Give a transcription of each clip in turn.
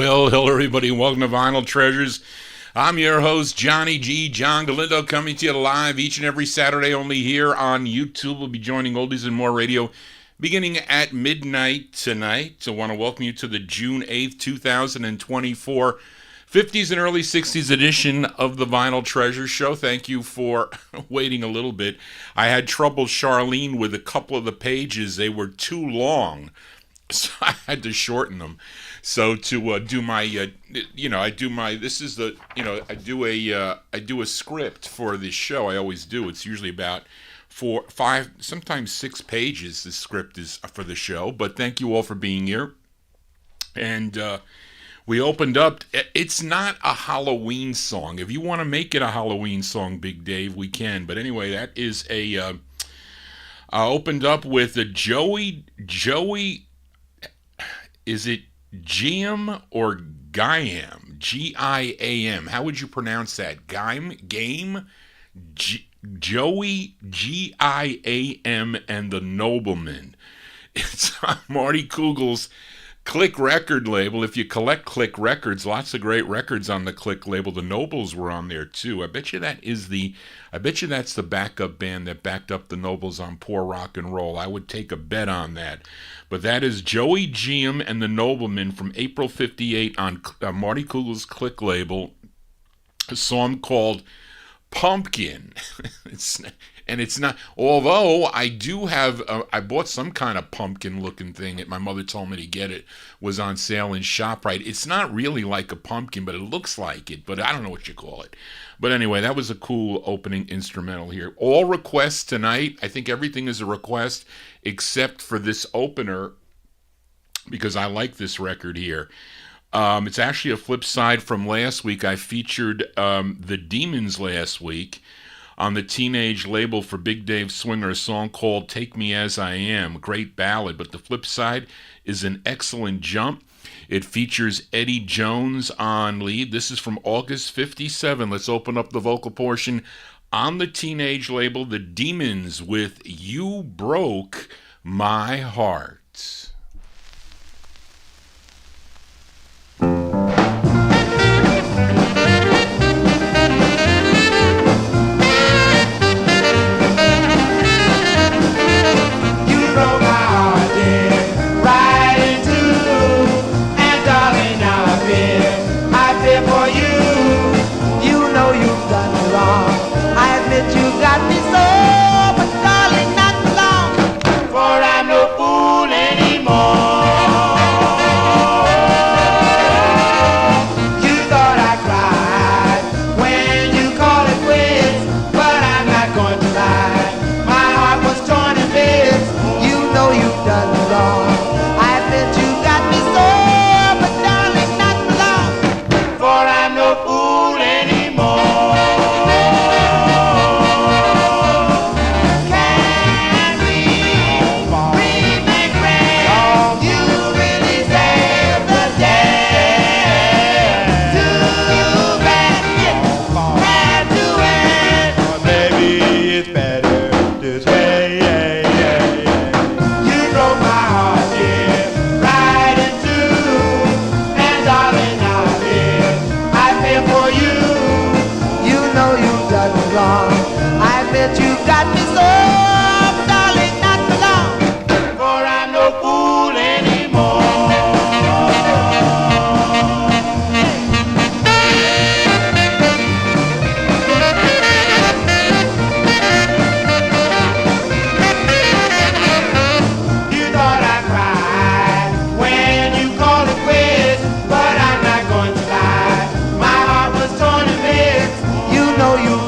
Well, hello everybody, and welcome to Vinyl Treasures. I'm your host, Johnny G. John Galindo, coming to you live each and every Saturday, only here on YouTube. We'll be joining Oldies and More Radio beginning at midnight tonight. So I want to welcome you to the June 8th, 2024 50s and early 60s edition of the Vinyl Treasures Show. Thank you for waiting a little bit. I had trouble, Charlene, with a couple of the pages. They were too long, so I had to shorten them. So to do my, I do a script for this show. I always do. It's usually about 4, 5, sometimes 6 pages. The script is for the show. But thank you all for being here. And we opened up. It's not a Halloween song. If you want to make it a Halloween song, Big Dave, we can. But anyway, that is a. I opened up with a Joey. Is it Giam or Giam? G-I-A-M. How would you pronounce that? Game? Joey, G-I-A-M, and the Nobleman. It's on Marty Kugel's Click record label. If you collect Click records, lots of great records on the Click label. The Nobles were on there too. I bet you that's the backup band that backed up the Nobles on Poor Rock and Roll. I would take a bet on that. But that is Joey Giam and the Nobleman from April 58 on Marty Kugel's Click label. A song called Pumpkin. It's not, although I do have, I bought some kind of pumpkin looking thing. My mother told me to get it. Was on sale in ShopRite. It's not really like a pumpkin, but it looks like it. But I don't know what you call it. But anyway, that was a cool opening instrumental here. All requests tonight. I think everything is a request except for this opener, because I like this record here. It's actually a flip side from last week. I featured the Demons last week on the Teenage label for Big Dave Swinger, a song called Take Me As I Am, great ballad. But the flip side is an excellent jump. It features Eddie Jones on lead. This is from August 57. Let's open up the vocal portion on the Teenage label, the Demons, with You Broke My Heart.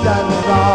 Done wrong.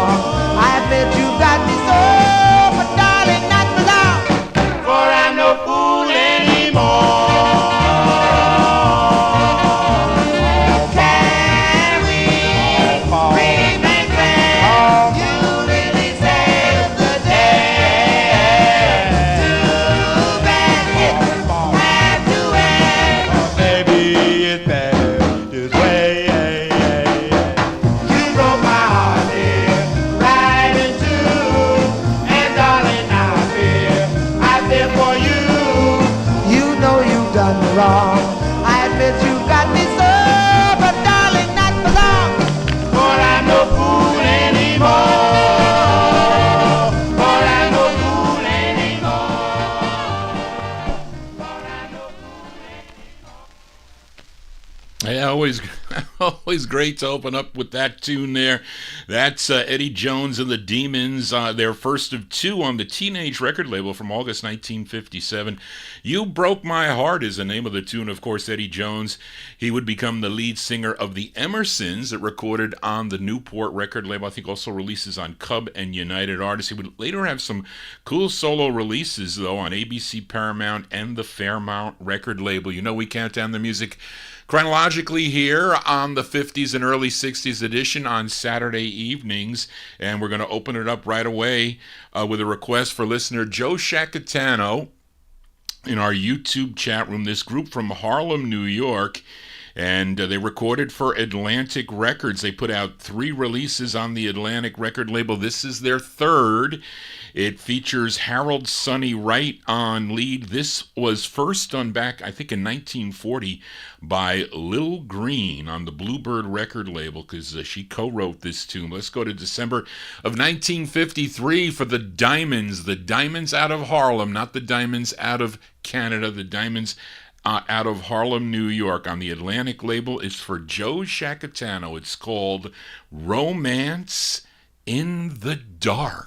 Always great to open up with that tune there. That's Eddie Jones and the Demons, their first of two on the Teenage record label from August 1957. You Broke My Heart is the name of the tune. Of course, Eddie Jones, he would become the lead singer of the Emersons that recorded on the Newport record label. I think also releases on Cub and United Artists. He would later have some cool solo releases, though, on ABC, Paramount, and the Fairmount record label. You know, we count down the music chronologically here on the 50s and early 60s edition on Saturday evenings, and we're going to open it up right away with a request for listener Joe Shacatano in our YouTube chat room. This group from Harlem, New York, and they recorded for Atlantic Records. They put out 3 releases on the Atlantic record label. This is their third. It features Harold Sonny Wright on lead. This was first done back, I think, in 1940 by Lil Green on the Bluebird record label, because she co-wrote this tune. Let's go to December of 1953 for the Diamonds out of Harlem, not the Diamonds out of Canada, the Diamonds out of Harlem, New York. On the Atlantic label is for Joe Shacatano. It's called Romance in the Dark.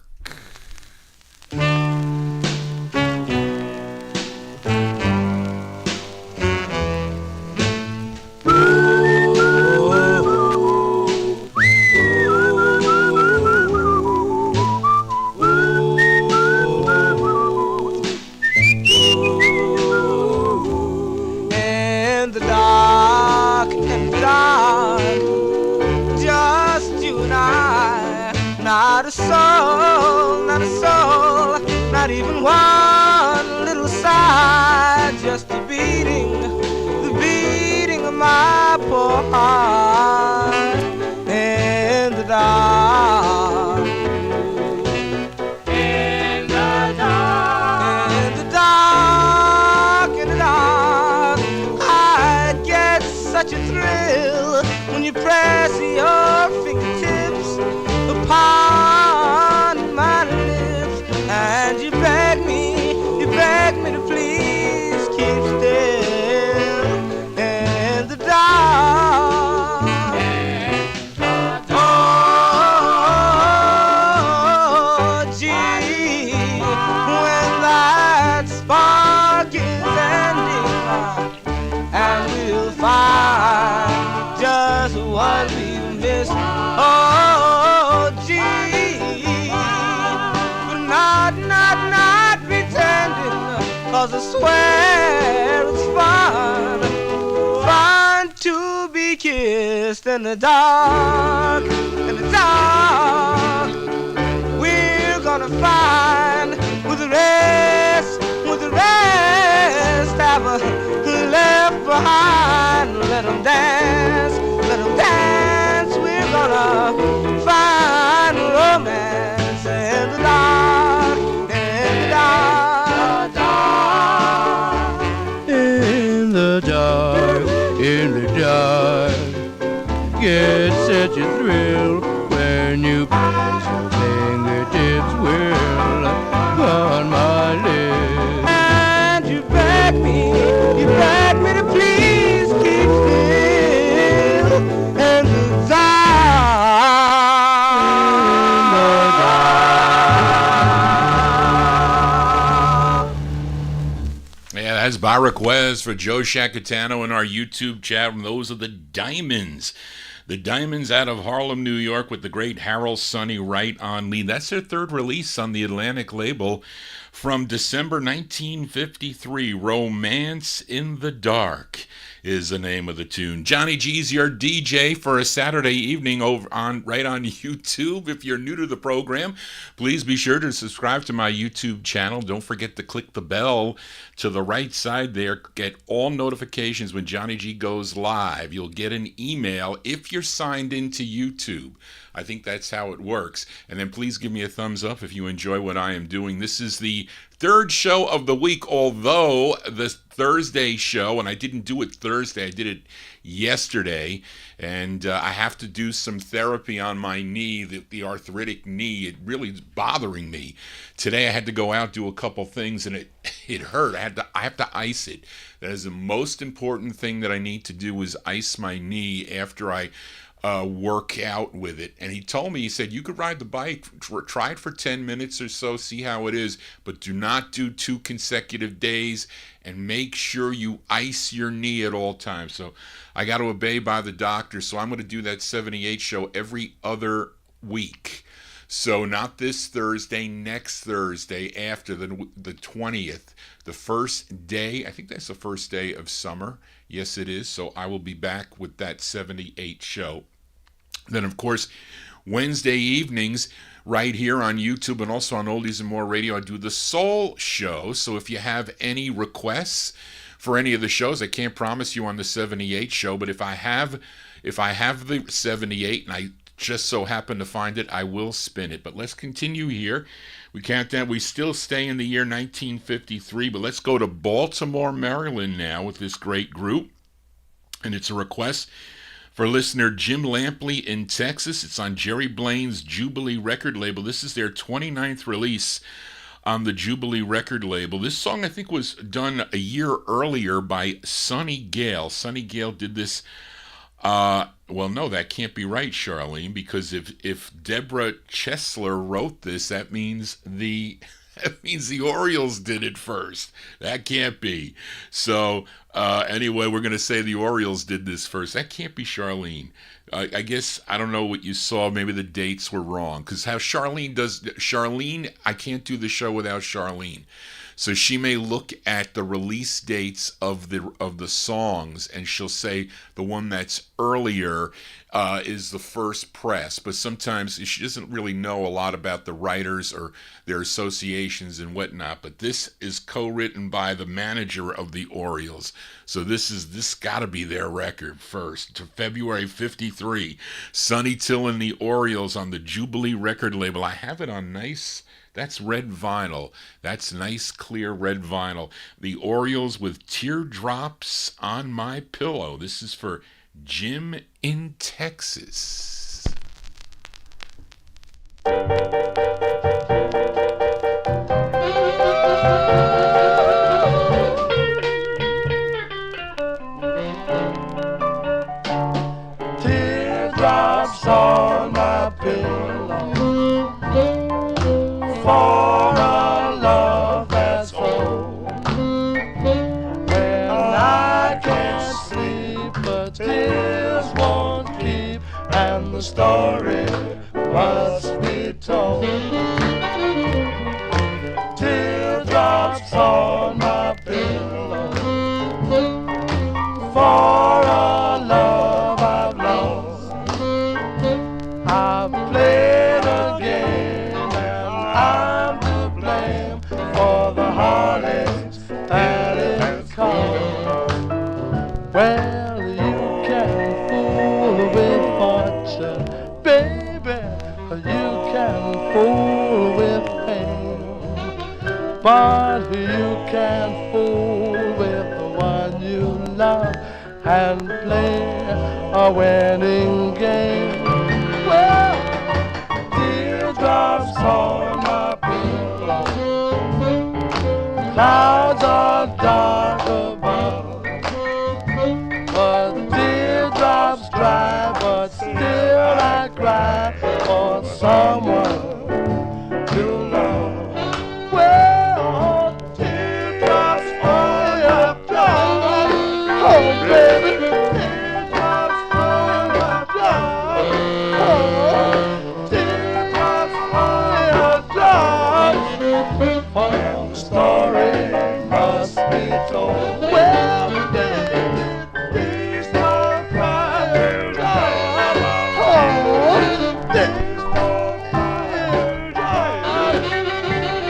Not even one little sigh, just the beating of my poor heart in the dark, in the dark, in the dark, in the dark. I get such a thrill when you press your fingertips upon my lips, and you beg me to please keep still in the dark. Oh, gee, when that spark is ending, and we'll find just what we missed. Oh, gee, but not pretending, 'cause I swear it's fun to be kissed in the dark, in the dark. We're gonna find with the rest have left behind. Let them dance, we're gonna find romance in the dark, in the dark, in the dark, in the dark. Get such a thrill when you place your fingertips will on my lips, and you beg me to please keep still in the dark. Yeah, that's by request for Joe Shacatano in our YouTube chat room. Those are the Diamonds. The Diamonds out of Harlem, New York, with the great Harold Sonny Wright on lead. That's their third release on the Atlantic label from December 1953. Romance in the Dark is the name of the tune. Johnny G's your DJ for a Saturday evening over on YouTube. If you're new to the program, please be sure to subscribe to my YouTube channel. Don't forget to click the bell to the right side there. Get all notifications when Johnny G goes live. You'll get an email if you're signed into YouTube. I think that's how it works. And then please give me a thumbs up if you enjoy what I am doing. This is the third show of the week, although the Thursday show, and I didn't do it Thursday, I did it yesterday, and I have to do some therapy on my knee, the arthritic knee. It really is bothering me. Today I had to go out, do a couple things, and it hurt. I have to ice it. That is the most important thing that I need to do, is ice my knee after I work out with it. And he told me, he said, you could ride the bike, try it for 10 minutes or so, see how it is, but do not do 2 consecutive days, and make sure you ice your knee at all times. So I got to obey by the doctor, so I'm going to do that 78 show every other week. So not this Thursday, next Thursday after the 20th, the first day, I think that's the first day of summer. Yes, it is. So I will be back with that 78 show. Then, of course, Wednesday evenings, right here on YouTube and also on Oldies and More Radio, I do the Soul Show. So if you have any requests for any of the shows, I can't promise you on the 78 show, but if I have the 78 and I just so happen to find it, I will spin it. But let's continue here. We count down. We still stay in the year 1953, but let's go to Baltimore, Maryland now with this great group. And it's a request for listener Jim Lampley in Texas. It's on Jerry Blaine's Jubilee record label. This is their 29th release on the Jubilee record label. This song, I think, was done a year earlier by Sonny Gale. Sonny Gale did this. Well, no, that can't be right, Charlene, because if Deborah Chesler wrote this, that means the Orioles did it first. That can't be. So anyway, we're going to say the Orioles did this first. That can't be Charlene. I guess, I don't know what you saw. Maybe the dates were wrong. Because how Charlene, I can't do the show without Charlene. So she may look at the release dates of the songs, and she'll say the one that's earlier is the first press. But sometimes she doesn't really know a lot about the writers or their associations and whatnot. But this is co-written by the manager of the Orioles. So this got to be their record first. To February 53, Sonny Till and the Orioles on the Jubilee record label. I have it on nice. That's red vinyl. That's nice, clear red vinyl. The Orioles with Teardrops on My Pillow. This is for Jim in Texas. Teardrops on my pillow for a love that's old. When I can't sleep, but tears won't keep, and the story must be told. Teardrops on my pillow for a love I've lost. I've played a game, I'm to blame for the heartaches that it caused. Well, you can fool with fortune, baby, or you can fool with pain, but you can fool with the one you love and play a winning game. Well, teardrops on my pillow, clouds are dark above, but teardrops dry, but still I cry for someone to love. Well, teardrops on your pillow, oh baby, teardrops on your pillow, oh, teardrops on your pillow, for the story must be told. Well, please don't cry, teardrops, oh, please don't cry, teardrops,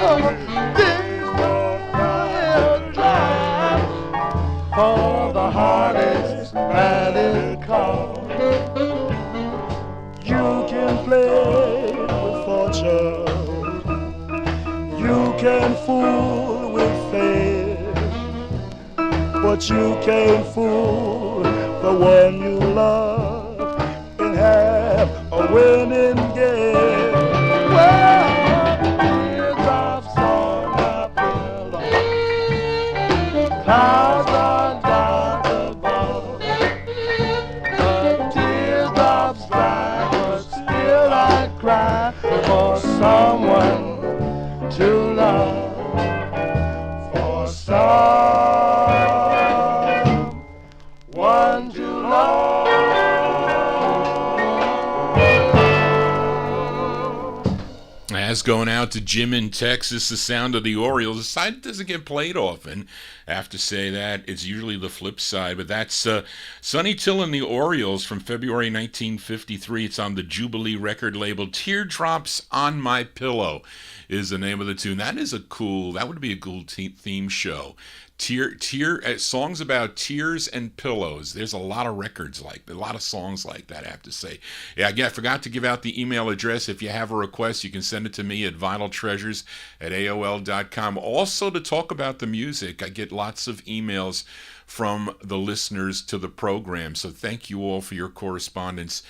oh, please don't cry, teardrops, for the heartaches that it caused. You can play special. You can fool with fair, but you can't fool the one you love and have a winning game. Well, teardrops on my pillow, clouds are down above, the teardrops dry, but still I cry for someone to love, for someone to love. That's going out to Jim in Texas, the sound of the Orioles. The side that doesn't get played often. I have to say that. It's usually the flip side, but that's Sonny Till and the Orioles from February 1953. It's on the Jubilee record label. Teardrops on My Pillow is the name of the tune. That would be a cool theme show. Songs about tears and pillows. There's a lot of songs like that, I have to say. Yeah, again, I forgot to give out the email address. If you have a request, you can send it to me at vinyltreasures@aol.com. Also, to talk about the music, I get lots of emails from the listeners to the program, so thank you all for your correspondence.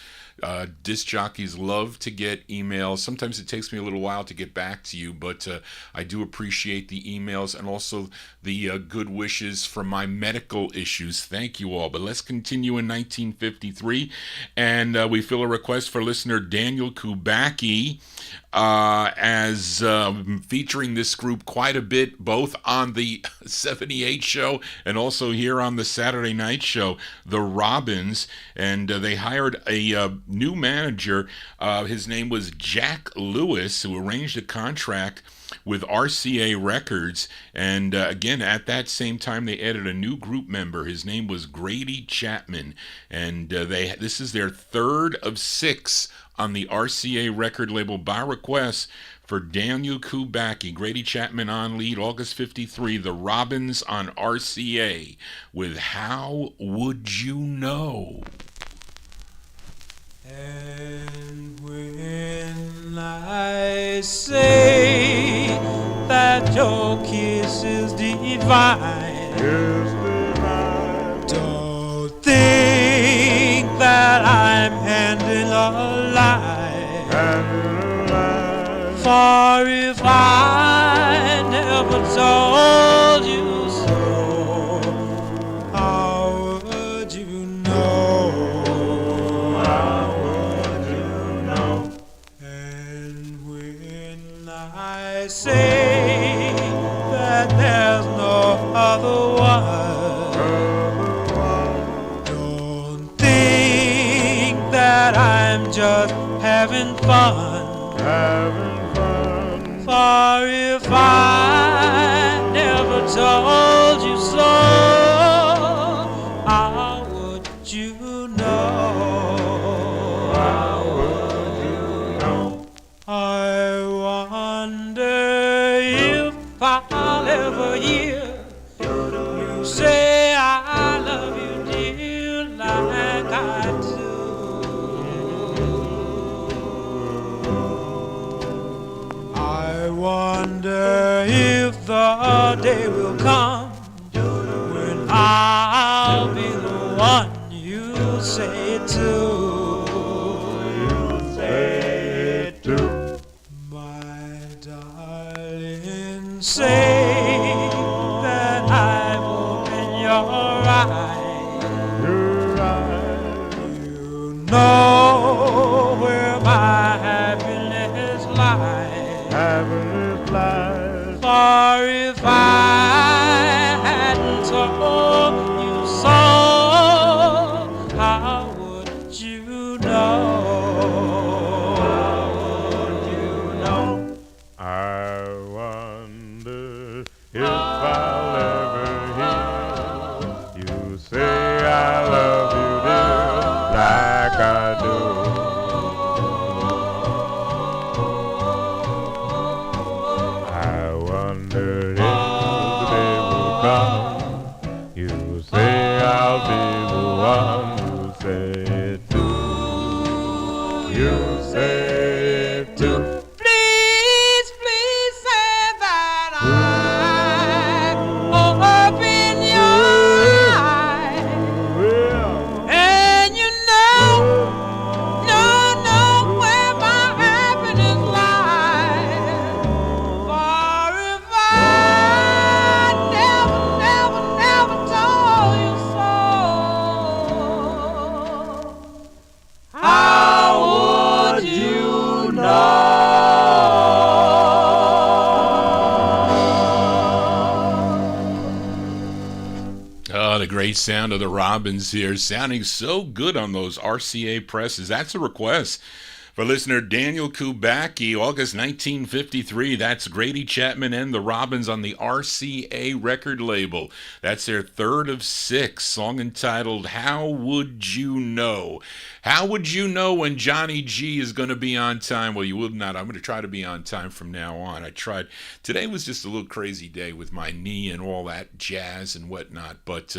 Disc jockeys love to get emails. Sometimes it takes me a little while to get back to you, but I do appreciate the emails and also the good wishes for my medical issues. Thank you all. But let's continue in 1953, and we fill a request for listener Daniel Kubacki as featuring this group quite a bit, both on the 78 show and also here on the Saturday night show, the Robins, and they hired a new manager. His name was Jack Lewis, who arranged a contract with RCA Records, and again, at that same time, they added a new group member. His name was Grady Chapman, and this is their third of 6 on the RCA record label by request for Daniel Kubacki. Grady Chapman on lead, August 53, the Robins on RCA with How Would You Know? And when I say that your kiss is divine, don't think that I'm handing a lie. For if I never told you so, how would you know? How would you know? And when I say that there's no other one, don't think that I'm just having fun. For if I never told you so, how would you know? How would you know? I wonder if I'll ever hear you say I love you, dear, like I do. I wonder if the day will come when I'll be the one you say it to. You say it to. My darling, say that I'm open your eyes. You know where my happiness lies. For if I hadn't told you so, how would you know? How would you know? I wonder if I'll ever hear you say I love you, dear, like I do. I wonder if the day great sound of the Robins here, sounding so good on those RCA presses. That's a request for listener Daniel Kubacki, August 1953. That's Grady Chapman and the Robins on the RCA record label. That's their third of 6, song entitled How Would You Know? How would you know when Johnny G is going to be on time? Well, you will not. I'm going to try to be on time from now on. I tried. Today was just a little crazy day with my knee and all that jazz and whatnot. But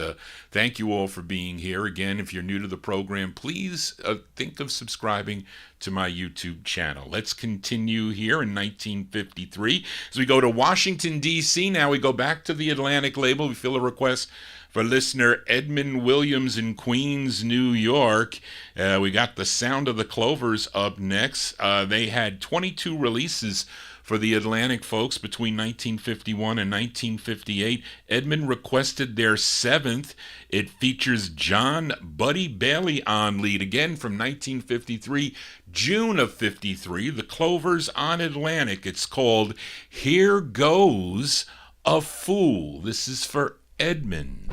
thank you all for being here. Again, if you're new to the program, please think of subscribing to my YouTube channel. Let's continue here in 1953. As we go to Washington, D.C., now we go back to the Atlantic label. We feel a request for listener Edmund Williams in Queens, New York. We got the Sound of the Clovers up next. They had 22 releases for the Atlantic folks between 1951 and 1958. Edmund requested their 7th. It features John Buddy Bailey on lead, again from 1953, June of 53. The Clovers on Atlantic. It's called Here Goes a Fool. This is for Edmund.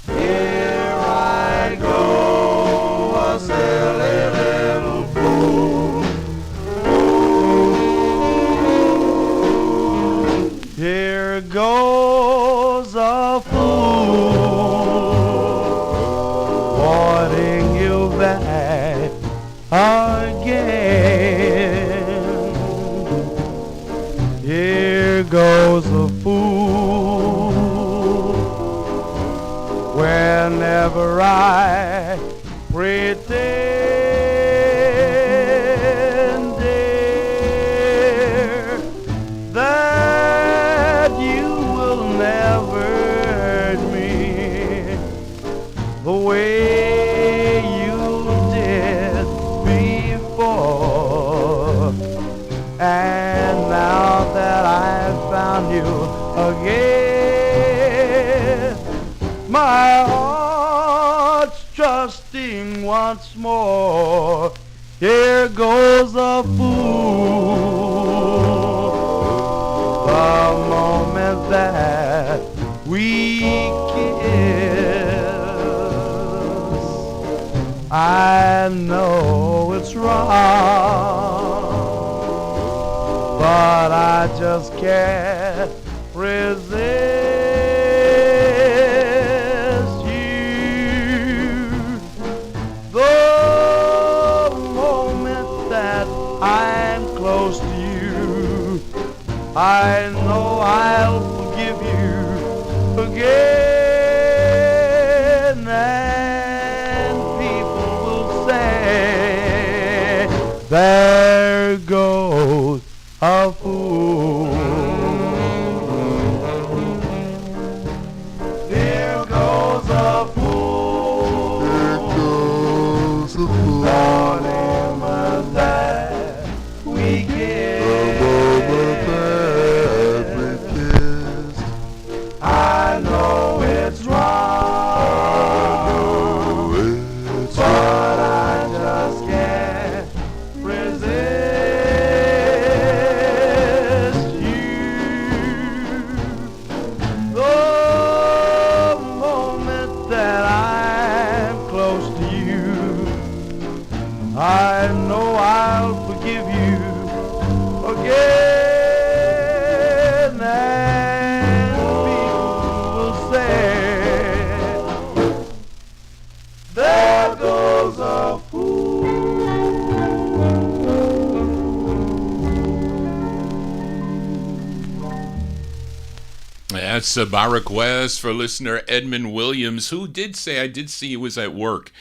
Here I go, a silly little fool. Here goes a fool, wanting you back again. Here goes a fool, whenever I pretend, dear, that you will never hurt me the way you did before. And now that I've found you again, my heart's trusting once more. Here goes a fool, the moment that we kiss. I know it's wrong, but I just can't resist you. The moment that I'm close to you, I know I'll forgive you again, and people will say, there goes a fool. Here goes a fool. Here goes a fool. The moment that we kiss. I know it's wrong, but I just can't resist you. The moment that I'm close to you, I know I'll forgive you again. And people will say, there goes a fool. That's by request for listener Edmund Williams, who did say, I did see he was at work,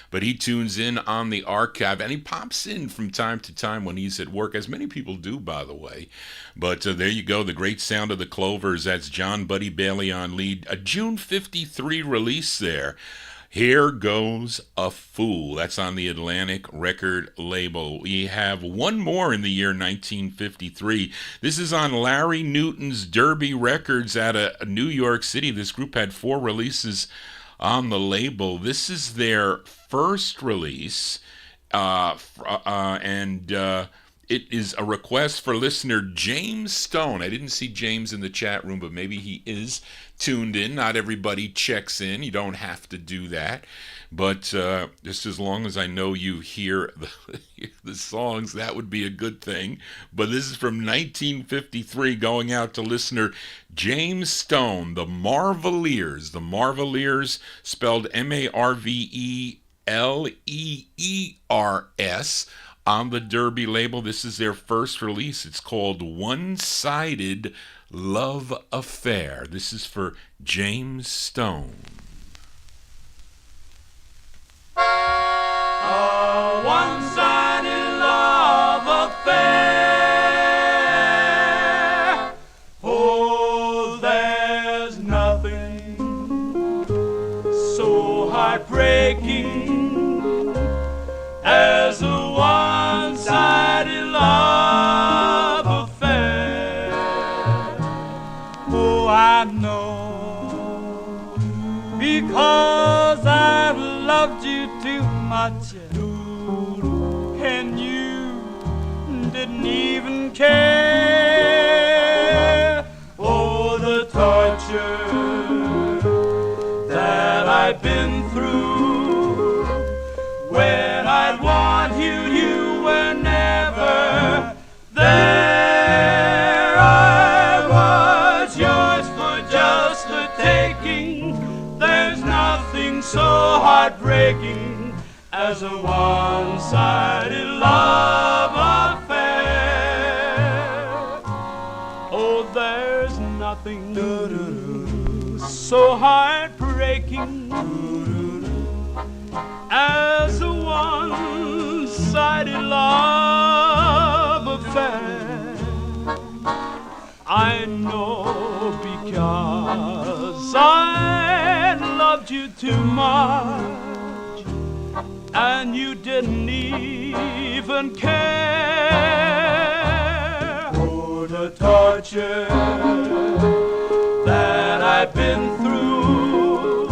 but he tunes in on the archive, and he pops in from time to time when he's at work, as many people do, by the way. But there you go, the great sound of the Clovers. That's John Buddy Bailey on lead. A June 53 release there. Here Goes a Fool. That's on the Atlantic record label. We have one more in the year 1953. This is on Larry Newton's Derby Records out of New York City. This group had 4 releases on the label. This is their first release, and It is a request for listener James Stone. I didn't see James in the chat room, but maybe he is tuned in. Not everybody checks in. You don't have to do that. But just as long as I know you hear the songs, that would be a good thing. But this is from 1953, going out to listener James Stone, the Marveliers. The Marveliers, spelled Marveleers, on the Derby label. This is their first release. It's called One-Sided Love Affair. This is for James Stone. A one-sided love affair. Oh, there's nothing so heartbreaking as a one-sided love affair. Oh, I know, because I've loved you too much, and you didn't even care. Oh, the torture that I've been through. When I'd want you, you were never there. I was yours for just the taking. There's nothing so heartbreaking as a one-sided love affair. Oh, there's nothing so heartbreaking as a one-sided love affair. I know, because I loved you too much, and you didn't even care. Oh, the torture that I've been through.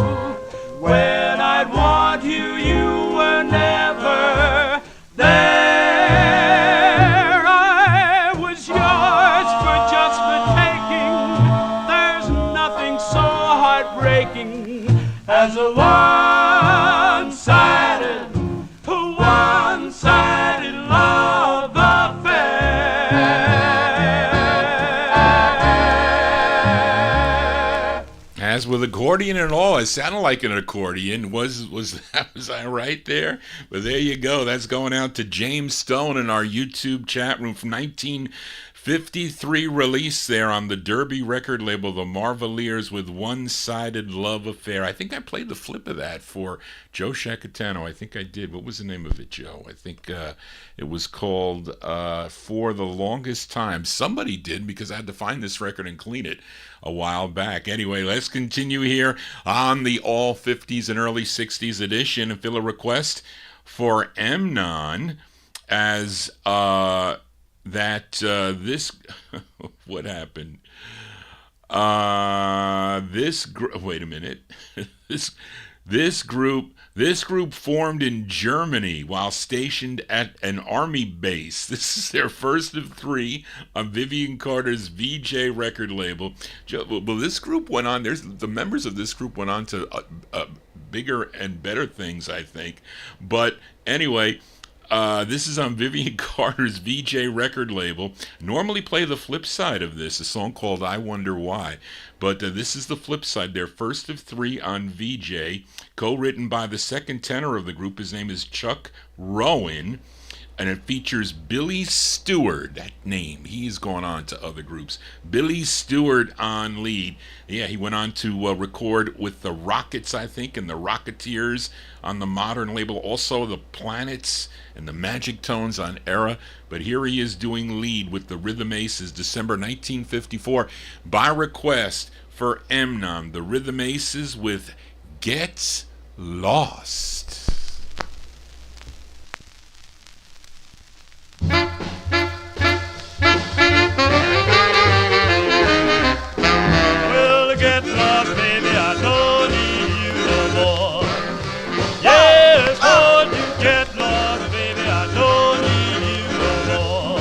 When I'd want you, you were never there. I was yours for just the taking. There's nothing so heartbreaking as a one-sided love affair. As with accordion and all, it sounded like an accordion. Was I right there? But there you go. That's going out to James Stone in our YouTube chat room from 1953 release there on the Derby record label, the Marveliers with One-Sided Love Affair. I think I played the flip of that for Joe Shacatano. I think I did. What was the name of it, Joe? I think it was called For the Longest Time. Somebody did, because I had to find this record and clean it a while back. Anyway, let's continue here on the All 50s and Early 60s edition and fill a request for Amnon as this what happened? Wait a minute. This group formed in Germany while stationed at an army base. This is their first of three on Vivian Carter's VJ record label. Well, this group went on. The members of this group went on to bigger and better things, I think. But anyway, this is on Vivian Carter's VJ record label. Normally play the flip side of this, a song called I Wonder Why. But this is the flip side, their first of three on VJ, co-written by the second tenor of the group. His name is Chuck Rowan, and it features Billy Stewart. That name, he's gone on to other groups. Billy Stewart on lead. Yeah, he went on to record with the Rockets, I think, and the Rocketeers on the Modern label. Also the Planets and the Magic Tones on Era. But here he is doing lead with the Rhythm Aces, December 1954. By request for Amnon, the Rhythm Aces with Gets Lost. Well, get lost, baby, I don't need you no more. Yes, Lord, you get lost, baby, I don't need you no more.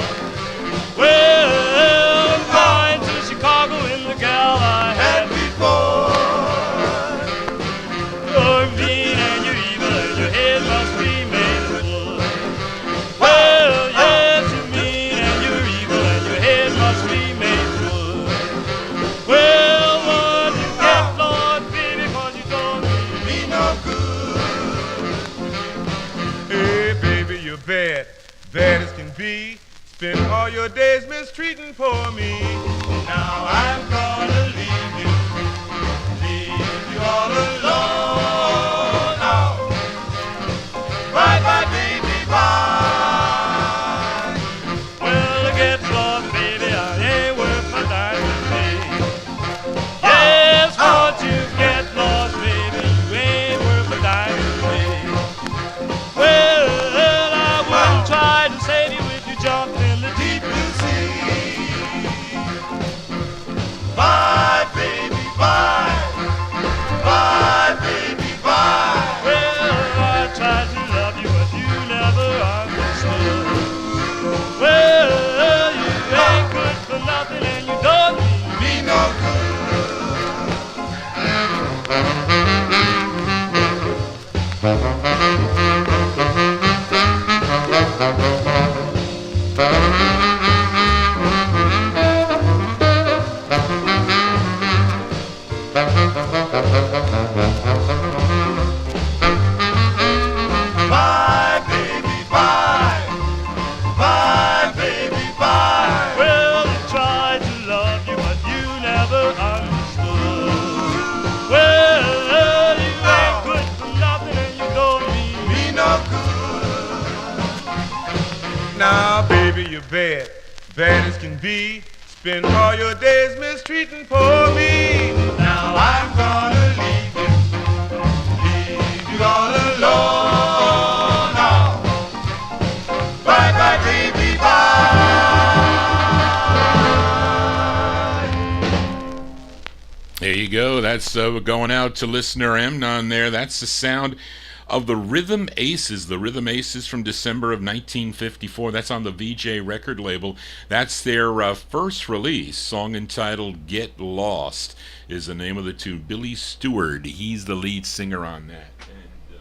spend all your days mistreating poor me. Now I'm gonna leave you all alone. Now, bye bye baby, bye. Well, I get lost, baby, I ain't worth my time today. Yes, won't you get lost, baby, you ain't worth my time today. Well, I wouldn't try to save you if you jumped in the deep blue sea. Bye baby, bye. Bye baby, bye. Well, I tried to love you, but you never understood. Well, you ain't good for nothing and you don't mean Me no good. Bye baby, bye. Bye baby, bye. Well, you tried to love you, but you never understood. Well, you ain't good for nothing and you don't mean Me no good. Now, baby, you're bad, bad as can be. Spend all your days mistreating poor me. Now I'm gonna leave you all alone. Now, bye bye, baby, bye. There you go. That's going out to listener Amnon there. That's the sound of the Rhythm Aces. The Rhythm Aces from December of 1954. That's on the VJ record label. That's their first release. Song entitled Get Lost is the name of the tune. Billy Stewart, he's the lead singer on that. And I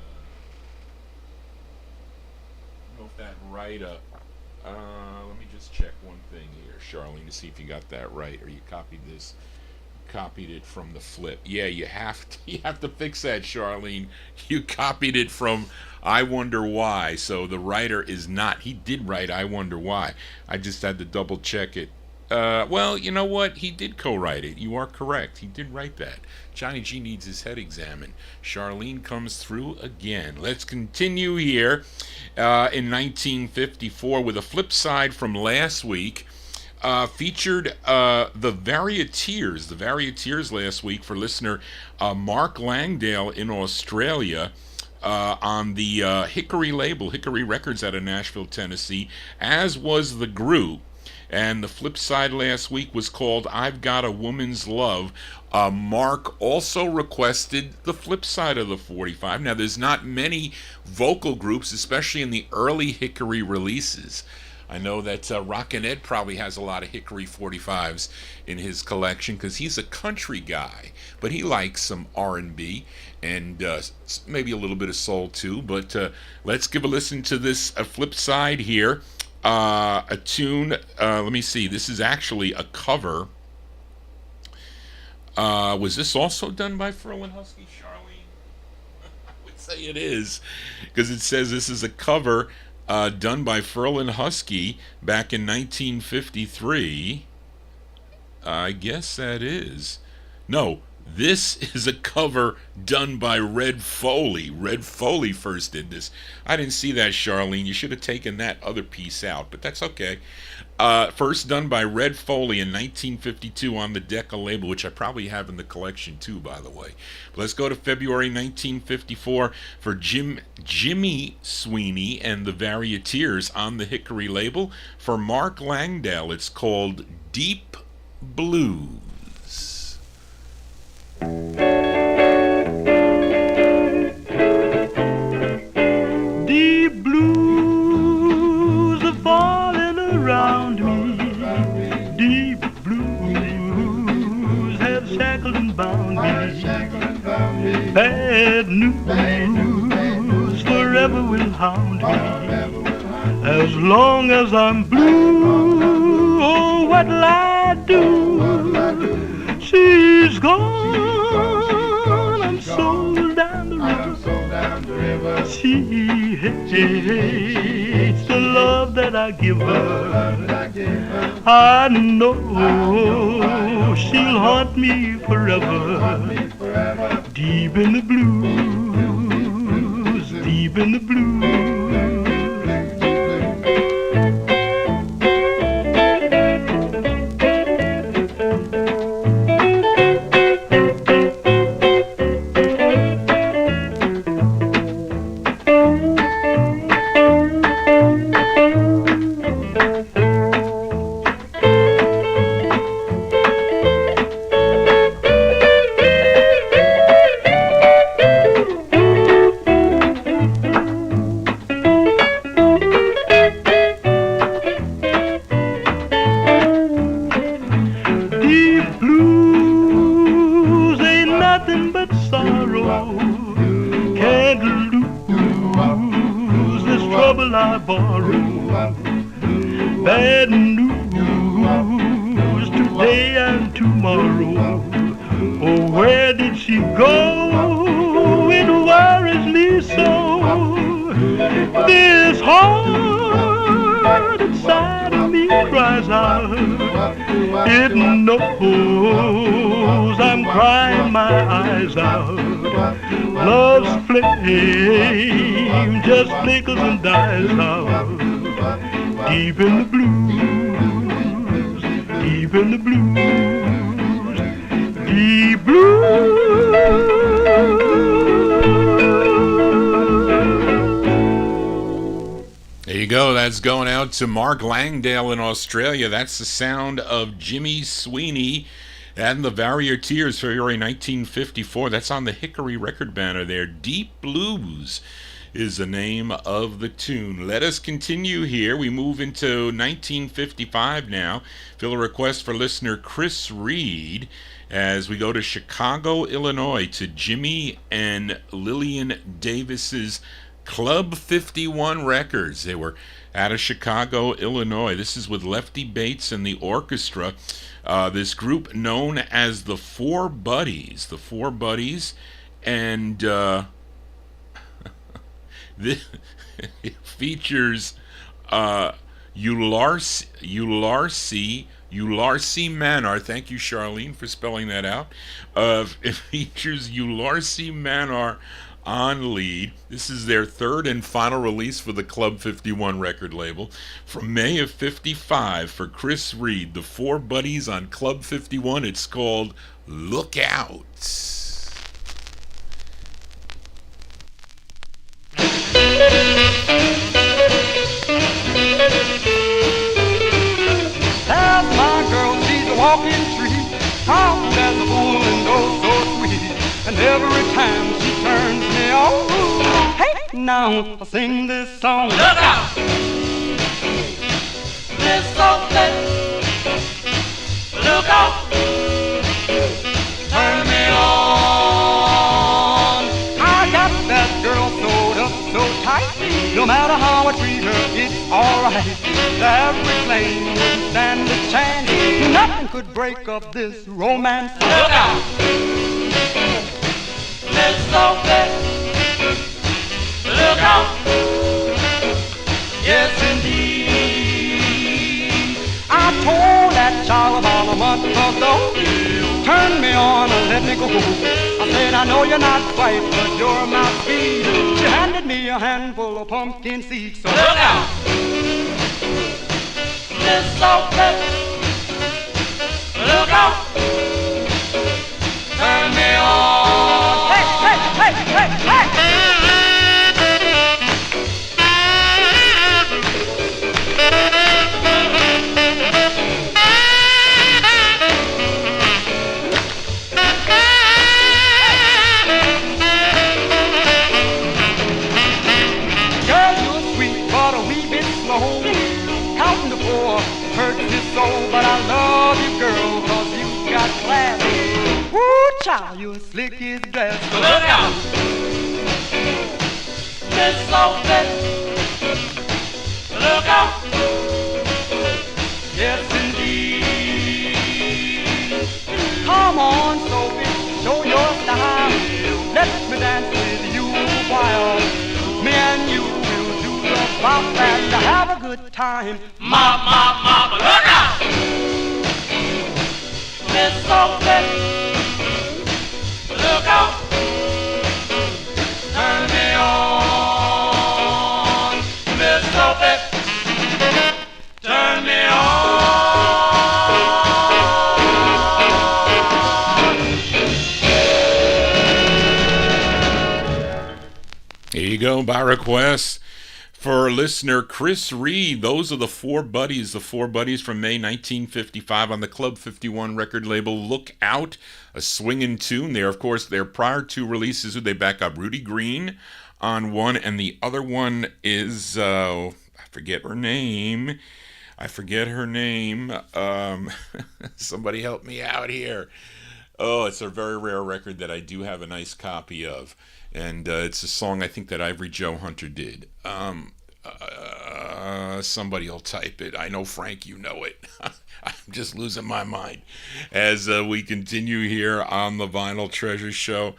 don't know if that right up. Let me just check one thing here, Charlene, to see if you got that right, or you copied it from the flip. Yeah, you have to fix that, Charlene. You copied it from I Wonder Why. So the writer is not. He did write I Wonder Why. I just had to double check it. Well, you know what? He did co-write it. You are correct. He did write that. Johnny G needs his head examined. Charlene comes through again. Let's continue here in 1954 with a flip side from last week. Featured the Varieteers. The Varieteers last week for listener Mark Langdale in Australia on the Hickory label, Hickory Records out of Nashville, Tennessee, as was the group. And the flip side last week was called I've Got a Woman's Love. Mark also requested the flip side of the 45. Now, there's not many vocal groups, especially in the early Hickory releases. I know that Rockin' Ed probably has a lot of Hickory 45's in his collection because he's a country guy, but he likes some R&B and maybe a little bit of soul too. But let's give a listen to this flip side here. A tune, let me see, this is actually a cover. Was this also done by Ferlin Husky, Charlene? I would say it is, because it says this is a cover done by Ferlin Husky back in 1953. I guess that is. No, this is a cover done by Red Foley. Red Foley first did this. I didn't see that, Charlene. You should have taken that other piece out, but that's okay. First done by Red Foley in 1952 on the Decca label, which I probably have in the collection too, by the way. But let's go to February 1954 for Jimmy Sweeney and the Varieteers on the Hickory label. For Mark Langdale, it's called Deep Blues. Deep blues are falling around me. Deep blues have shackled and bound me. Bad news forever will hound me. As long as I'm blue, oh, what'll I do? She's gone, I'm sold down the river. she hates the love that I give her. I know she'll haunt me forever. Deep in the blues, deep in the blues. Going out to Mark Langdale in Australia. That's the sound of Jimmy Sweeney and the Varieteers, February 1954. That's on the Hickory record banner there. Deep Blues is the name of the tune. Let us continue here. We move into 1955 now. Fill a request for listener Chris Reed as we go to Chicago, Illinois, to Jimmy and Lillian Davis's Club 51 Records. They were out of Chicago, Illinois. This is with Lefty Bates and the orchestra. This group known as the Four Buddies. The Four Buddies. And it features Ularsi Manar. Thank you, Charlene, for spelling that out. It features Ularsi Manar on lead. This is their third and final release for the Club 51 record label. From May of 55 for Chris Reed, the Four Buddies on Club 51. It's called Look Out. There's my girl, she's a walking tree, calm as a bull and oh so sweet. And every time she turns me on, hey, now I sing this song. Look out! Miss Sophie, look out! Turn me on. I got that girl sewed up so tight, no matter how I treat her, it's alright. The average flame wouldn't stand a chance. Nothing could break up this romance. Look out! Miss Sophie, look out! Yes, indeed. I told that child about a month ago, turn me on and let me go. I said, I know you're not white, but you're my speed. She handed me a handful of pumpkin seeds. So look out! Miss Sophie, look out! Turn me on. Hey, hey, hey, hey, hey! Girl, you're sweet, but a wee bit slow. Counting to four hurts his soul, but I love you, girl, 'cause you got class. Woo, child, you're slick as glass. So look out! Miss Sophie, look out! Yes, indeed. Come on, Sophie, show your style. Let me dance with you a while. time. Mama, look out! Miss Sophie, look out. Turn me on. Miss Sophie, turn me on. Here you go, by request for listener Chris Reed. Those are the Four Buddies from May 1955 on the Club 51 record label. Look Out, a swinging tune there. Of course, their prior two releases, they back up Rudy Green on one, and the other one is, I forget her name. Somebody help me out here. Oh, it's a very rare record that I do have a nice copy of. And it's a song I think that Ivory Joe Hunter did. Somebody will type it. I know, Frank, you know it. I'm just losing my mind. As we continue here on the Vinyl Treasure Show.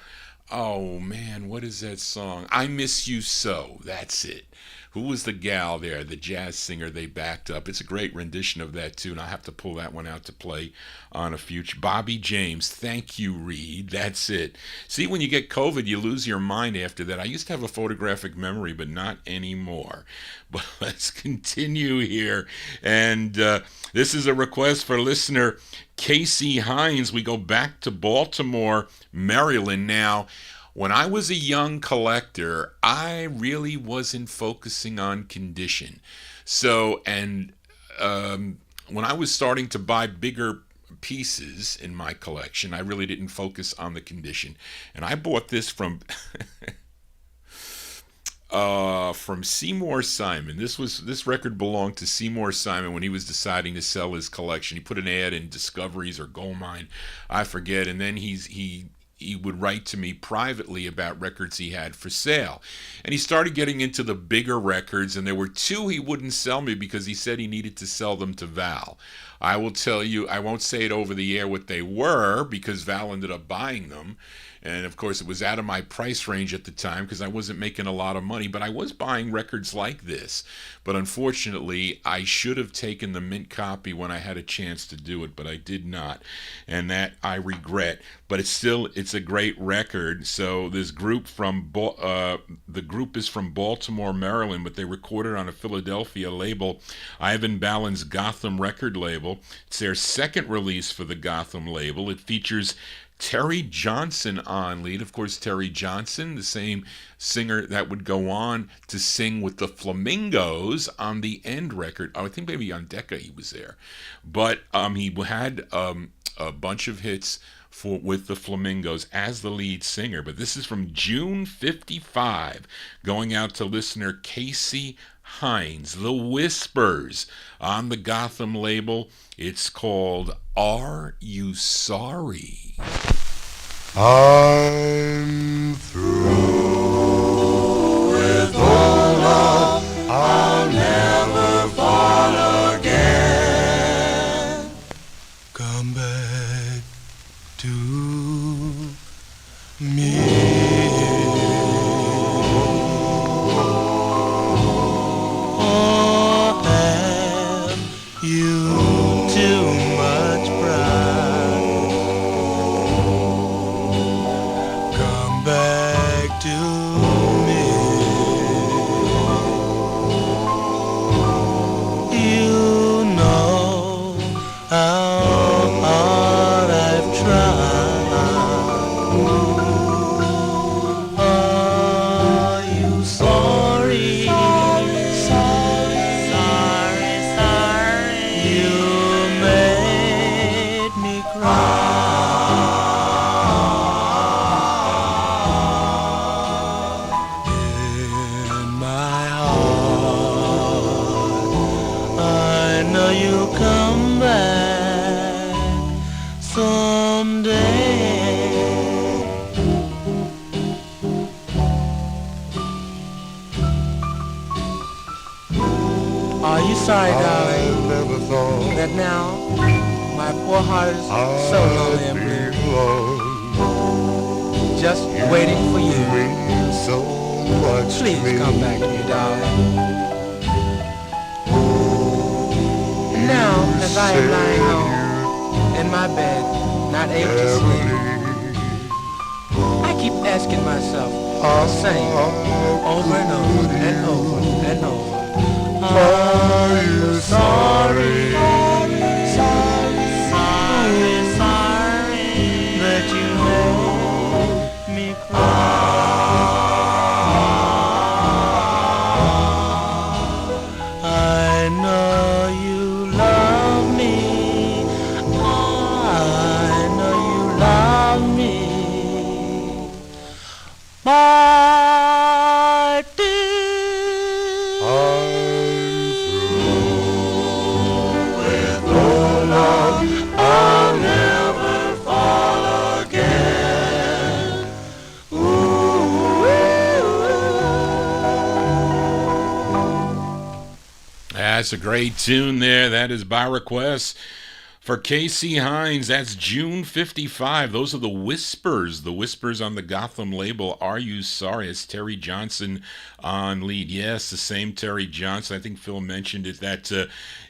Oh, man, what is that song? I Miss You So. That's it. Who was the gal there, the jazz singer they backed up? It's a great rendition of that tune. I'll have to pull that one out to play on a future. Bobby James, thank you, Reed. That's it. See, when you get COVID, you lose your mind after that. I used to have a photographic memory, but not anymore. But let's continue here. And this is a request for listener Casey Hines. We go back to Baltimore, Maryland now. When I was a young collector, I really wasn't focusing on condition. So, and when I was starting to buy bigger pieces in my collection, I really didn't focus on the condition. And I bought this from Seymour Simon. This record belonged to Seymour Simon when he was deciding to sell his collection. He put an ad in Discoveries or Goldmine, I forget, and then he would write to me privately about records he had for sale. And he started getting into the bigger records, and there were two he wouldn't sell me because he said he needed to sell them to Val. I will tell you, I won't say it over the air what they were because Val ended up buying them. And of course, it was out of my price range at the time because I wasn't making a lot of money, but I was buying records like this. But unfortunately, I should have taken the mint copy when I had a chance to do it, but I did not. And that I regret. But it's a great record. So this group the group is from Baltimore, Maryland, but they recorded on a Philadelphia label, Ivan Ballin's Gotham record label. It's their second release for the Gotham label. It features Terry Johnson on lead. Of course, Terry Johnson, the same singer that would go on to sing with the Flamingos on the End record. Oh, I think maybe on Decca he was there. But he had a bunch of hits with the Flamingos as the lead singer. But this is from June 55, going out to listener Casey Hines, The Whispers, on the Gotham label. It's called Are You Sorry? I'm through with all love, I'll never fall again. Come back to me. Oh, have you too much pride? Come back to me. You know how hard I've tried. Are you sorry? Sorry. You made me cry. In my heart, I know you'll come back someday. Are you sorry, darling, I never thought that now my poor heart is so lonely and blue, just waiting for you? mean so much to Please me. come back to me, darling. And now, as I am lying home in my bed, not able to sleep, I keep asking myself the same over and over and over and over. Are you sorry? Sorry that you made me cry. I know you love me. I know you love me. My dear, I'm through with your love. I'll never fall again. That's a great tune there. That is by request for Casey Hines. That's June 55. Those are the Whispers. The Whispers on the Gotham label. Are You Sorry? It's Terry Johnson on lead. Yes, the same Terry Johnson. I think Phil mentioned it, that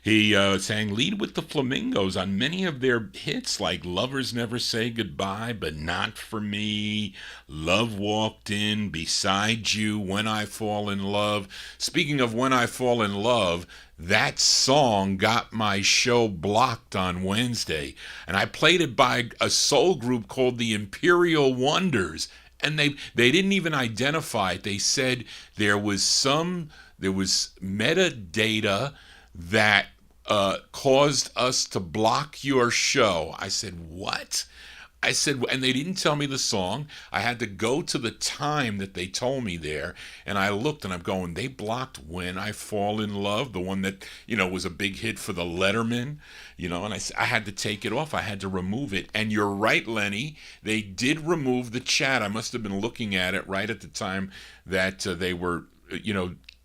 he sang lead with the Flamingos on many of their hits like Lovers Never Say Goodbye, But Not For Me, Love Walked In, Beside You, When I Fall in Love. Speaking of When I Fall in Love, that song got my show blocked on Wednesday, and I played it by a soul group called the Imperial Wonders, and they didn't even identify it. They said there was metadata that caused us to block your show. I said, what? I said, and they didn't tell me the song. I had to go to the time that they told me there, and I looked, and I'm going, they blocked When I Fall in Love, the one that, was a big hit for the Letterman, and I had to take it off. I had to remove it. And you're right, Lenny, they did remove the chat. I must have been looking at it right at the time that they were,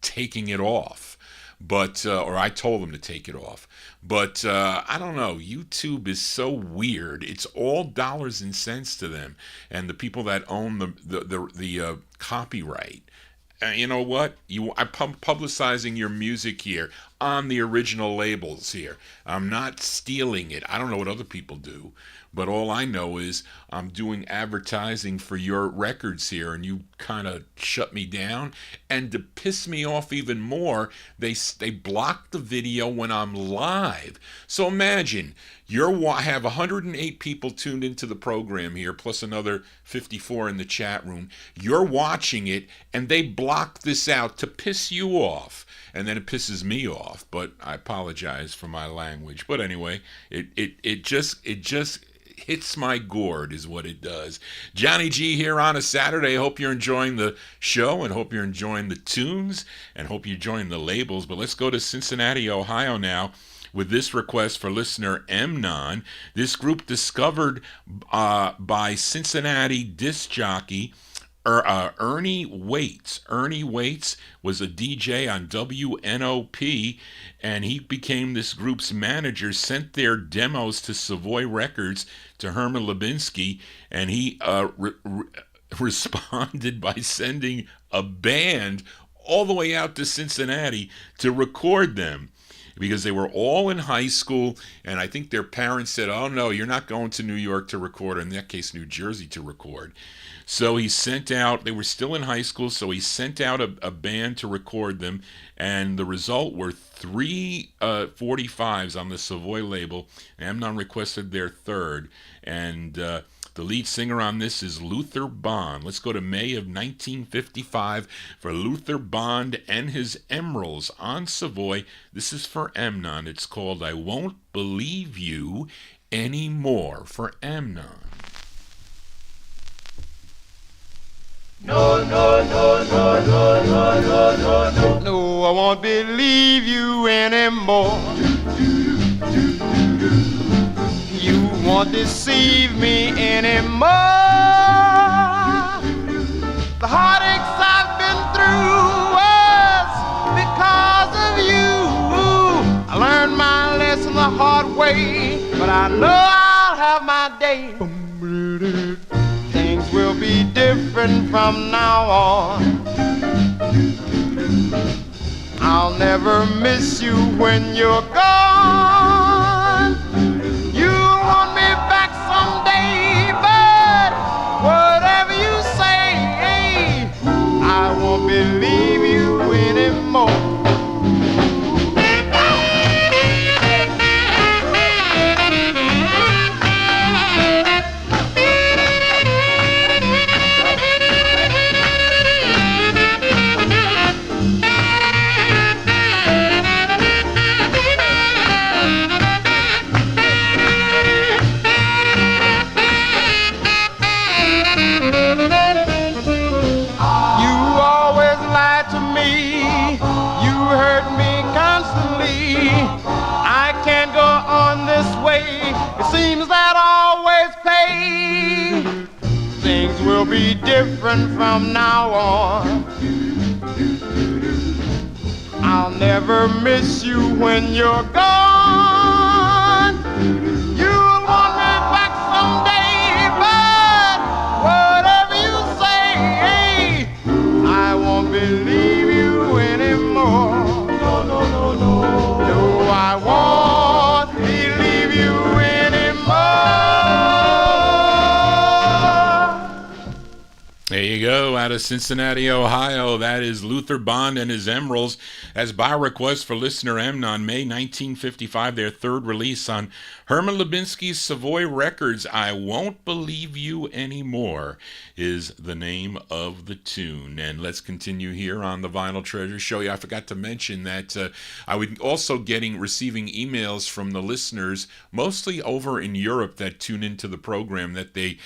taking it off. But or I told them to take it off. But I don't know. YouTube is so weird. It's all dollars and cents to them, and the people that own the copyright. You know what? I'm publicizing your music here on the original labels here. I'm not stealing it. I don't know what other people do, but all I know is I'm doing advertising for your records here, and you kind of shut me down. And to piss me off even more, they block the video when I'm live. So imagine I have 108 people tuned into the program here, plus another 54 in the chat room. You're watching it, and they block this out to piss you off. And then it pisses me off, but I apologize for my language. But anyway, it just hits my gourd is what it does. Johnny G here on a Saturday. Hope you're enjoying the show, and hope you're enjoying the tunes, and hope you're enjoying the labels. But let's go to Cincinnati, Ohio now with this request for listener Mnon. This group discovered by Cincinnati disc jockey Ernie Waits. Ernie Waits was a DJ on WNOP, and he became this group's manager, sent their demos to Savoy Records, to Herman Lubinsky, and he responded by sending a band all the way out to Cincinnati to record them, because they were all in high school, and I think their parents said, oh no, you're not going to New York to record, or in that case New Jersey to record. So he sent out, they were still in high school, so he sent out a band to record them, and the result were 3 45's on the Savoy label. Amnon requested their third, and the lead singer on this is Luther Bond. Let's go to May of 1955 for Luther Bond and his Emeralds on Savoy. This is for Amnon. It's called I Won't Believe You Anymore for Amnon. No, no, no, no, no, no, no, no, no. No, I won't believe you anymore. You won't deceive me anymore. The heartaches I've been through was because of you. I learned my lesson the hard way, but I know I'll have my day. Things will be different from now on. I'll never miss you when you're gone. be different from now on. I'll never miss you when you're gone. You'll want me back someday, but whatever you say, I won't believe you anymore. No, no, no, no. No, I won't believe you anymore. There you go, out of Cincinnati, Ohio. That is Luther Bond and his Emeralds, as by request for listener M on May 1955, their third release on Herman Lubinsky's Savoy Records. I Won't Believe You Anymore is the name of the tune. And let's continue here on the Vinyl Treasure Show. Yeah, I forgot to mention that I would also receiving emails from the listeners, mostly over in Europe, that tune into the program, that I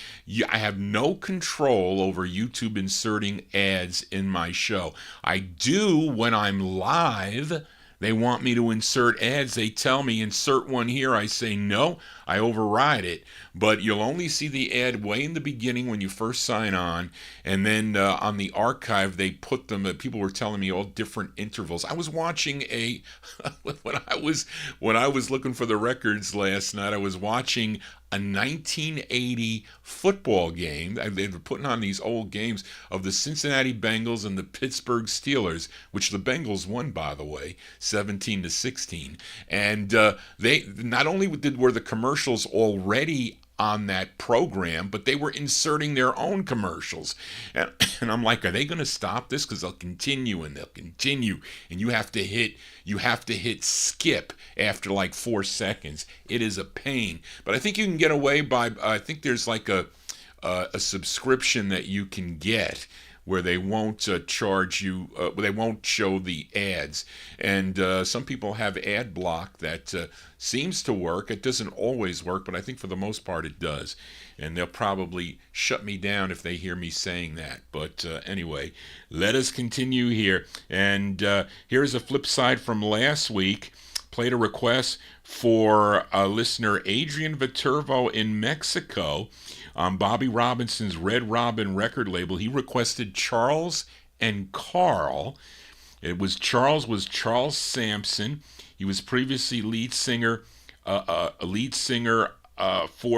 have no control over YouTube inserting ads in my show. I do when I'm live. They want me to insert ads. They tell me, insert one here. I say no. I override it. But you'll only see the ad way in the beginning when you first sign on. And then on the archive, they put them, people were telling me all different intervals. I was watching when I was looking for the records last night, I was watching a 1980 football game. They were putting on these old games of the Cincinnati Bengals and the Pittsburgh Steelers, which the Bengals won, by the way, 17-16. And they not only were the commercials already on that program, but they were inserting their own commercials. And I'm like, are they going to stop this? Because they'll continue and they'll continue. And you have to hit skip after like 4 seconds. It is a pain. But I think you can get away by, I think there's like a subscription that you can get where they won't charge you, they won't show the ads. And some people have ad block that seems to work. It doesn't always work, but I think for the most part it does. And they'll probably shut me down if they hear me saying that. But anyway, let us continue here. And here's a flip side from last week. Played a request for listener Adrian Viterbo in Mexico on Bobby Robinson's Red Robin record label. He requested Charles and Carl. Charles was Charles Sampson. He was previously lead singer for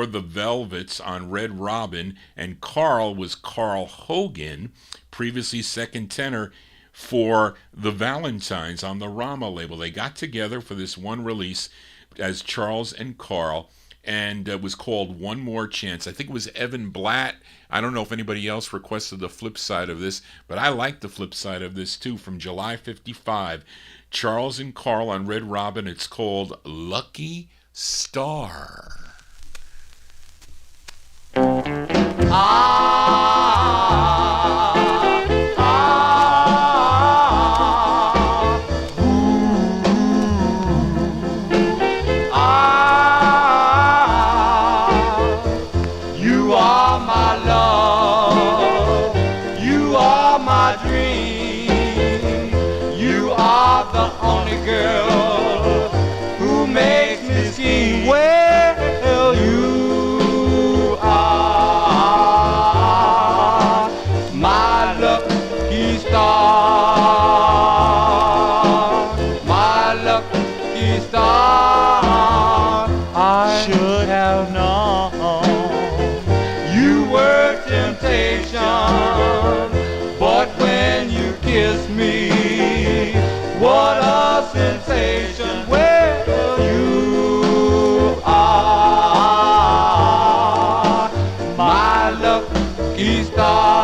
the Velvets on Red Robin, and Carl was Carl Hogan, previously second tenor for the Valentines on the Rama label. They got together for this one release as Charles and Carl, and it was called One More Chance. I think it was Evan Blatt. I don't know if anybody else requested the flip side of this, but I like the flip side of this too, from July 55. Charles and Carl on Red Robin. It's called Lucky Star. You are my love, you are my dream, you are the only girl who makes me scheme. Well, you are my lucky star, my lucky star. I should have known you were temptation, but when you kiss me, what a sensation. Well, you are my lucky star.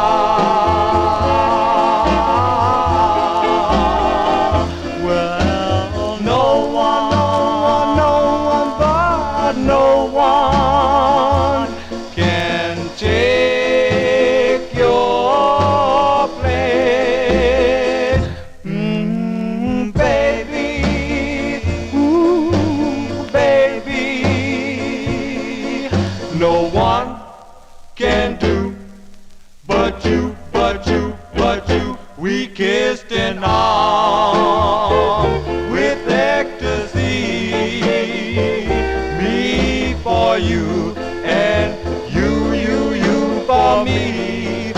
Well, no one but no one can take your place, baby, ooh, baby. No one can do but you, but you, but you. We kissed in arms with ecstasy, me for you and you for me.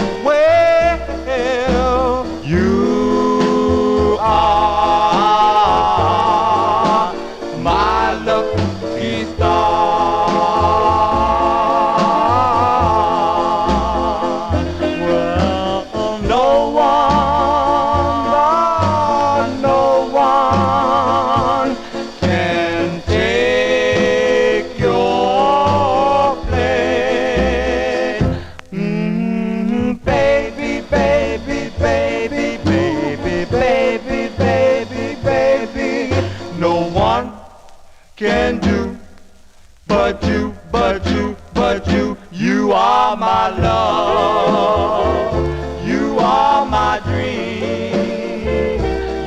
you are my love, you are my dream,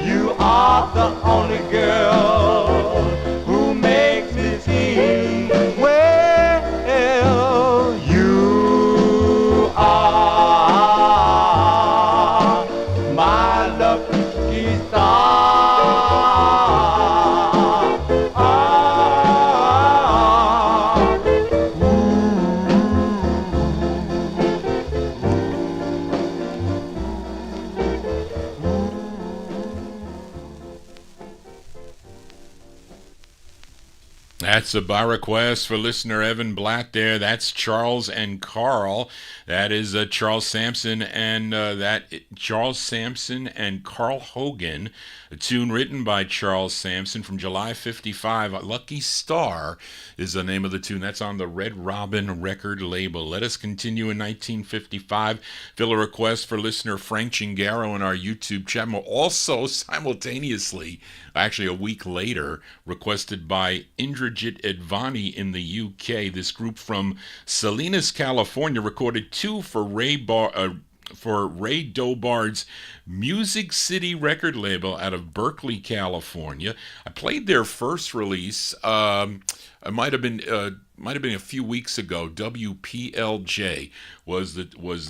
you are the only girl who makes me feel well, you are my lucky star. That's a by request for listener Evan Black there. That's Charles and Carl. That is Charles Sampson and Charles Sampson and Carl Hogan. A tune written by Charles Sampson from July 55. Lucky Star is the name of the tune. That's on the Red Robin record label. Let us continue in 1955. Fill a request for listener Frank Chingaro in our YouTube channel. Also simultaneously, actually a week later, requested by Indrajit Advani in the UK. This group from Salinas, California, recorded two for Ray Dobard's Music City record label out of Berkeley, California. I played their first release. It might have been a few weeks ago. WPLJ was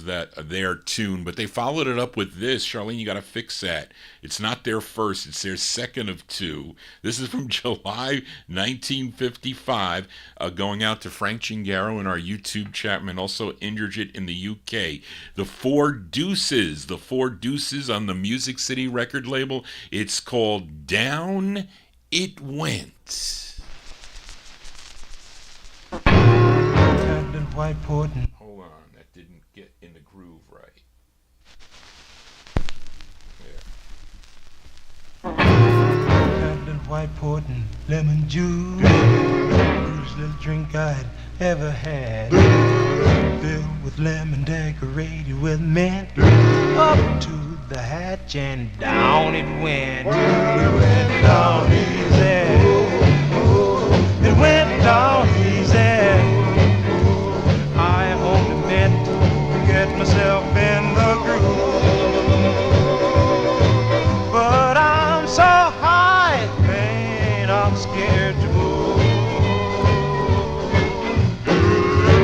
their tune, but they followed it up with this. Charlene, you got to fix that. It's not their first; it's their second of two. This is from July 1955, going out to Frank Chingaro in our YouTube chat, and also Indrajit in the UK. The Four Deuces on the Music City record label. It's called Down It Went. White Portland. Hold on, that didn't get in the groove right. There. Captain White Portland, lemon juice. First little drink I'd ever had. Filled with lemon, decorated with mint. Up to the hatch and down it went. It went down easy. It went down easy. I only meant to get myself in the groove, but I'm so high, man, I'm scared to move.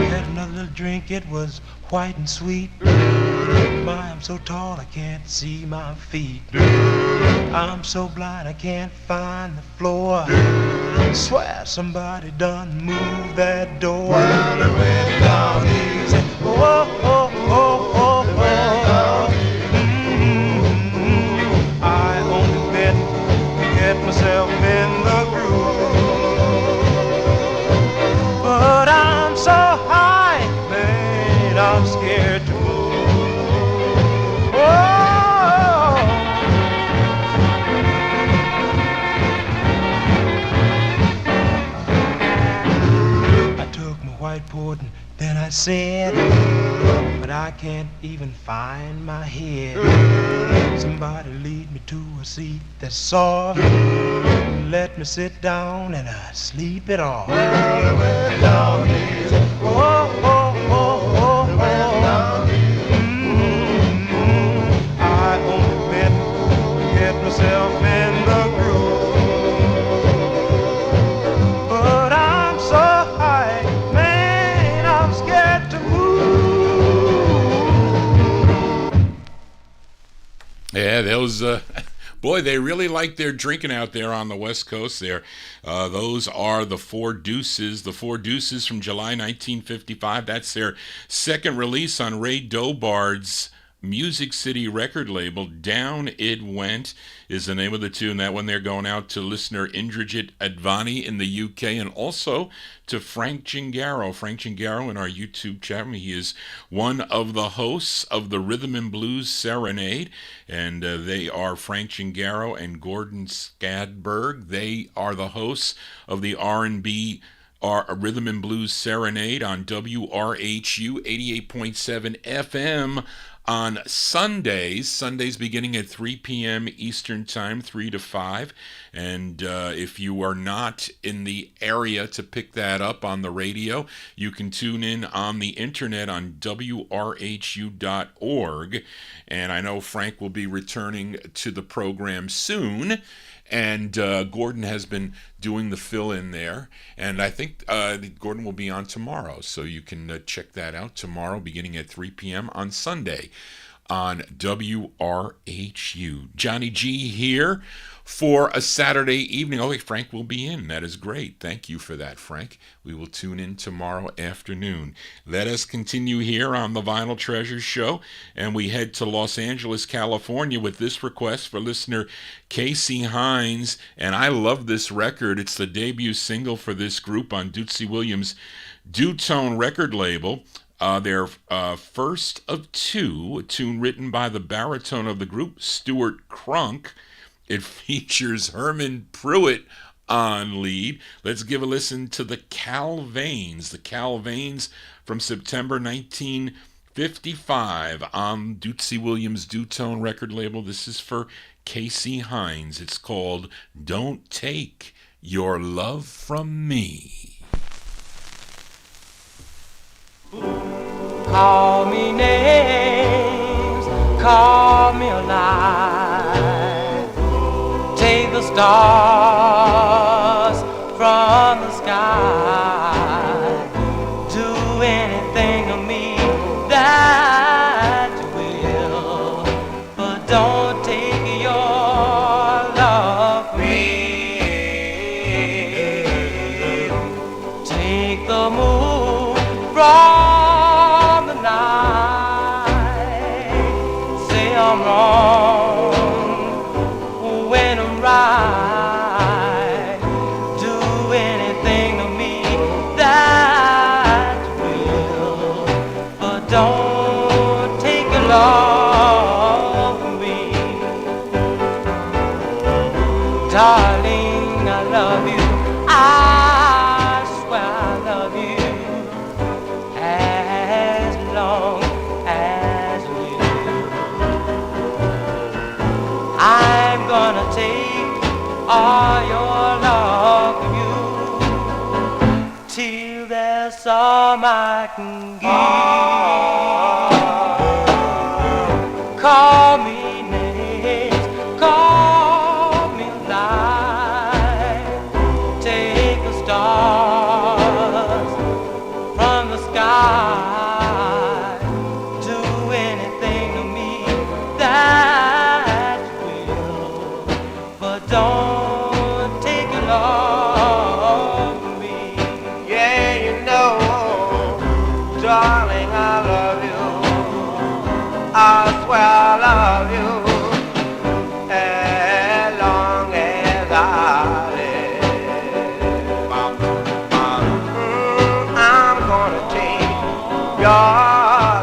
Had another little drink, it was white and sweet. My, I'm so tall I can't see my feet. I'm so blind I can't find the floor. Swear somebody done moved that door. Well, it went down easy. Oh, oh, oh, oh, oh. I only meant to get myself in the groove, but I'm so high, man, I'm scared to move. White Portland, then I said, but I can't even find my head. Somebody lead me to a seat that's soft. Let me sit down and I sleep it off. Well, it went down easy. Oh, oh, oh, oh, oh. I only meant to get myself in the groove, but I'm so high, man, I'm scared to move. Yeah, those boy, they really like their drinking out there on the West Coast there. Those are the Four Deuces. The Four Deuces from July 1955. That's their second release on Ray Dobard's Music City record label. Down It Went is the name of the tune. That one they're going out to listener Indrajit Advani in the UK, and also to Frank Chingaro. Frank Chingaro in our YouTube chat. He is one of the hosts of the Rhythm and Blues Serenade, and they are Frank Chingaro and Gordon Skadberg. They are the hosts of the R&B Rhythm and Blues Serenade on WRHU 88.7 FM on Sundays beginning at 3 p.m. Eastern Time, 3 to 5. And if you are not in the area to pick that up on the radio, you can tune in on the internet on WRHU.org. And I know Frank will be returning to the program soon. And Gordon has been doing the fill-in there. And I think Gordon will be on tomorrow. So you can check that out tomorrow beginning at 3 p.m. on Sunday on WRHU. Johnny G here for a Saturday evening. Oh, wait, Frank will be in. That is great. Thank you for that, Frank. We will tune in tomorrow afternoon. Let us continue here on the Vinyl Treasures Show, and we head to Los Angeles, California with this request for listener Casey Hines. And I love this record. It's the debut single for this group on Dootsy Williams' Dutone record label. Their first of two, a tune written by the baritone of the group, Stuart Crunk. It features Herman Pruitt on lead. Let's give a listen to the Calvains. The Calvains from September 1955 on Dootsy Williams' Dutone record label. This is for Casey Hines. It's called Don't Take Your Love From Me. Call me names, call me alive. Take the stars from the sky. Do anything to me that you will, but don't take your love from me. Take the moon from the night. Say I'm wrong when I'm right. Do anything to me that you will, but don't take your love from me. Darling, I love you. I swear I love you. As long as we live, I'm gonna take all your love from you till there's some I can give. Call me names, call me lies. Take the stars from the sky. Do anything to me that you will, but don't take your love from me. Yeah, you know, darling, I love you. I swear I love you. As long as I live, I'm gonna take your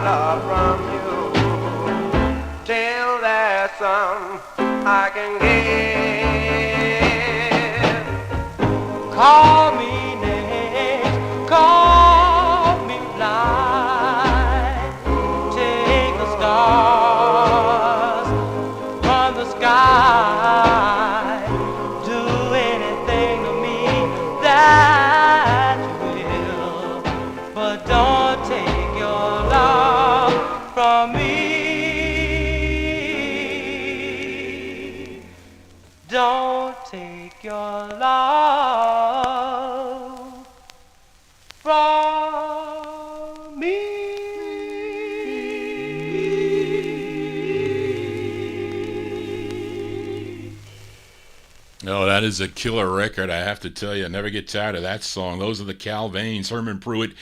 love from you till there's some I can give. Call me names, call me blind. Take the stars from the sky. Do anything to me that you will, but don't take your love from me. Don't take your love from me. Oh, that is a killer record, I have to tell you. I never get tired of that song. Those are the Calvains, Herman Pruitt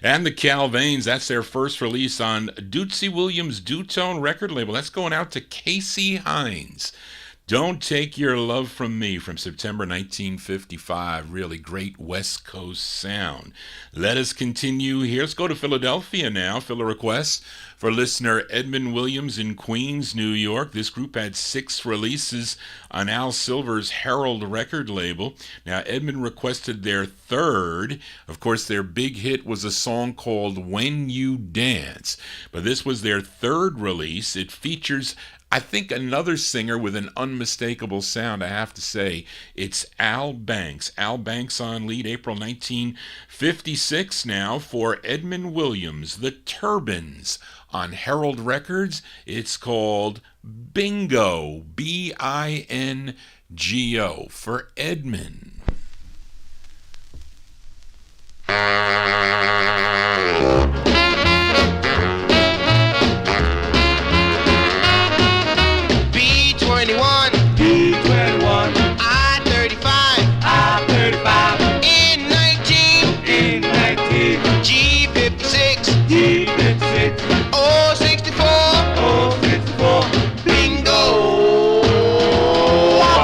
and the Calvains. That's their first release on Dootsy Williams' Dutone record label. That's going out to Casey Hines. Don't Take Your Love From Me from September 1955. Really great West Coast sound. Let us continue here. Let's go to Philadelphia now. Fill a request for listener Edmund Williams in Queens, New York. This group had 6 releases on Al Silver's Herald record label. Now, Edmund requested their third. Of course, their big hit was a song called When You Dance. But this was their third release. It features, I think, another singer with an unmistakable sound, I have to say. It's Al Banks. Al Banks on lead, April 1956 now for Edmund Williams, The Turbans. On Herald Records, it's called Bingo, B-I-N-G-O, for Edmund. B21, B21, I-35, I-35, N19, N19, G56, G56, O64, O64, bingo.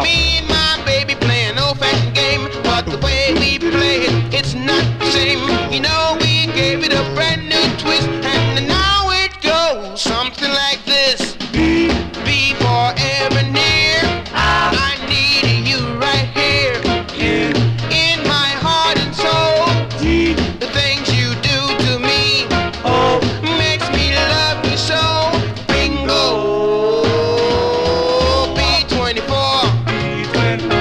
Me and my baby play an old-fashioned game, but the way we play it, it's not the same. You know, we gave it a brand new twist, and now it goes something like this. B, Be forever near. I need you right here N, in my heart and soul. G, The things you do to me O, makes me love you so. Bingo. B24, B24,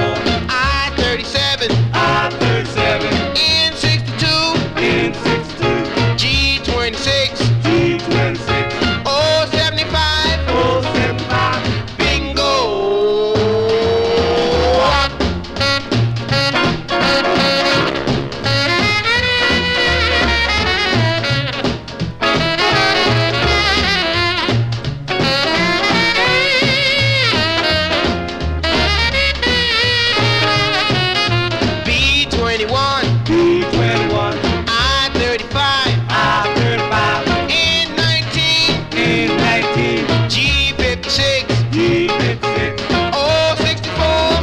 I-37, I-37, N62, N62, G26, G26, O75, O75, bingo. B21, B21, I-35, I-35, N19, N19, G56, G56, O64,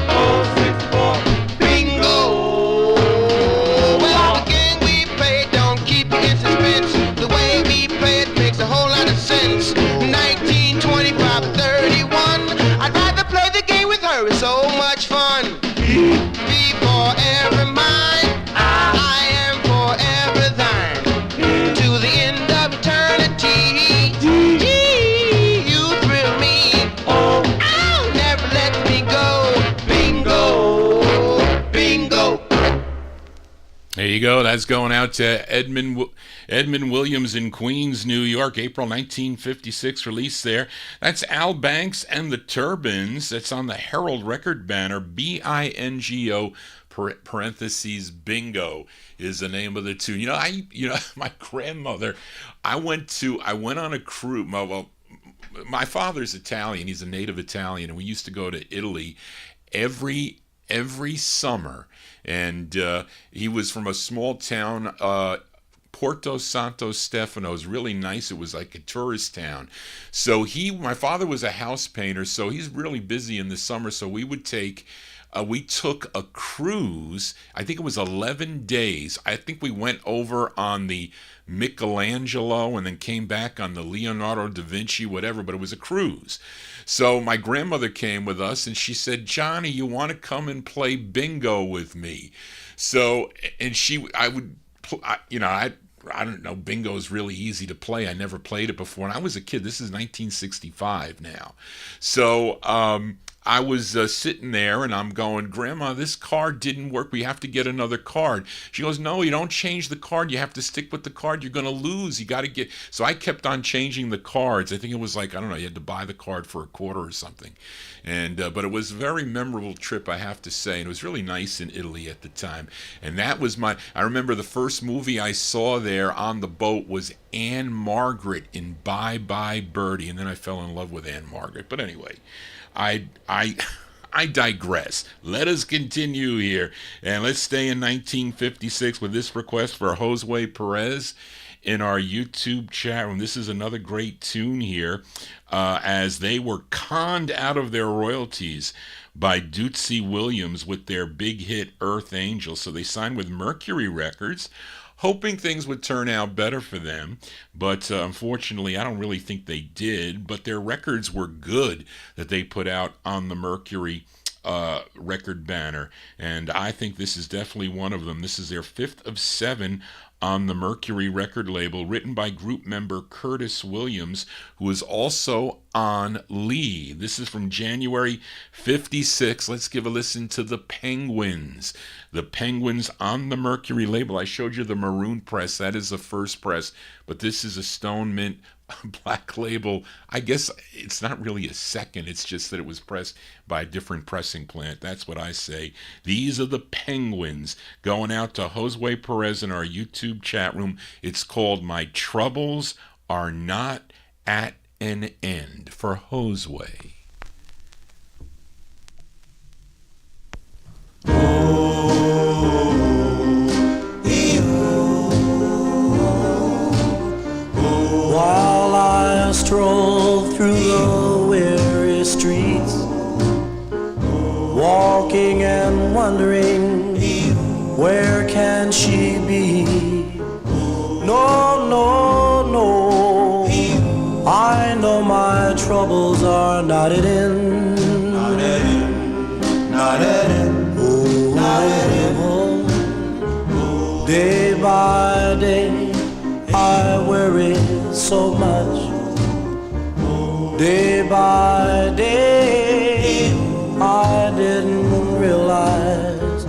O64, bingo. Well, the game we play don't keep you in suspense. The way we play it makes a whole lot of sense. 19, 25, 31. I'd rather play the game with her. It's so much fun. Be forever mine. I am forever thine. To the end of eternity. You thrill me. O, Oh, never let me go. Bingo. Bingo. There you go. That's going out to Edmund Williams in Queens, New York, April 1956 release there. That's Al Banks and the Turbans. That's on the Herald record banner. B-I-N-G-O parentheses bingo is the name of the tune. My grandmother, I went on a cruise. My father's Italian. He's a native Italian, and we used to go to Italy every summer. And he was from a small town, Porto Santo Stefano. It was really nice. It was like a tourist town. So my father was a house painter, so he's really busy in the summer. So we took a cruise. I think it was 11 days. I think we went over on the Michelangelo and then came back on the Leonardo da Vinci, whatever, but it was a cruise. So my grandmother came with us and she said, "Johnny, you want to come and play bingo with me?" So, and I don't know, bingo is really easy to play. I never played it before. And I was a kid. This is 1965 now. So, I was sitting there and I'm going, "Grandma, this card didn't work. We have to get another card." She goes, "No, you don't change the card. You have to stick with the card. You're going to lose. You got to get." So I kept on changing the cards. I think it was like, I don't know, you had to buy the card for $0.25 or something. And but it was a very memorable trip, I have to say. And it was really nice in Italy at the time. And that was I remember the first movie I saw there on the boat was Anne Margaret in Bye Bye Birdie. And then I fell in love with Anne Margaret. But anyway, I digress. Let us continue here. And let's stay in 1956 with this request for Josue Perez in our YouTube chat room. This is another great tune here, as they were conned out of their royalties by Dootsy Williams with their big hit Earth Angel. So they signed with Mercury Records, hoping things would turn out better for them. But unfortunately, I don't really think they did. But their records were good that they put out on the Mercury record banner. And I think this is definitely one of them. This is their 5th of 7 on the Mercury record label, written by group member Curtis Williams, who is also on Lee. This is from January 56. Let's give a listen to the Penguins. The Penguins on the Mercury label. I showed you the maroon press. That is the first press, but this is a Stone Mint black label. I guess it's not really a second, it's just that it was pressed by a different pressing plant. That's what I say. These are the Penguins, going out to Josue Perez in our YouTube chat room. It's called My Troubles Are Not at an End, for Josue. While I stroll through the weary streets, walking and wondering, where can she be? No, no, no, I know my troubles are not at end. Not at end, not at end, oh, not at end. Day by day I worry so much. Day by day I didn't realize.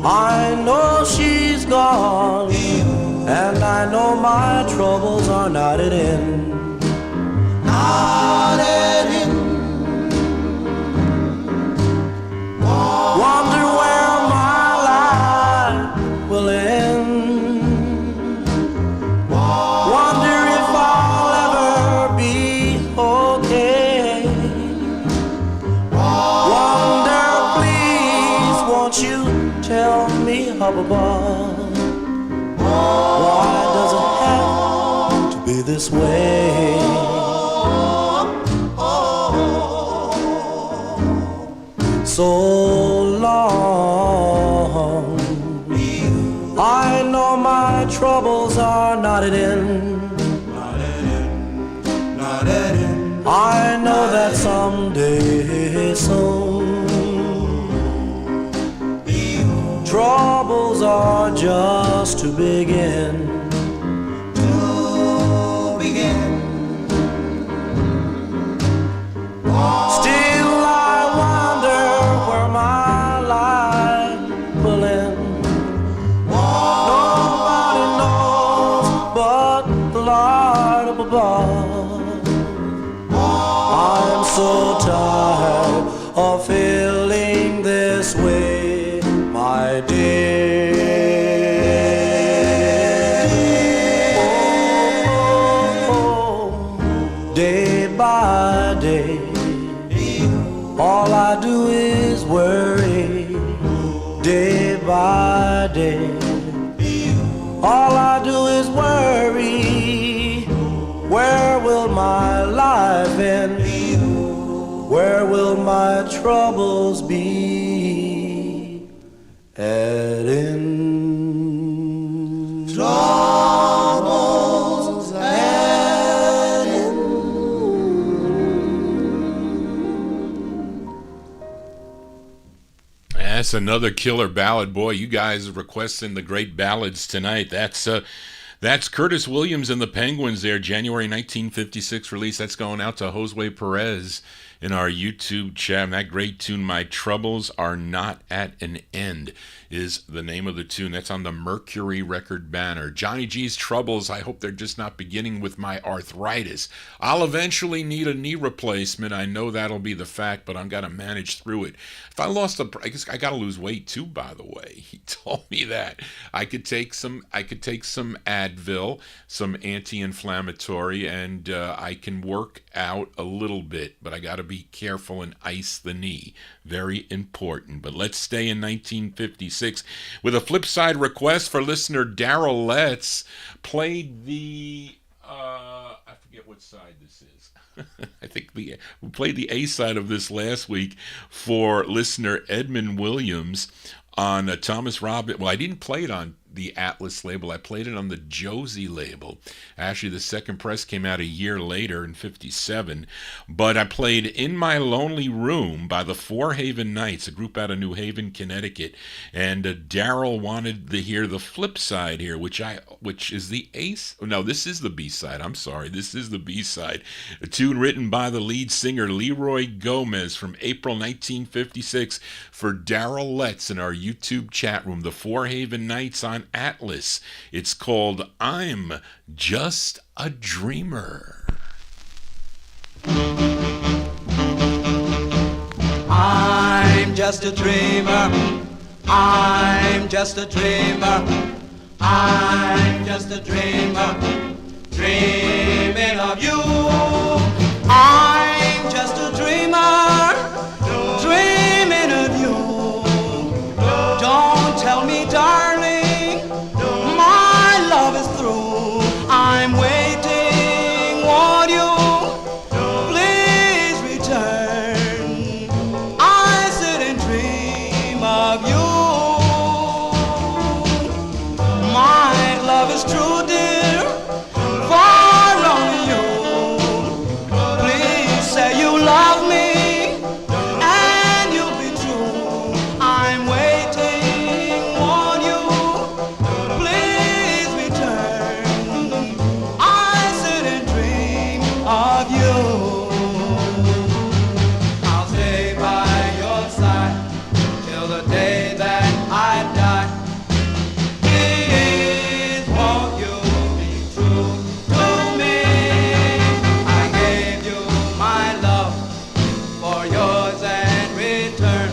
I know she's gone, and I know my troubles are not at end. Not at end. Wonder where my life will end. Wonder if I'll ever be okay. Wonder, please, won't you tell me, Hubba, why does it have to be this way? So long, I know my troubles are not at end. Not at end, not at end. I know that someday soon troubles are just to begin. To begin. Still I wonder where my life will end. Nobody knows but the Lord up above. I'm so tired of feeling this way, my dear. Day by day, all I do is worry. Day by day, all I do is worry. Where will my life end? Where will my troubles be at end? Troubles at end. That's another killer ballad. Boy, you guys are requesting the great ballads tonight. That's Curtis Williams and the Penguins there, January 1956 release. That's going out to Josue Perez in our YouTube chat. And that great tune, My Troubles Are Not at an End, is the name of the tune. That's on the Mercury record banner. Johnny G's Troubles, I hope they're just not beginning with my arthritis. I'll eventually need a knee replacement. I know that'll be the fact, but I'm going to manage through it. If I I guess I got to lose weight too, by the way. He told me that. I could take some Advil, some anti-inflammatory, and I can work out a little bit, but I got to be careful and ice the knee. Very important. But let's stay in 1956 with a flip side request for listener Daryl Letts. Played the, I forget what side this is. I think we played the A side of this last week for listener Edmund Williams on Thomas Robin. Well, I didn't play it on the Atlas label. I played it on the Josie label. Actually, the second press came out a year later in 57. But I played In My Lonely Room by the Four Haven Knights, a group out of New Haven, Connecticut. And Daryl wanted to hear the flip side here, which is the ace. No, this is the B side. I'm sorry. This is the B side. A tune written by the lead singer Leroy Gomez from April 1956 for Daryl Letts in our YouTube chat room. The Four Haven Knights on Atlas. It's called I'm Just a Dreamer. I'm just a dreamer. I'm just a dreamer. I'm just a dreamer. Dreaming of you. I'm just a dreamer. Dreaming of you. Don't tell me, darling, my love is through. I'm waiting, won't you please return? I sit and dream of you. My love is true, dear, for only you. Please say you love me, and you'll be true. I'm waiting, won't you please return? I sit and dream of you. I'll stay by your side till the day that I die. Please won't you be true to me? I gave you my love for yours and return.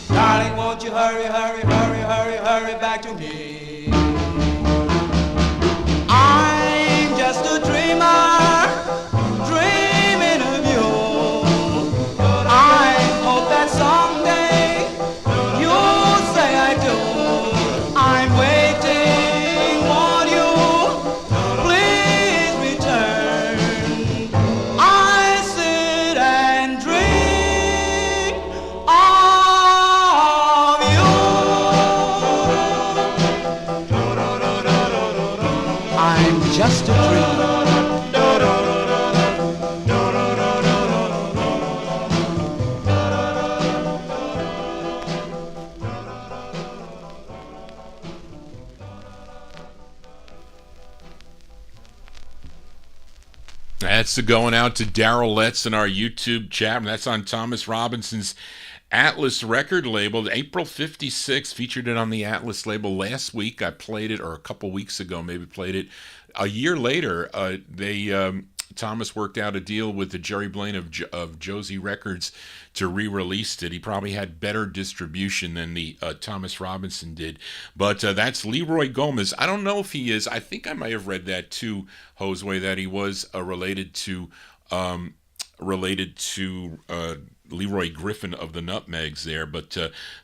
Darling, won't you hurry, hurry, hurry, hurry, hurry back to me? I'm just a dreamer, dreaming of you. I hope that someday you'll say I do. I'm waiting, won't you please return? I sit and dream of you. I'm just a dreamer. That's going out to Daryl Letts in our YouTube chat. And that's on Thomas Robinson's Atlas record label. April 56, featured it on the Atlas label last week. I played it, or a couple weeks ago, maybe played it. A year later, Thomas worked out a deal with the Jerry Blaine of Josie Records to re-release it. He probably had better distribution than the Thomas Robinson did. But that's Leroy Gomez. I don't know if he is. I think I might have read that too, Josue, that he was related to Leroy Griffin of the Nutmegs there. But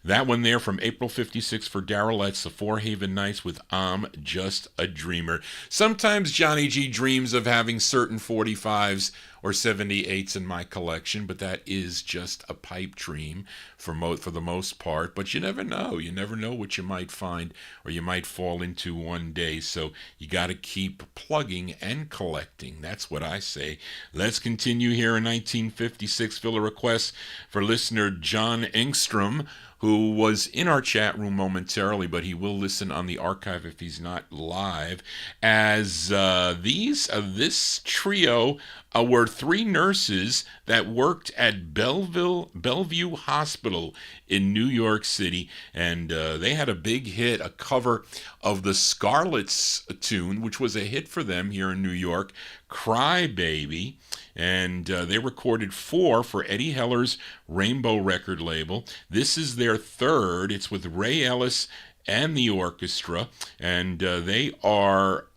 that one there from April 56 for Daryl Letts, the Four Haven Knights with I'm Just a Dreamer. Sometimes Johnny G dreams of having certain 45's or 78's in my collection, but that is just a pipe dream for the most part. But you never know. You never know what you might find or you might fall into one day. So you got to keep plugging and collecting. That's what I say. Let's continue here in 1956. Fill a request for listener John Engstrom, who was in our chat room momentarily, but he will listen on the archive if he's not live, as this trio were three nurses that worked at Bellevue Hospital in New York City, and they had a big hit, a cover of the Scarlets tune, which was a hit for them here in New York, Cry Baby. And they recorded 4 for Eddie Heller's Rainbow record label. This is their third. It's with Ray Ellis and the orchestra. And they are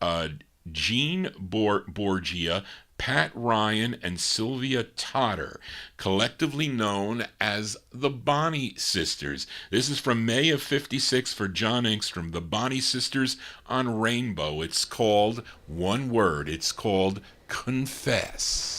Gene Borgia, Pat Ryan and Sylvia Totter, collectively known as the Bonnie Sisters. This is from May of 56 for John Engstrom, the Bonnie Sisters on Rainbow. It's called, one word, it's called Confess.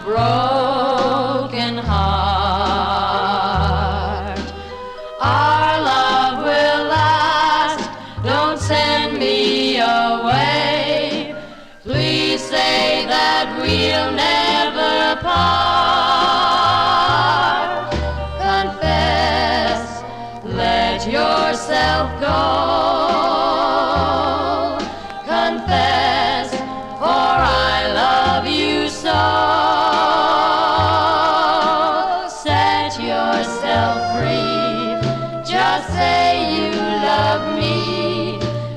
Broken heart, our love will last. Don't send me away. Please say that we'll never part. Confess, let yourself go. Confess, for I love you so.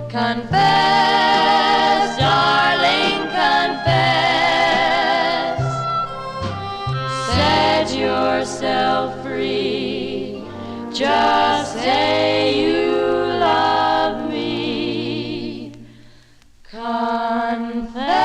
Confess, darling, confess. Set yourself free. Just say you love me. Confess.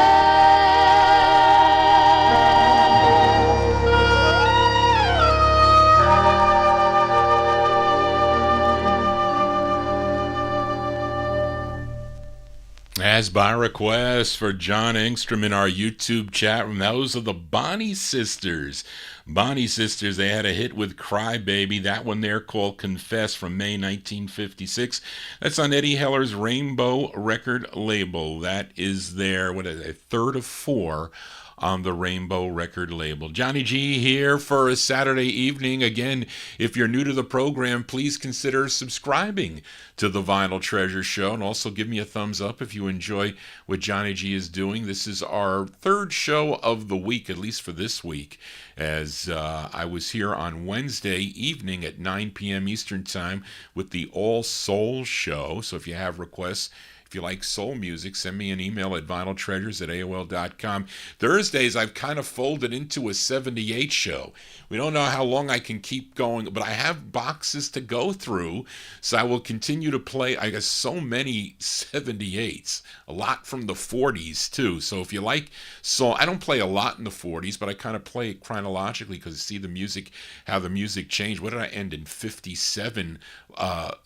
As by request for John Engstrom in our YouTube chat room, those are the Bonnie Sisters. Bonnie Sisters, they had a hit with Cry Baby, that one there called Confess from May 1956. That's on Eddie Heller's Rainbow record label. That is their, third of four on the Rainbow record label. Johnny G here for a Saturday evening. Again, if you're new to the program, please consider subscribing to the Vinyl Treasure Show, and also give me a thumbs up if you enjoy what Johnny G is doing. This is our third show of the week, at least for this week, as I was here on Wednesday evening at 9 p.m. Eastern Time with the All Soul Show. So if you have requests, if you like soul music, send me an email at vinyltreasures@aol.com. Thursdays, I've kind of folded into a 78 show. We don't know how long I can keep going, but I have boxes to go through, so I will continue to play. I got so many 78s, a lot from the 40s too. So if you like soul, I don't play a lot in the 40s, but I kind of play it chronologically because I see the music, how the music changed. What did I end in 57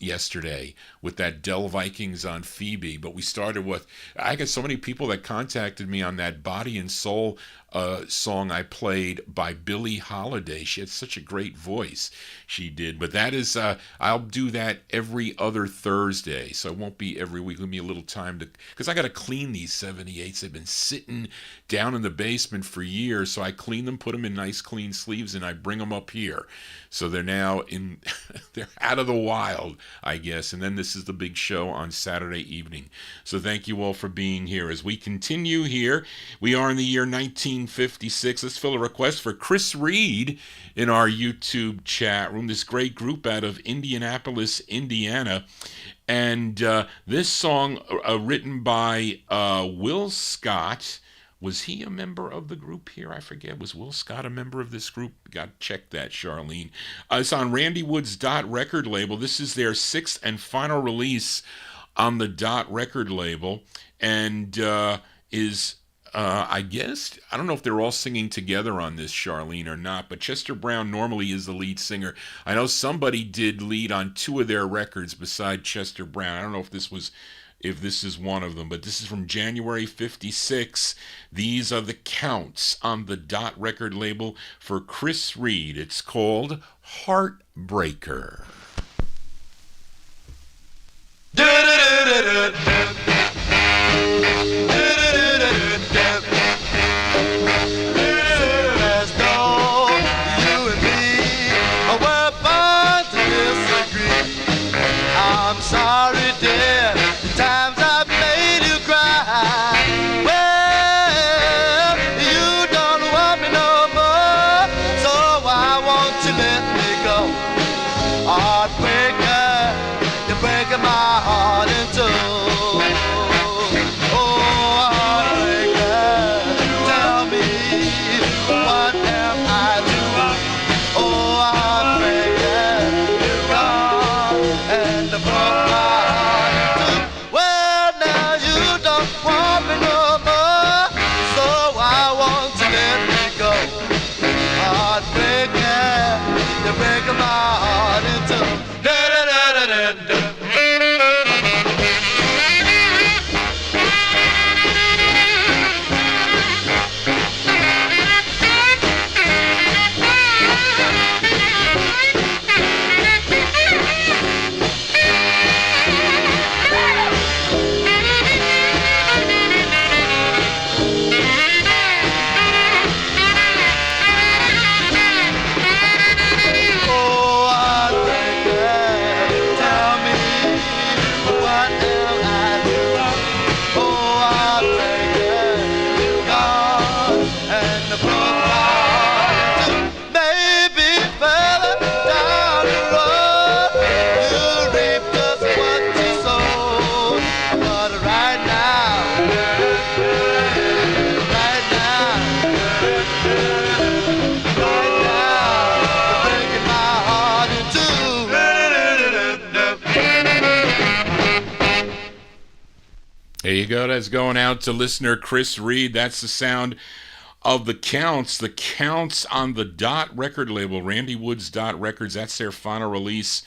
yesterday with that Del Vikings on Phoebe? But we started with, I got so many people that contacted me on that Body and Soul song I played by Billie Holiday. She had such a great voice, she did. But that is, I'll do that every other Thursday, so it won't be every week. Give me a little time to, because I got to clean these 78s. They've been sitting down in the basement for years, so I clean them, put them in nice clean sleeves, and I bring them up here. So they're now in, they're out of the wild, I guess. And then this is the big show on Saturday evening. So thank you all for being here. As we continue here, we are in the year 1956. Let's fill a request for Chris Reed in our YouTube chat room. This great group out of Indianapolis, Indiana. And this song written by Will Scott. Was he a member of the group here? I forget. Was Will Scott a member of this group? Got to check that, Charlene. It's on Randy Wood's Dot record label. This is their sixth and final release on the Dot record label. And is, I guess, I don't know if they're all singing together on this, Charlene, or not, but Chester Brown normally is the lead singer. I know somebody did lead on 2 of their records beside Chester Brown. I don't know if this is one of them, but this is from January 56. These are the Counts on the Dot record label for Chris Reed. It's called Heartbreaker. As though you and me were born to disagree. I'm sorry, dear, the times I've made you cry. Well, you don't want me no more, so why won't you let me go? Heartbreaker, you're breaking my heart in two. My heart into There you go. That's going out to listener Chris Reed. That's the sound of the Counts. The Counts on the Dot record label, Randy Wood's Dot Records. That's their final release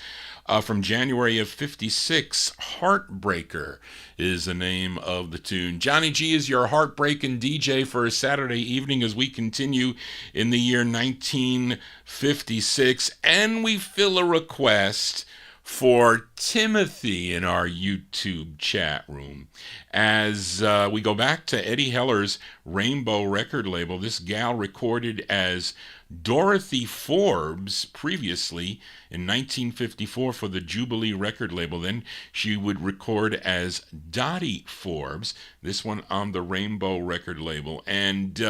from January of 56. Heartbreaker is the name of the tune. Johnny G is your heartbreaking DJ for a Saturday evening as we continue in the year 1956. And we fill a request for Timothy in our YouTube chat room. As we go back to Eddie Heller's Rainbow record label, this gal recorded as Dorothy Forbes previously in 1954 for the Jubilee record label. Then she would record as Dottie Forbes, this one on the Rainbow record label. And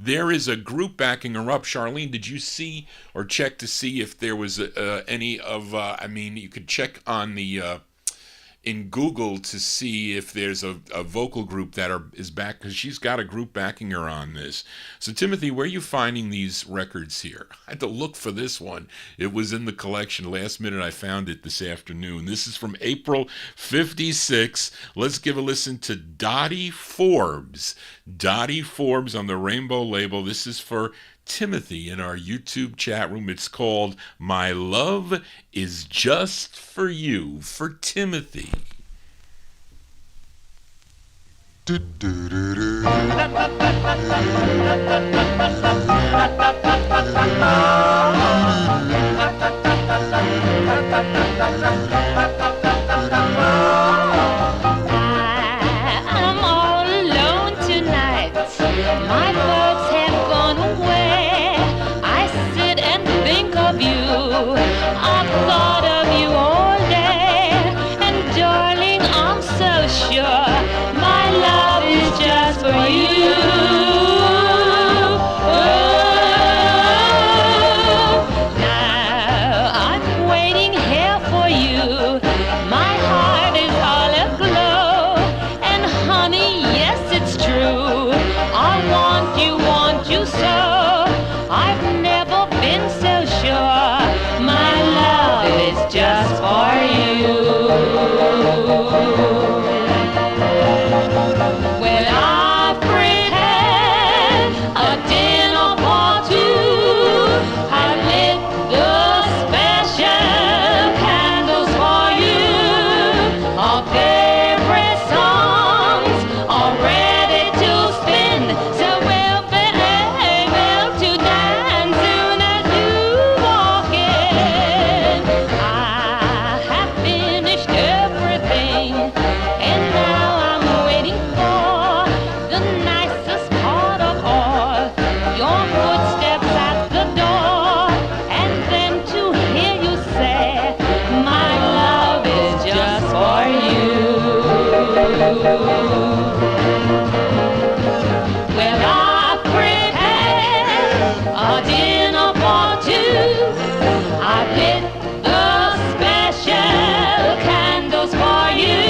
there is a group backing her up. Charlene, did you see or check to see if there was any of, you could check on the, in Google to see if there's a vocal group that is back, because she's got a group backing her on this. So, Timothy, where are you finding these records here? I had to look for this one. It was in the collection. Last minute I found it this afternoon. This is from April 56. Let's give a listen to Dottie Forbes. Dottie Forbes on the Rainbow label. This is for Timothy in our YouTube chat room. It's called My Love Is Just For You, for Timothy. I'm all alone tonight. My folks have gone away. I sit and think of you. I've thought of you all day. And darling, I'm so sure my love is just for you. Now I'm waiting here for you. My heart is all aglow. And honey, yes, it's true. I want you so. I've never been so sure. My love is just for you. Well, And now I'm waiting for the nicest part of all, your footsteps at the door, and then to hear you say, my love is just for you. Well, I prepared a dinner for two. I lit the special candles for you.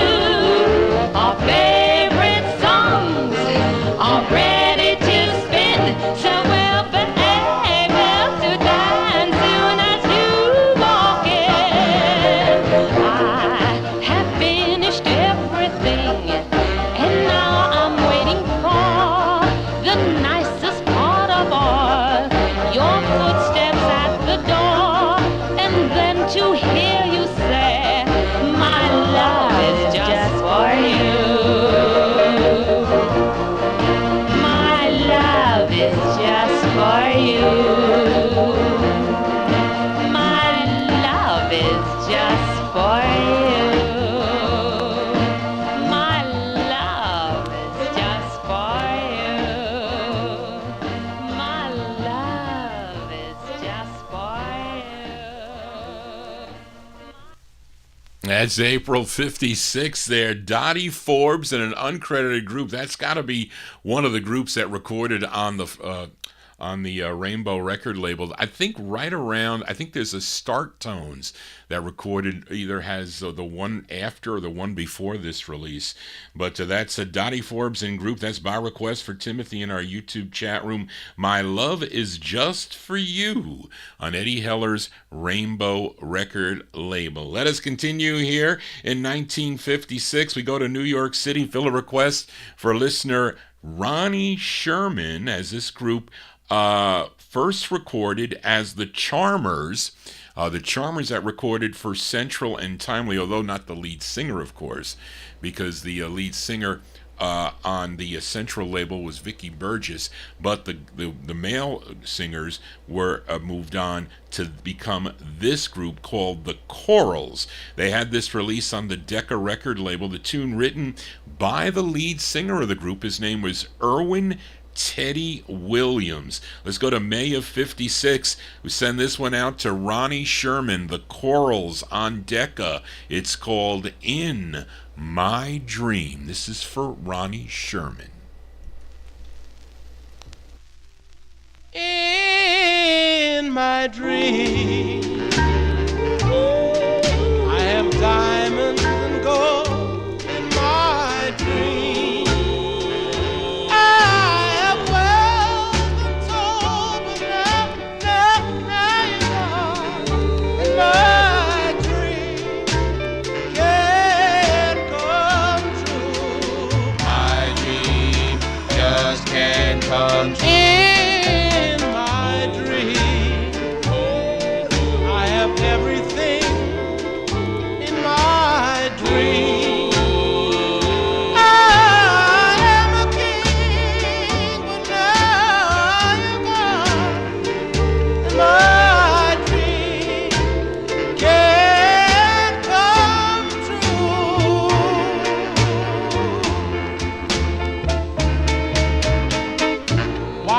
Our favorite songs are ready to spin, so we'll be able to dance soon as you walk in. I have finished everything, and now I'm waiting for the nicest part of all, your footsteps at the door, and then to hear you say, my love is just for you. My love is just for you. My love is just for you. My love is just for you. My love is just for you. That's April 56 there. Dorothy Forbes and an uncredited group. That's got to be one of the groups that recorded on the Rainbow record label. I think there's a Start Tones that recorded, either has the one after or the one before this release. But that's a Dorothy Forbes and group. That's by request for Timothy in our YouTube chat room. My Love Is Just For You on Eddie Heller's Rainbow record label. Let us continue here. In 1956, we go to New York City, fill a request for listener Ronnie Sherman, as this group first recorded as the Charmers. The Charmers that recorded for Central and Timely, although not the lead singer, of course, because the lead singer on the Central label was Vicky Burgess, but the male singers were moved on to become this group called the Charells. They had this release on the Decca record label. The tune written by the lead singer of the group, his name was Irwin Teddy Williams. Let's go to May of 56. We send this one out to Ronnie Sherman, the Charells on Decca. It's called In My Dream. This is for Ronnie Sherman. In my dream, I have diamonds and gold in my dream. I have wealth untold, but now you're gone. In my dream can't come true. My dream just can't come true. Everything in my dream. I am a king, but now you're gone. And my dream can't come true. Why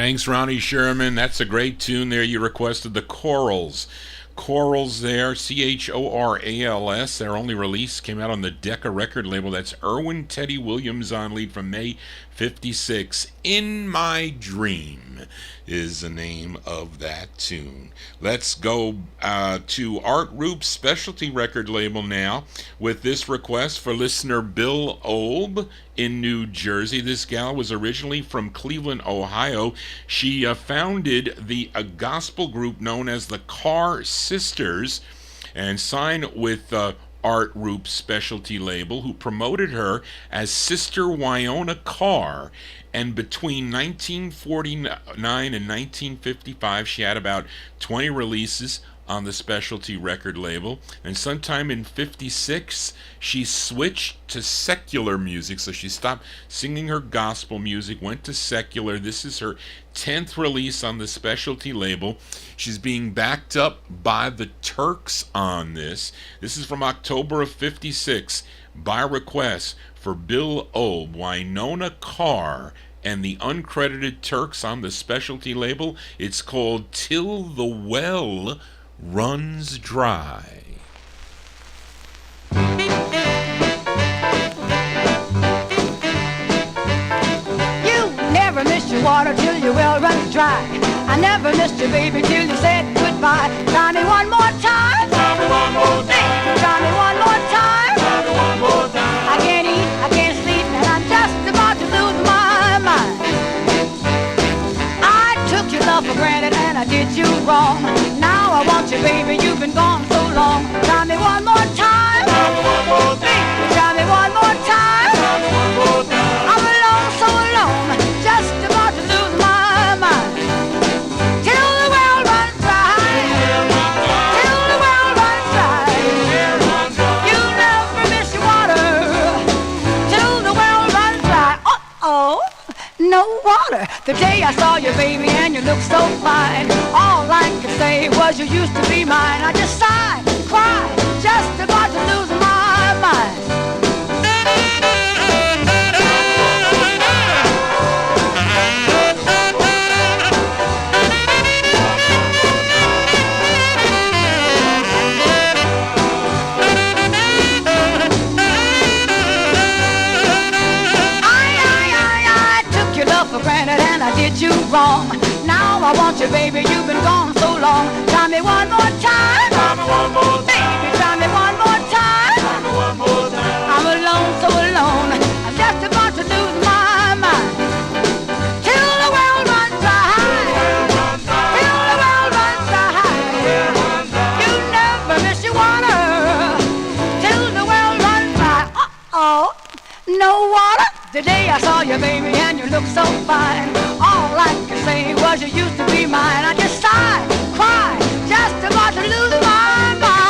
Thanks, Ronnie Sherman. That's a great tune there. You requested the Chorals. Chorals there, Chorals. Their only release came out on the Decca record label. That's Irwin Teddy Williams on lead from May 56. In My Dream is the name of that tune. Let's go to Art Roop's Specialty record label now with this request for listener Bill Olb in New Jersey. This gal was originally from Cleveland, Ohio. She founded a gospel group known as the Carr Sisters and signed with Art Roop's Specialty label, who promoted her as Sister Wyona Carr. And between 1949 and 1955, she had about 20 releases on the Specialty record label. And sometime in 56, she switched to secular music. So she stopped singing her gospel music, went to secular. This is her 10th release on the Specialty label. She's being backed up by the Turks on this. This is from October of 56, by request for Bill Olb, Wyona Carr, and the uncredited Turks on the Specialty label. It's called Till the Well Runs Dry. You never missed your water till your well runs dry. I never missed you, baby, till you said goodbye. Try me one more time. Try me one more time. Try me one more time. Try me one more time. I can't eat, I can't sleep, and I'm just about to lose my mind. I took your love for granted and I did you wrong. Now I want you, baby, you've been gone so long. Try me one more time. Try me one more time. Try me one more time. Try me one more time. I'm alone, so alone, just about to lose my mind. Till the well runs dry. Till the well runs dry. You never miss your water. Till the well runs dry. Uh-oh, no water. The day I saw you, baby, and you looked so fine. All I could say was you used to be mine. I just sighed, cried, just about to lose my mind. I took your love for granted and I did you wrong. Now I want you, baby, you've been gone so long. Try me one more time. Try me one more time. Baby, try me one more time. Try me one more time. I'm alone, so alone, I'm just about to lose my mind. Till the well runs dry. Till the well runs dry. You never miss your water. Till the well runs dry. Uh-oh, no water. The day I saw you, baby, and you looked so fine. All I could say was you used to be mine. I just sighed, cried, just about to lose my mind.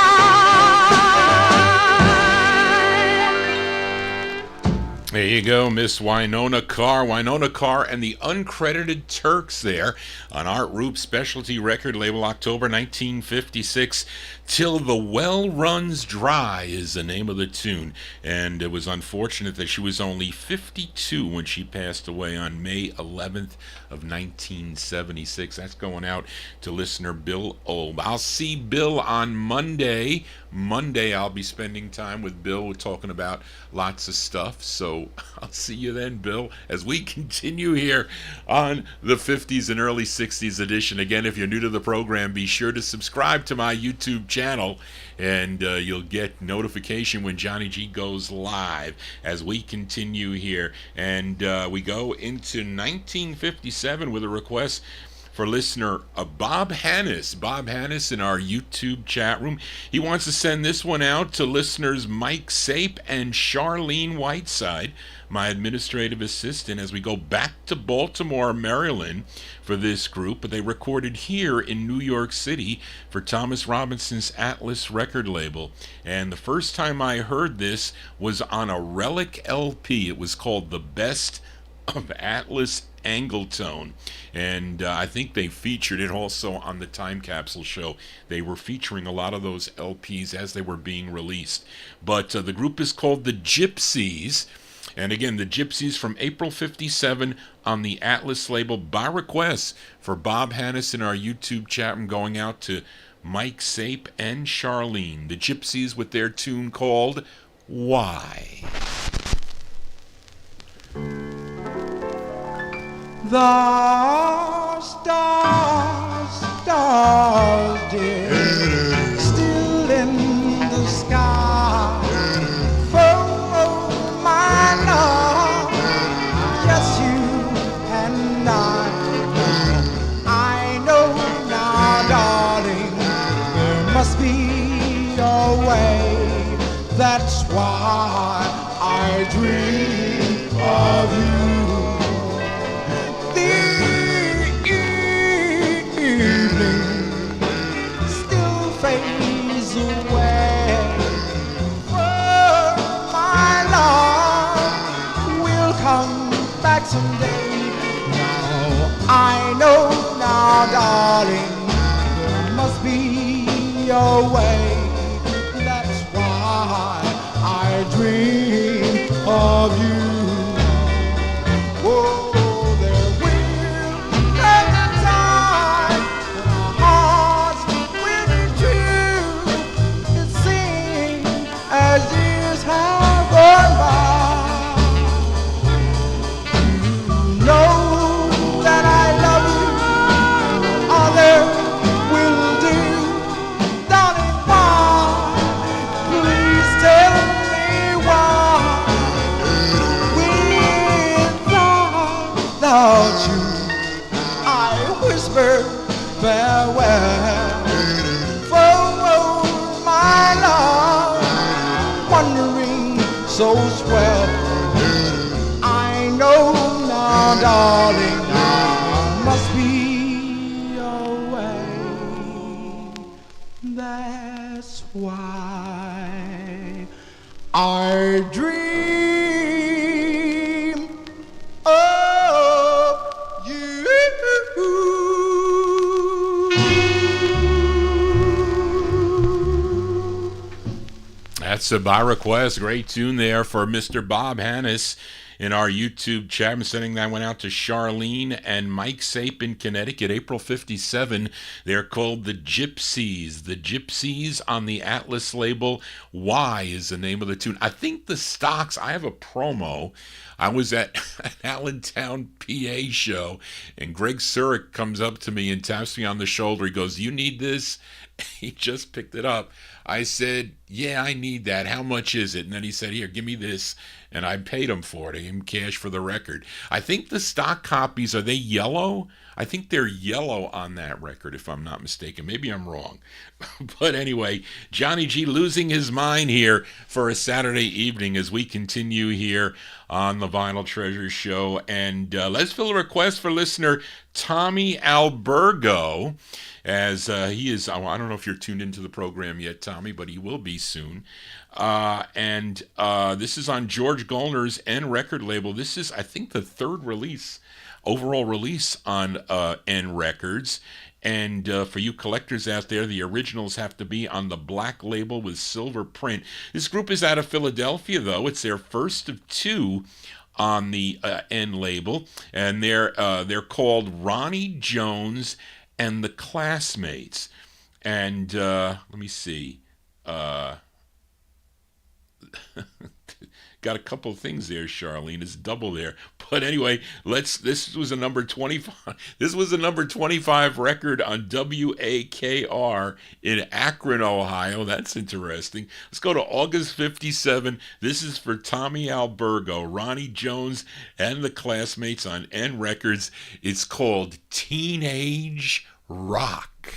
There you go, Miss Wyona Carr. Wyona Carr and the uncredited Turks there on Art Roop's Specialty record label, October 1956. Till the Well Runs Dry is the name of the tune. And it was unfortunate that she was only 52 when she passed away on May 11th of 1976. That's going out to listener Bill Olb. I'll see Bill on Monday. Monday I'll be spending time with Bill. We're talking about lots of stuff. So I'll see you then, Bill, as we continue here on the 50s and early 60s edition. Again, if you're new to the program, be sure to subscribe to my YouTube channel, and you'll get notification when Johnny G goes live as we continue here. And we go into 1957 with a request for listener Bob Hannis. Bob Hannis in our YouTube chat room. He wants to send this one out to listeners Mike Sape and Charlene Whiteside, my administrative assistant, as we go back to Baltimore, Maryland for this group. But they recorded here in New York City for Thomas Robinson's Atlas record label. And the first time I heard this was on a Relic LP. It was called The Best of Atlas Angletone, and I think they featured it also on the Time Capsule show. They were featuring a lot of those LPs as they were being released. But the group is called the Gypsies, And again, the Gypsies from April 57 on the Atlas label by request for Bob Hannes in our YouTube chat room, going out to Mike Sape and Charlene. The Gypsies with their tune called Why. The stars, stars, dear, still in the sky. For my love, just you and I know now, darling, there must be a way. That's why I dream of you. Fades away, but my love will come back someday. Now I know now, darling, there must be a way. That's why I dream of you. Whoa. Farewell, for my love, wondering so swell. I know now, darling, there must be a way. That's why I dream of you. That's a by request. Great tune there for Mr. Bob Hannes in our YouTube chat. I'm sending that one out to Charlene and Mike Sape in Connecticut, April 57. They're called the Gypsies. The Gypsies on the Atlas label. Why is the name of the tune. I think the stocks, I have a promo. I was at an Allentown, PA show, and Greg Surik comes up to me and taps me on the shoulder. He goes, "You need this?" He just picked it up. I said, "Yeah, I need that. How much is it?" And then he said, "Here, give me this." And I paid him for it. I gave him cash for the record. I think the stock copies, are they yellow? I think they're yellow on that record, if I'm not mistaken. Maybe I'm wrong. But anyway, Johnny G losing his mind here for a Saturday evening as we continue here on the Vinyl Treasures show. And let's fill a request for listener Tommy Albergo, as he is, I don't know if you're tuned into the program yet, Tommy, but he will be soon. And this is on George Gollner's N record label. This is, I think, the third overall release on N Records. And for you collectors out there, the originals have to be on the black label with silver print. This group is out of Philadelphia, though. It's their first of two on the N label, and they're called Ronnie Jones and the Classmates. And let me see. Got a couple of things there, Charlene. It's double there. But anyway, this was a number 25. This was a number 25 record on WAKR in Akron, Ohio. That's interesting. Let's go to August 57. This is for Tommy Albergo, Ronnie Jones, and the Classmates on N Records. It's called Teenage Rock.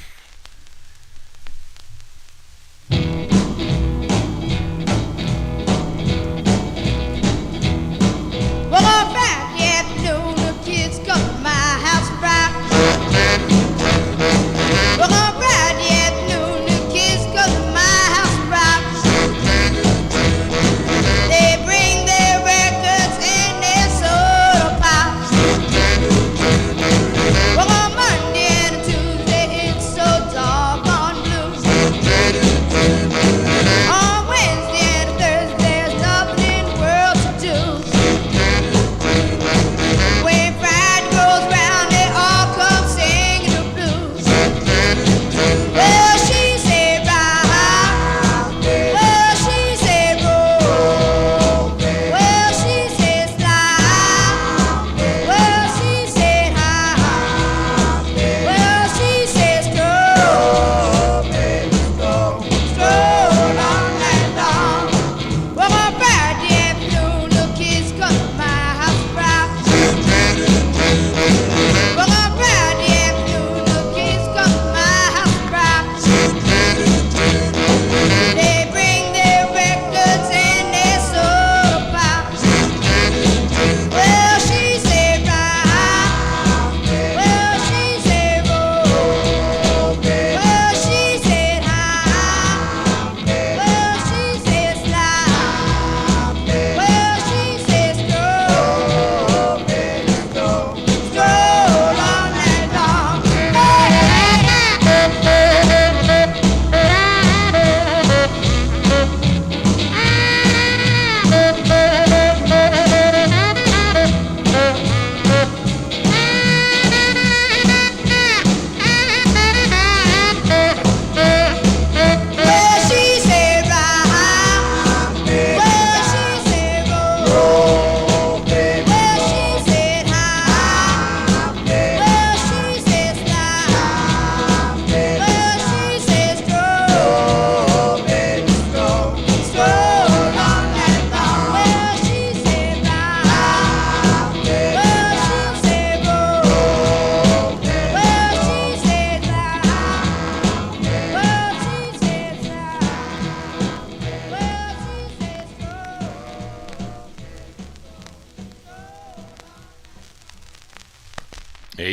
Well, on Friday afternoon, the kids come to my house and rock. Well, on Friday afternoon, the kids come to my house and rock. They bring their records and their soda pops. Well, on Monday and Tuesday, it's so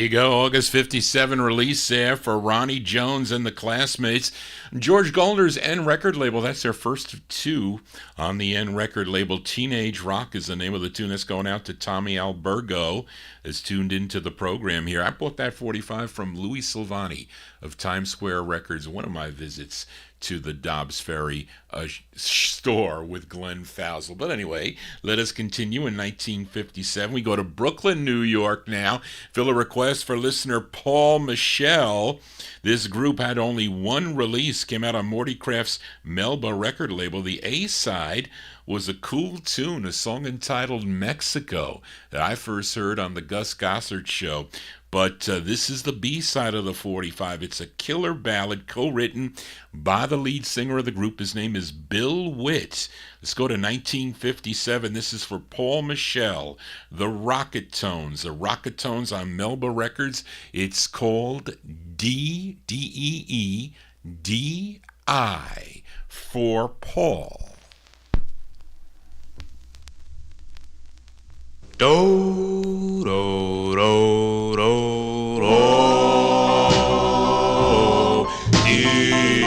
you go, August 57 release there for Ronnie Jones and the Classmates. George Goldner's N record label, that's their first of two on the N record label. Teenage Rock is the name of the tune. That's going out to Tommy Albergo, is tuned into the program here. I bought that 45 from Louis Silvani of Times Square Records, one of my visits to the Dobbs Ferry store with Glenn Fousel. But anyway, let us continue. In 1957, we go to Brooklyn, New York now. Fill a request for listener Paul Michel. This group had only one release, came out on Morty Craft's Melba record label. The A-side was a cool tune, a song entitled Mexico, that I first heard on the Gus Gossard show. But this is the B-side of the 45. It's a killer ballad co-written by the lead singer of the group. His name is Bill Witt. Let's go to 1957. This is for Paul Michel, the Rocket Tones. The Rocket Tones on Melba Records. It's called D-E-E-D-I for Paul. Do, do, do, do, do, dee,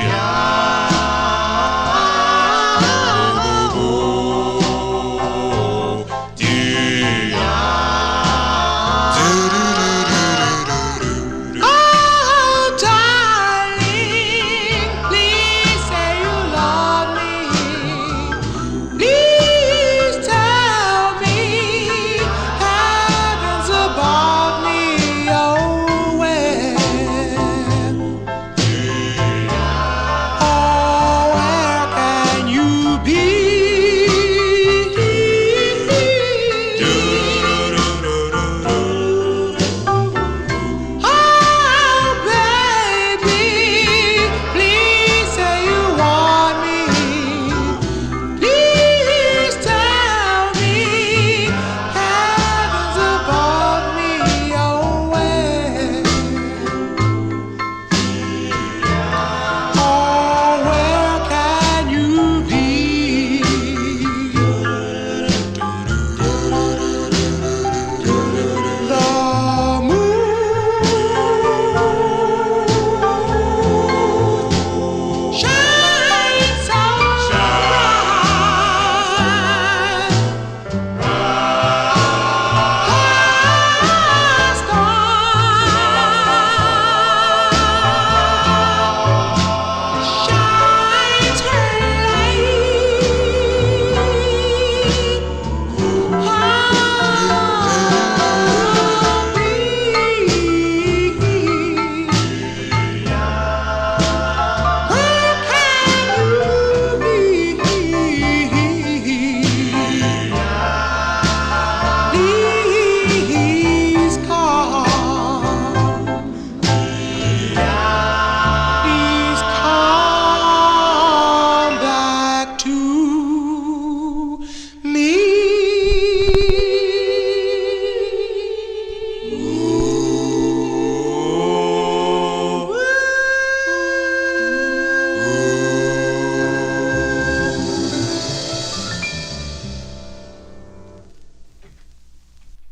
Oh, darling, please say you love me. Please tell me heaven's above me. Oh, where? Oh, where can you be? Oh, baby, please say you want me. Please tell me heaven's above me. Oh, where? Oh, where can you be? The moon shines so bright. Shines her Please come back to me.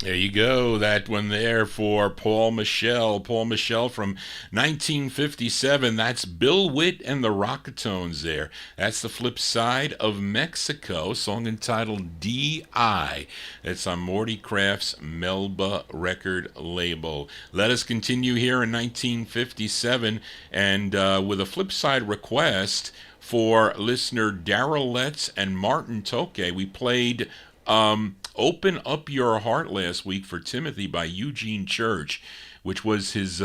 There you go, that one there for Paul Michel. Paul Michel from 1957. That's Bill Witt and the Rocketones there. That's the flip side of Mexico, song entitled D.I. It's on Morty Craft's Melba record label. Let us continue here in 1957 and with a flip side request for listener Darrell Letts and Martin Toke. We played Open Up Your Heart last week for Timothy by Eugene Church, which was his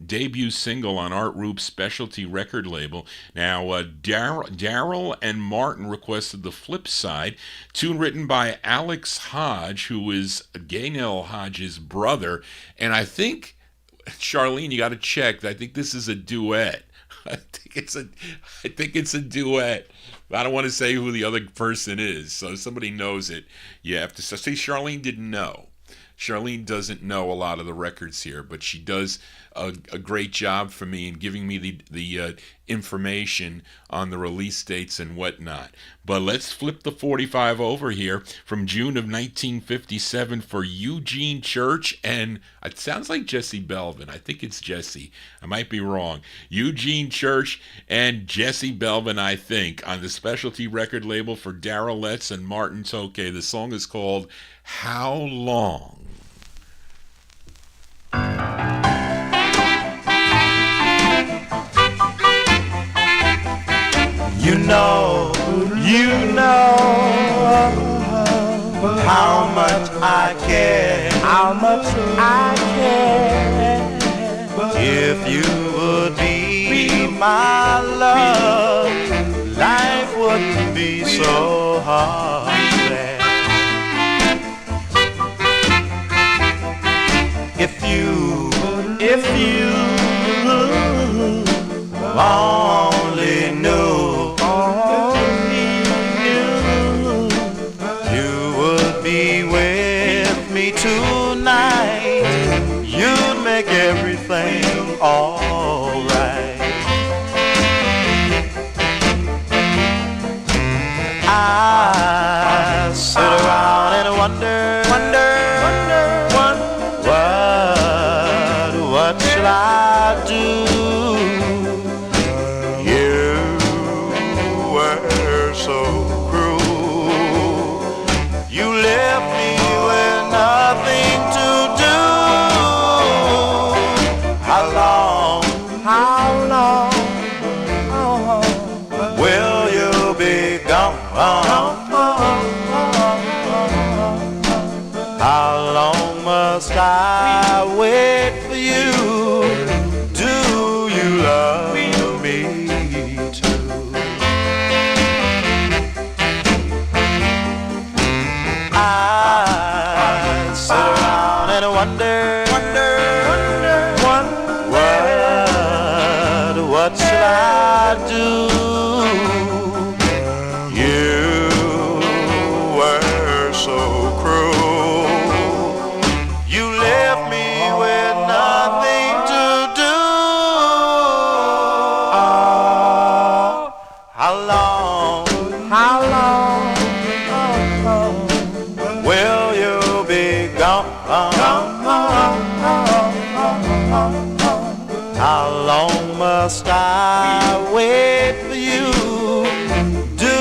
debut single on Art Roop's Specialty record label. Now, Darrell and Martin requested the flip side, tune written by Alex Hodge, who is Gaynell Hodge's brother. And I think, Charlene, you got to check. I think this is a duet. I think it's a duet. I don't want to say who the other person is, so if somebody knows it, you have to say. Charlene didn't know. Charlene doesn't know a lot of the records here, but she does a great job for me in giving me the information on the release dates and whatnot. But let's flip the 45 over here from June of 1957 for Eugene Church, and it sounds like Jesse Belvin. I think it's Jesse. I might be wrong. Eugene Church and Jesse Belvin, I think, on the specialty record label for Darylets and Martin Tokay. The song is called How Long? You know how much I care, If you would be my love, life wouldn't be so hard. If you only knew, you would be with me tonight. You'd make everything alright. I sit around and wonder, what should I do? So cruel, you left me with nothing to do. How long will you be gone? How long must I wait for you? Do you love me too? I sit around and wonder, what should I do? You were so cruel. You left me with nothing to do. How long? Will you be gone? How long must I wait for you? Do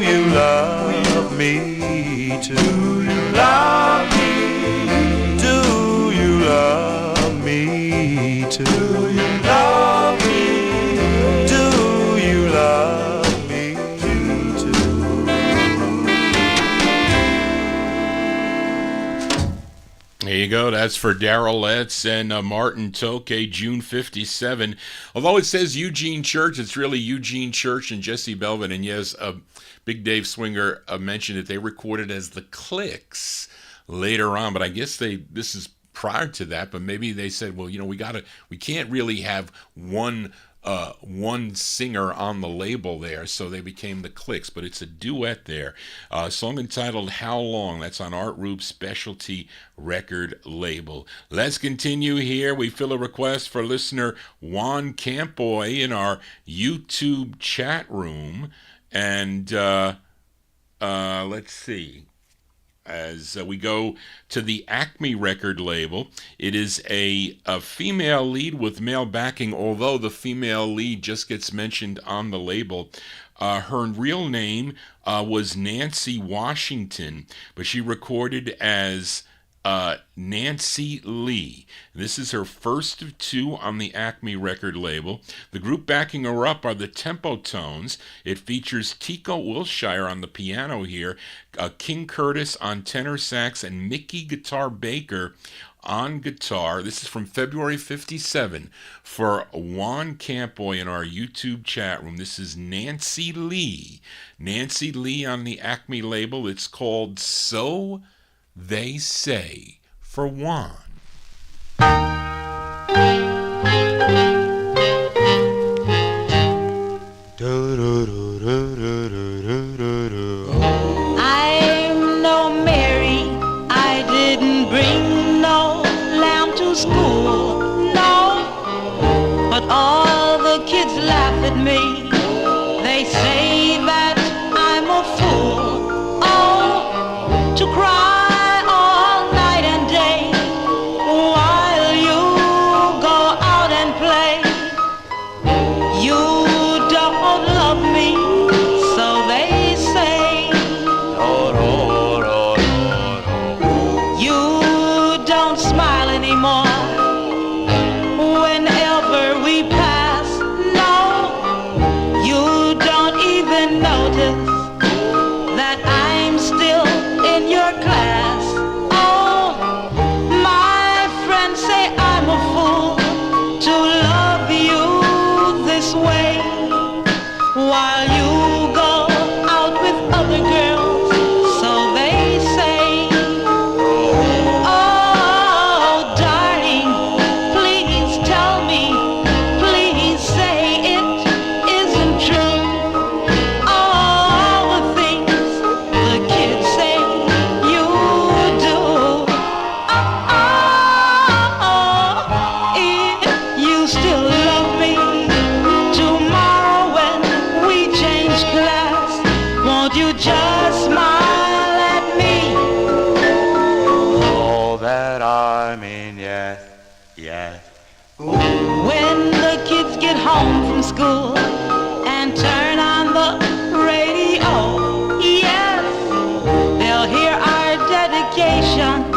you love me too? Do you love me? Do you love me too? Do you love me? Do you love me too? There you go. That's for Darylets and Martin Tokay, June 57. Although it says Eugene Church, it's really Eugene Church and Jesse Belvin. And yes, Big Dave Swinger mentioned that they recorded as the Clicks later on, but I guess this is prior to that. But maybe they said, well, we can't really have one singer on the label there, so they became the Clicks, but it's a duet there. A song entitled How Long, that's on Art Rupe's specialty record label. Let's continue here. We fill a request for listener Juan Campoy in our YouTube chat room, and let's see. As we go to the Acme record label, it is a female lead with male backing, although the female lead just gets mentioned on the label. Her real name was Nancy Washington, but she recorded as Nancy Lee. This is her first of two on the Acme record label. The group backing her up are the Tempo Tones. It features Tico Wilshire on the piano here, King Curtis on tenor sax, and Mickey Guitar Baker on guitar. This is from February 57 for Juan Campoy in our YouTube chat room. This is Nancy Lee. Nancy Lee on the Acme label. It's called So They Say for Juan. I'm no Mary, I didn't bring no lamb to school. No, at me. They say that I'm a fool, oh, to cry all night and day while you go out and play. You don't love me, so they say. You don't smile anymore whenever we pass. No, you don't even notice that I'm still in your class. Oh, my friends say I'm a fool to love you this way while you go out with other girls, so they say. Oh, darling, please tell me, please say it isn't true. All the things the kids say you do. If you still love me tomorrow when we change class, won't you just smile at me? All that I mean, yes, yes. When the kids get home from school and turn on the radio, yes, they'll hear our dedication,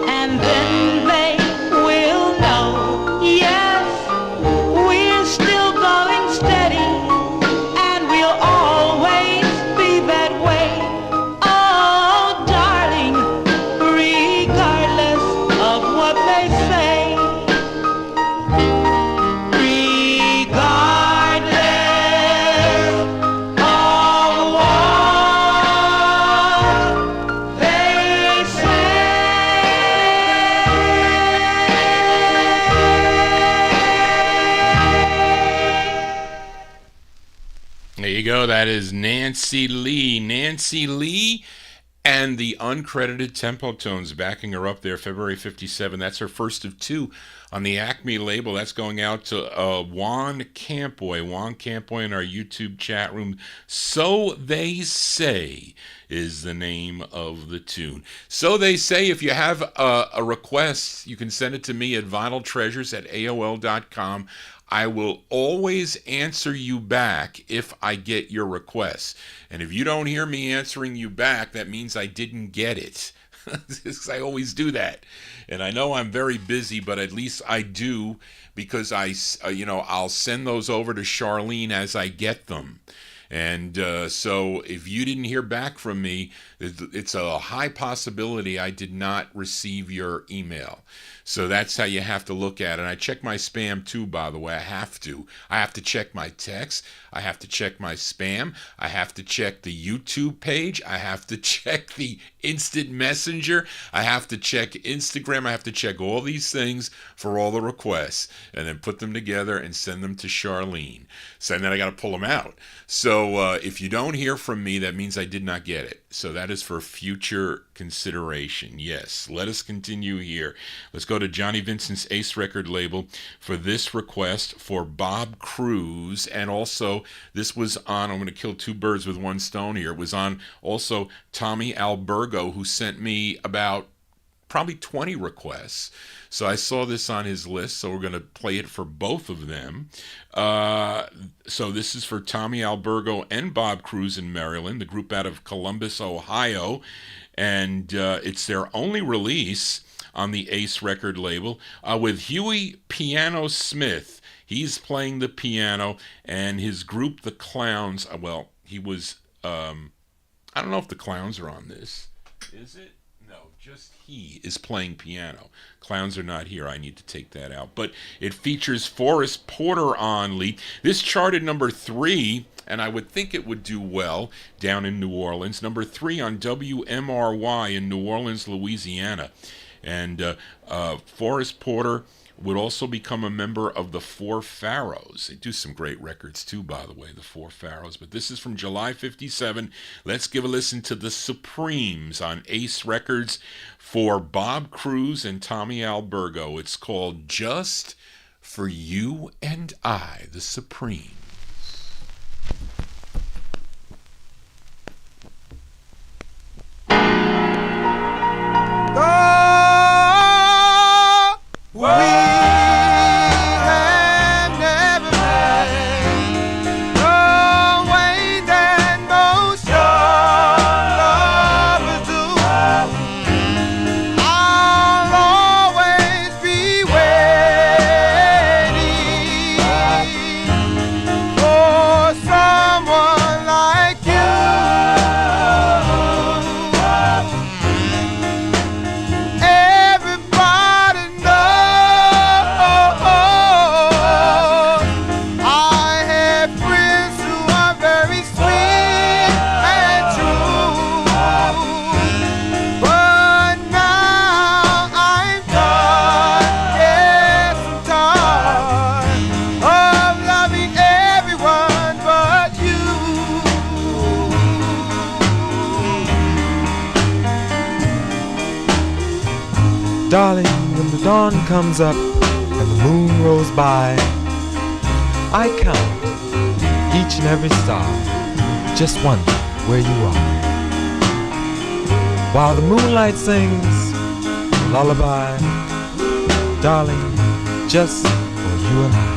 and then they will know, yes, we're still going steady, and we'll always be that way. Oh, darling, regardless of what they say, regardless of what they say. There you go. That is Nancy Lee. Nancy Lee and the uncredited Tempo Tones backing her up there, February 57. That's her first of two on the Acme label. That's going out to Juan Campoy. Juan Campoy in our YouTube chat room. So They Say is the name of the tune. So They Say, if you have a request, you can send it to me at vinyltreasures@aol.com. I will always answer you back if I get your requests. And if you don't hear me answering you back, that means I didn't get it. I always do that. And I know I'm very busy, but at least I do, because I'll send those over to Charlene as I get them. And so if you didn't hear back from me, it's a high possibility I did not receive your email. So that's how you have to look at it. And I check my spam too, by the way. I have to. I have to check my text. I have to check my spam. I have to check the YouTube page. I have to check the instant messenger. I have to check Instagram. I have to check all these things for all the requests and then put them together and send them to Charlene. So then I got to pull them out. So if you don't hear from me, that means I did not get it. So that is for future consideration. Yes, let us continue here. Let's go to Johnny Vincent's Ace record label for this request for Bob Cruz. And also, this was on, I'm going to kill two birds with one stone here. It was on also Tommy Albergo, who sent me about probably 20 requests. So I saw this on his list, so we're going to play it for both of them. So this is for Tommy Albergo and Bob Cruz in Maryland, the group out of Columbus, Ohio. And it's their only release on the Ace record label with Huey Piano Smith. He's playing the piano, and his group, the Clowns, well, he was, I don't know if the Clowns are on this. Is it? No, just he is playing piano. Clowns are not here. I need to take that out. But it features Forrest Porter on lead. This charted number 3, and I would think it would do well down in New Orleans. Number 3 on WMRY in New Orleans, Louisiana. And Forrest Porter would also become a member of the Four Pharaohs. They do some great records too, by the way, the Four Pharaohs. But this is from July 57. Let's give a listen to the Supremes on Ace Records for Bob Cruz and Tommy Albergo. It's called Just for You and I, the Supremes. dawn comes up and the moon rolls by, I count each and every star, just wonder where you are. While the moonlight sings a lullaby, darling, just for you and I.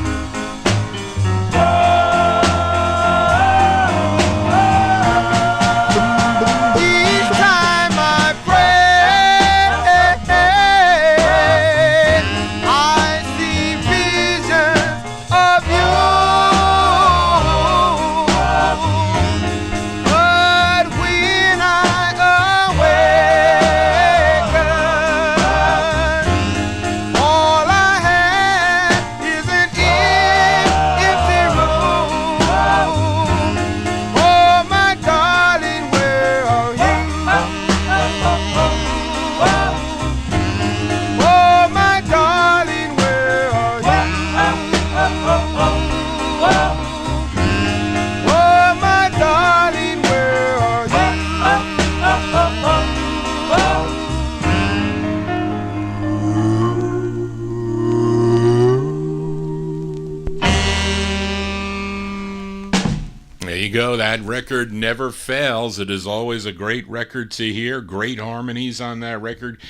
That record never fails. It is always a great record to hear. Great harmonies on that record.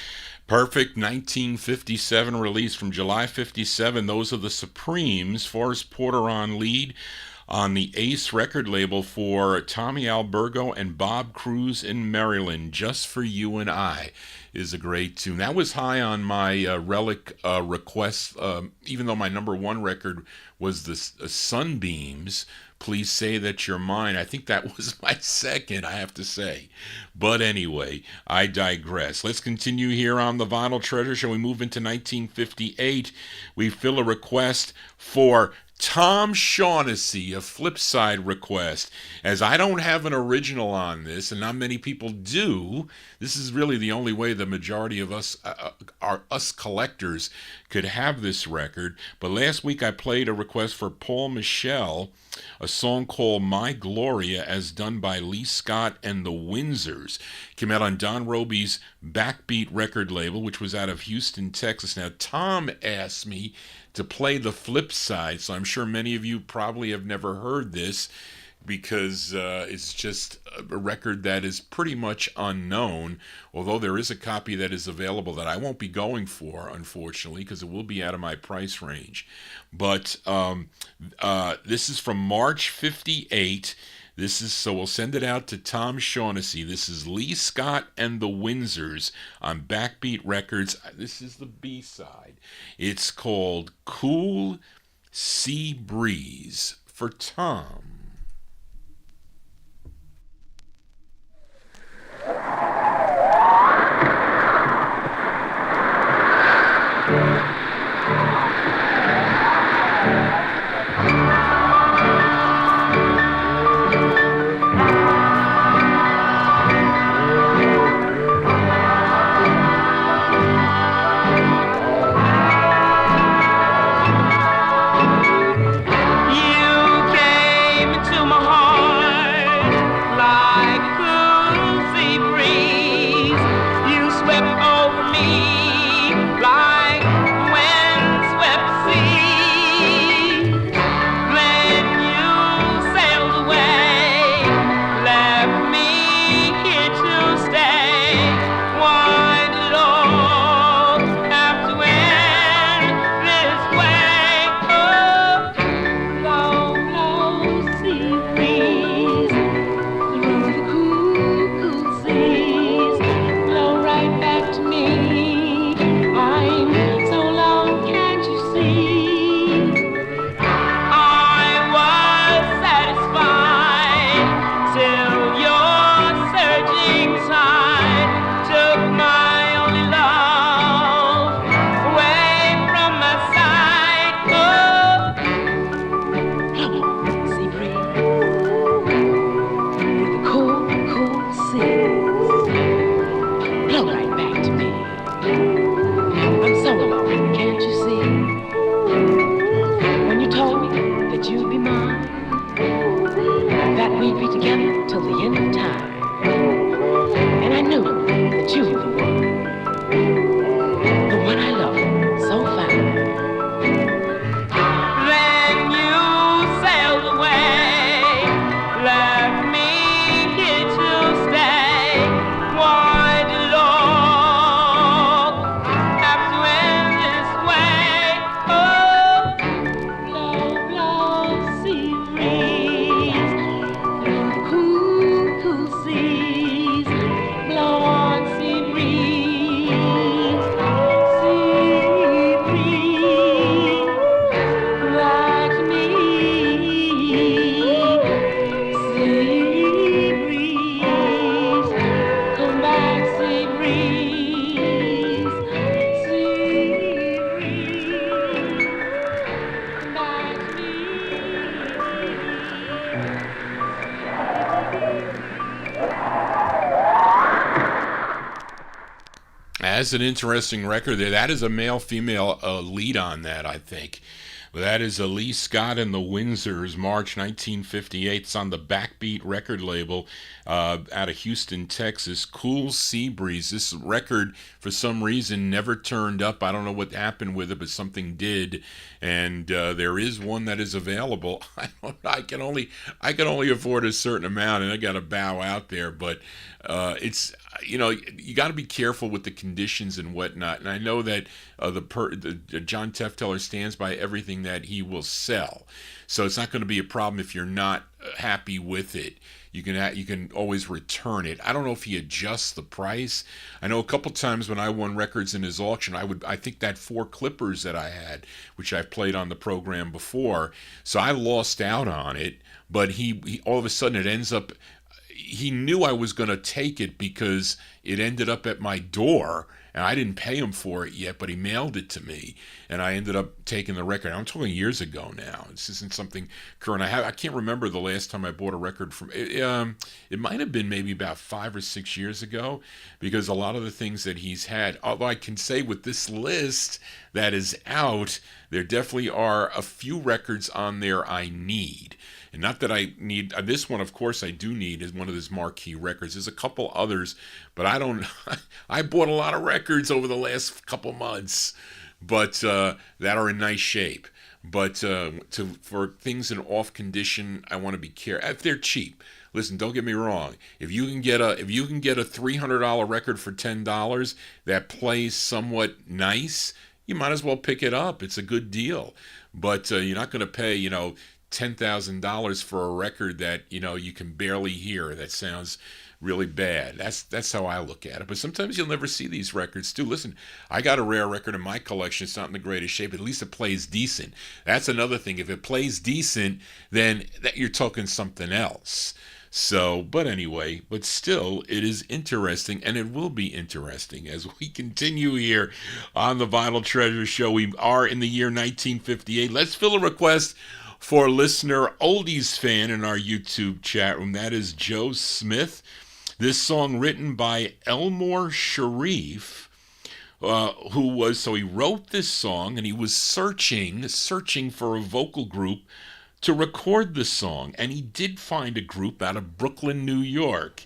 Perfect 1957 release from July 57. Those are the Supremes. Forrest Porter on lead on the Ace record label for Tommy Albergo and Bob Cruz in Maryland. Just for You and I is a great tune. That was high on my relic request, even though my number one record was the Sunbeams. Please Say That You're Mine. I think that was my second, I have to say. But anyway, I digress. Let's continue here on the Vinyl Treasure Show. We move into 1958. We fill a request for Tom Shaughnessy, a flip side request. As I don't have an original on this, and not many people do, this is really the only way the majority of us us collectors could have this record. But last week I played a request for Paul Michel, a song called My Gloria, as done by Lee Scott and the Windsors. Came out on Don Roby's BackBeat record label, which was out of Houston, Texas. Now, Tom asked me to play the flip side, so I'm sure many of you probably have never heard this, because it's just a record that is pretty much unknown, although there is a copy that is available that I won't be going for, unfortunately, because it will be out of my price range. But this is from March 58. So we'll send it out to Tom Shaughnessy. This is Lee Scott and the Windsors on BackBeat Records. This is the B-side. It's called Cool Sea Breeze for Tom. And I knew that you were the one I love. That's an interesting record there. That is a male-female lead on that, I think. That is Lee Scott and the Windsors, March 1958. It's on the BackBeat record label out of Houston, Texas. Cool Sea Breeze. This record, for some reason, never turned up. I don't know what happened with it, but something did. And there is one that is available. I can only afford a certain amount, and I got to bow out there. But it's, you got to be careful with the conditions and whatnot. And I know that John Tefteller stands by everything that he will sell, so it's not going to be a problem if you're not happy with it. You can always return it. I don't know if he adjusts the price. I know a couple times when I won records in his auction, I think that 4 Clippers that I had, which I've played on the program before, so I lost out on it. But he all of a sudden it ends up. He knew I was going to take it because it ended up at my door, and I didn't pay him for it yet, but he mailed it to me, and I ended up taking the record. I'm talking years ago now. This isn't something current. I can't remember the last time I bought a record from. It might have been maybe about 5 or 6 years ago, because a lot of the things that he's had, although I can say with this list that is out, there definitely are a few records on there I need. And not that I need this one, of course I do need, is one of his marquee records. There's a couple others, but I don't. I bought a lot of records over the last couple months, but that are in nice shape. But for things in off condition, I want to be careful. If they're cheap, listen, don't get me wrong. If you can get a $300 record for $10 that plays somewhat nice, you might as well pick it up. It's a good deal. But you're not going to pay, $10,000 for a record that you can barely hear. That sounds really bad. That's how I look at it. But sometimes you'll never see these records too. Listen, I got a rare record in my collection. It's not in the greatest shape. At least it plays decent. That's another thing. If it plays decent, then you're talking something else. So, but still, it is interesting, and it will be interesting as we continue here on the Vinyl Treasure Show. We are in the year 1958. Let's fill a request for listener Oldies fan in our YouTube chat room. That is Joe Smith. This song written by Elmore Sharif, he wrote this song, and he was searching for a vocal group to record the song, and he did find a group out of Brooklyn, New York.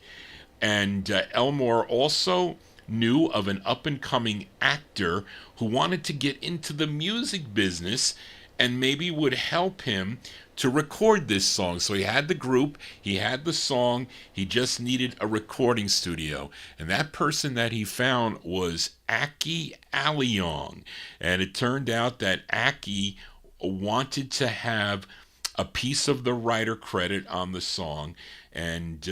And Elmore also knew of an up-and-coming actor who wanted to get into the music business and maybe would help him to record this song. So he had the group, he had the song, he just needed a recording studio. And that person that he found was Aki Aliong. And it turned out that Aki wanted to have a piece of the writer credit on the song, and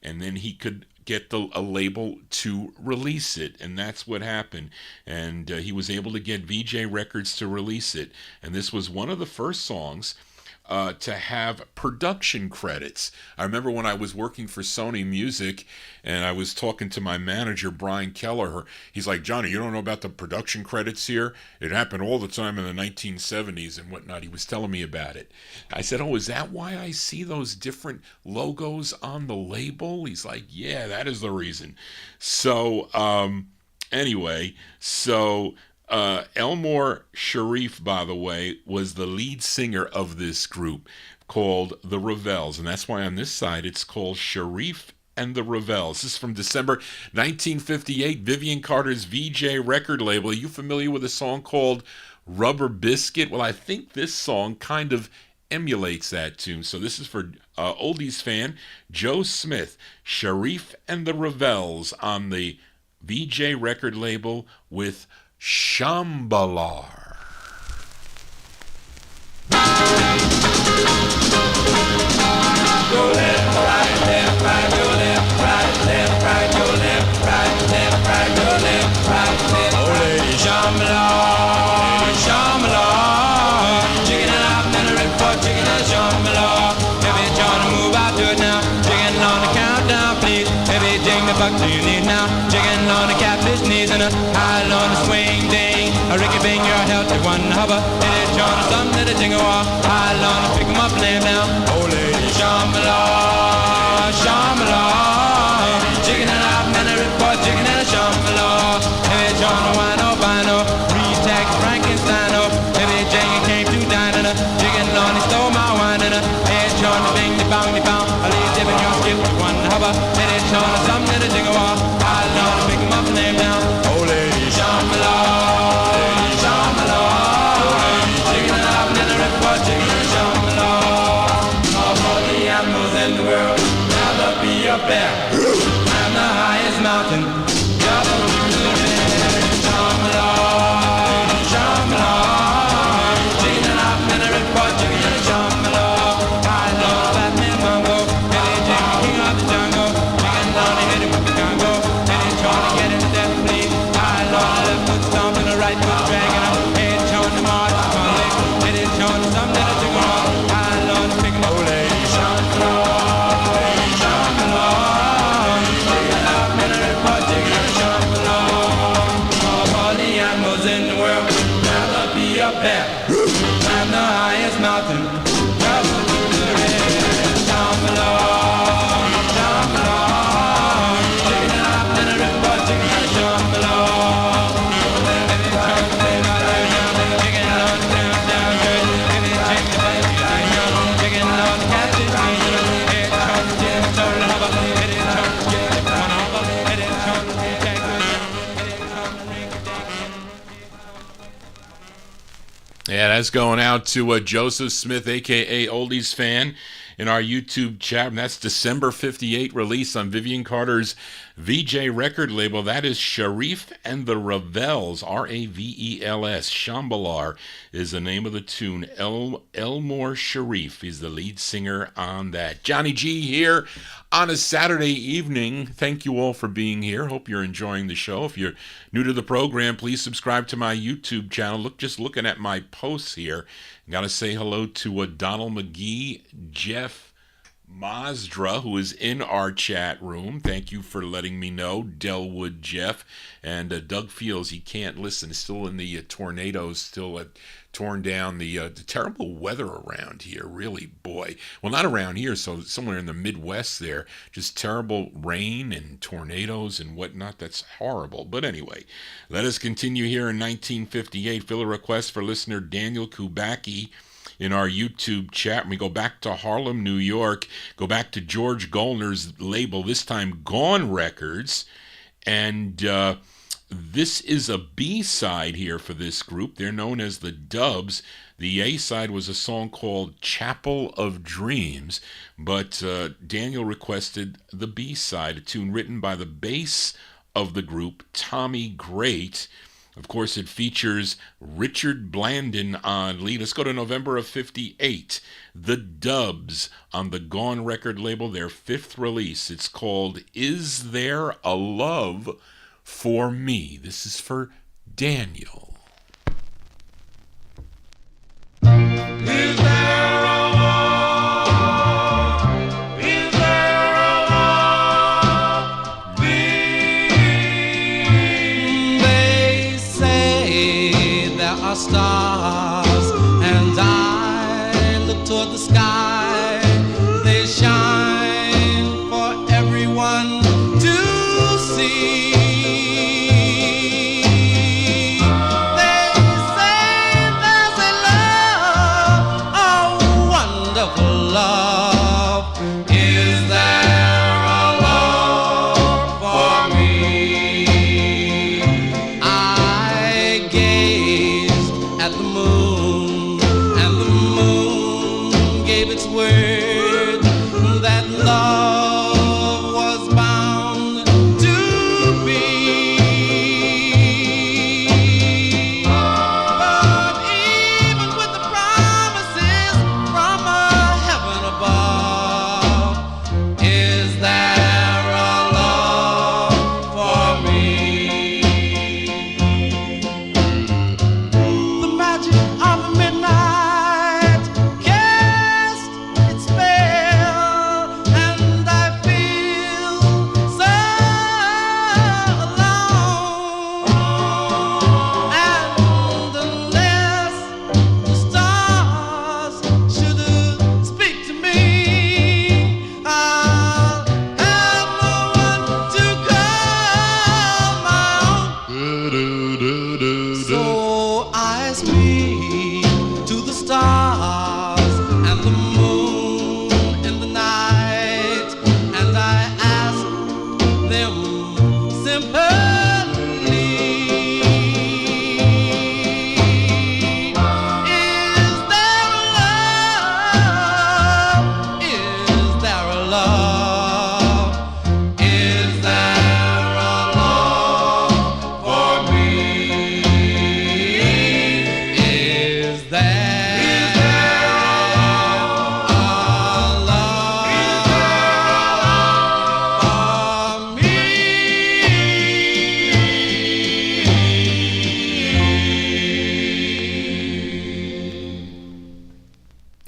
then he could get a label to release it, and that's what happened. And he was able to get VJ Records to release it, and this was one of the first songs to have production credits. I remember when I was working for Sony Music, and I was talking to my manager, Brian Kelleher. He's like, Johnny, you don't know about the production credits here? It happened all the time in the 1970s and whatnot. He was telling me about it. I said, oh, is that why I see those different logos on the label? He's like, yeah, that is the reason. So, Elmore Sharif, by the way, was the lead singer of this group called the Ravels, and that's why on this side it's called Sharif and the Ravels. This is from December 1958, Vivian Carter's VJ record label. Are you familiar with a song called Rubber Biscuit? Well, I think this song kind of emulates that tune. So this is for Oldies fan Joe Smith, Sharif and the Ravels on the VJ record label with Shambalar. Go left, right, go left, right, go left, right, go left, right. Oh, lady, Shambalar, Shambalar. Chicken and up, then a rip for chicken and Shambalar. Baby, Johnny, move out to it now. Chicken on the countdown, please. Baby, ding the buck do you need now? Chicken on the catfish knees and a high on the swing ding. A Ricky Bing, your healthy one hubba. It is John, son, let it jingle off. High on the pick 'em up, lay 'em down. Oh, lady, Shambhala, Shambhala. Chicken and up, and a rip for chicken and a Shambhala. Hey, John. and Ronnie stole my wine and hey, Johnny, bing, de bang, de bang. I leave dipping your skip with one hubba. Hey, Johnny, something to jingle off. I love to pick him up and lay him down. Oh, lady, Shambhala, lady, Shambhala. Jigging it up in the river, jigging it, Shambhala. Of all the animals in the world, rather be a bear. I'm the highest mountain. You're the Shambhala, Shambhala. Jigging it up in the river, jigging it, Shambhala. I love Batman Bongo. Billy Jim, king of the jungle. Jigging down the hit him with the Congo. Billy trying to get into death, please. I love the left foot stomp and the right foot dragging up. Head showing the march of my leg. It is showing something to jingle off. I love to pick him up, lady. Shambhala, lady, Shambhala. Jigging it up in the river, jigging it, Shambhala. Of all the animals in the world, rather be a bear. I'm the highest mountain. Just to the red. Shambhala, Shambhala. Jigging it up in the river, jigging it, Shambhala. Yeah, that's going out to Joseph Smith, a.k.a. Oldies Fan, in our YouTube chat. And that's December 58 release on Vivian Carter's VJ record label. That is Sharif and the Ravels, R-A-V-E-L-S. Shambalar is the name of the tune. Elmore Sharif is the lead singer on that. Johnny G here on a Saturday evening. Thank you all for being here. Hope you're enjoying the show. If you're new to the program, please subscribe to my YouTube channel. Just looking at my posts here. Got to say hello to Donald McGee, Jeff Mazdra, who is in our chat room. Thank you for letting me know, Delwood Jeff. And Doug feels he can't listen. Still in the tornadoes, still torn down the terrible weather around here, really, boy. Well, not around here, so somewhere in the Midwest there. Just terrible rain and tornadoes and whatnot. That's horrible. But anyway, let us continue here in 1958. Fill a request for listener Daniel Kubacki in our YouTube chat. We go back to Harlem, New York, go back to George Gollner's label, this time Gone Records, and this is a B-side here for this group. They're known as the Dubs. The A-side was a song called Chapel of Dreams, but Daniel requested the B-side, a tune written by the bass of the group, Tommy Great. Of course, it features Richard Blandon on lead. Let's go to November of 58. The Dubs on the Gone record label, their fifth release. It's called Is There a Love for Me? This is for Daniel. Is there a love? Is there a love? They say there are stars, and I look toward the sky. They shine for everyone to see. They say there's a love, a wonderful love. Is there a love for me? I gazed at the moon, and the moon gave its word that love was bound to be. But even with the promises from a heaven above, is there a love for me? The magic of midnight cast its spell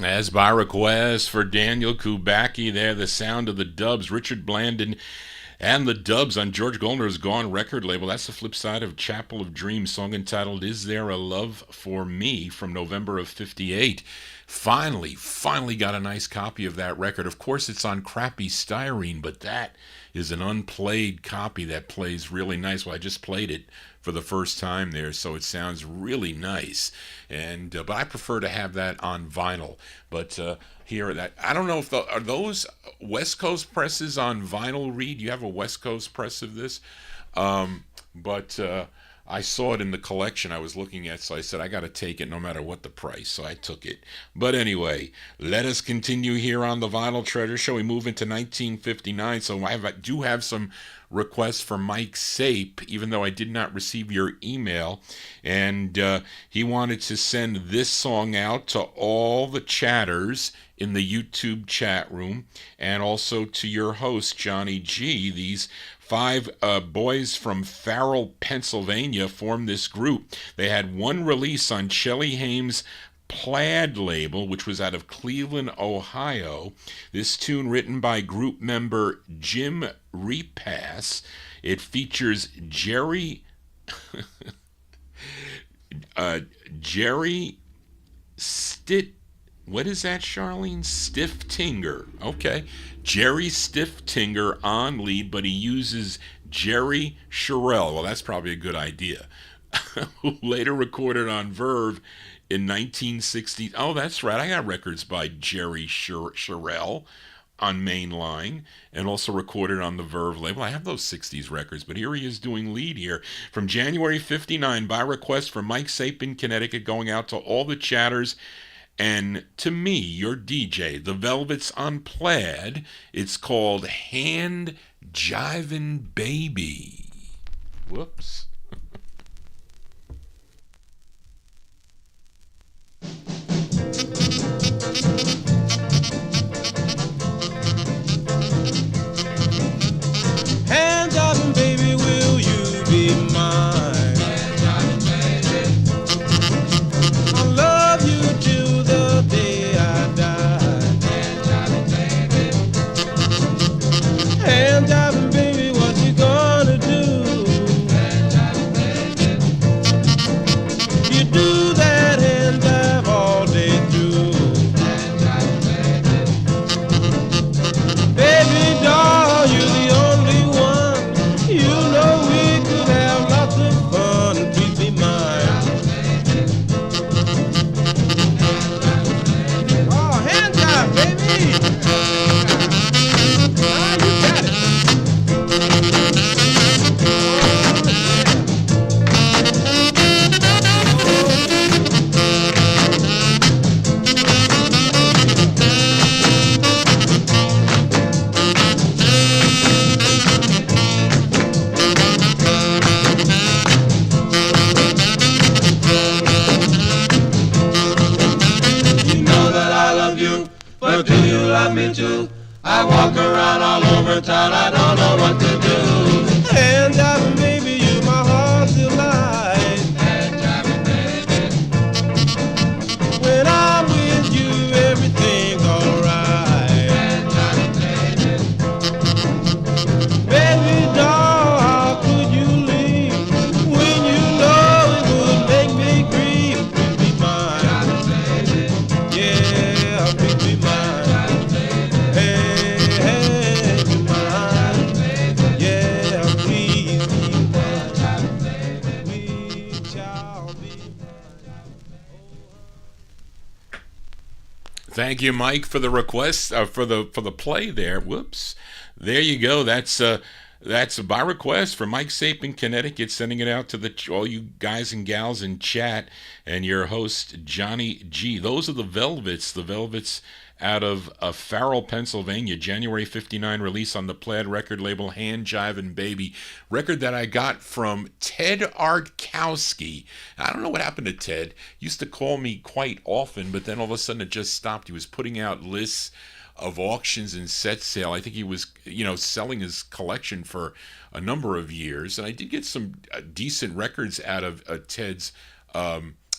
As by request for Daniel Kubacki there, the sound of the Dubs, Richard Blandon and the Dubs on George Goldner's Gone record label. That's the flip side of Chapel of Dreams, song entitled Is There a Love for Me from November of 58. Finally got a nice copy of that record. Of course, it's on crappy styrene, but that is an unplayed copy that plays really nice. Well, I just played it for the first time there, so it sounds really nice. And but I prefer to have that on vinyl. But here, that I don't know if are those West Coast presses on vinyl. Reed, you have a West Coast press of this, but I saw it in the collection I was looking at, so I said I got to take it no matter what the price. So I took it. But anyway, let us continue here on the Vinyl Treasure Show. We move into 1959. So I do have some requests for Mike Sape, even though I did not receive your email. And he wanted to send this song out to all the chatters in the YouTube chat room, and also to your host, Johnny G. These 5 boys from Farrell, Pennsylvania formed this group. They had one release on Shelly Hames' Plaid label, which was out of Cleveland, Ohio. This tune written by group member Jim Repass. It features Jerry Stitt. What is that, Charlene? Stiftinger. Okay. Jerry Stiftinger on lead, but he uses Jerry Charell. Well, that's probably a good idea. Who later recorded on Verve in 1960. Oh, that's right. I got records by Jerry Charell on Mainline, and also recorded on the Verve label. I have those 60s records, but here he is doing lead here. From January 59, by request from Mike Sape in Connecticut, going out to all the chatters. And to me, your DJ, the Velvets on Plaid. It's called Hand Jivin' Baby. Whoops. Hand jiving, baby, will you be mine? Hand jiving, baby. I'll love you till the day I die. Hand jiving, baby. Hand jiving, baby, what you gonna do? Hand jiving, baby. You do that hand jive all day through. Hand jiving, baby. Baby doll, you're the only one. You know we could have lots of fun. Please be mine. Oh, hand jive, baby. Ah, you got it. You know that I love you, but do you love me too? I walk around all over town, I don't know what to do. Hand jiving, baby, you my heart's delight. Hand jiving, baby. When I'm with you, everything's alright. Hand jiving, baby. Baby doll, how could you leave when you know it would make me grieve? Please be mine. Yeah, please be mine. Hey, hey, be mine. Yeah, please be mine. We shall be Thank you, Mike, for the request, for the play there. Whoops. There you go. That's by request for Mike Sape in Connecticut, sending it out to all you guys and gals in chat, and your host, Johnny G. Those are the Velvets. The Velvets out of Farrell, Pennsylvania. January 59 release on the Plaid record label, Hand Jivin' Baby. Record that I got from Ted Artkowski. I don't know what happened to Ted. Used to call me quite often, but then all of a sudden it just stopped. He was putting out lists of auctions and set sale. I think he was, selling his collection for a number of years. And I did get some decent records out of Ted's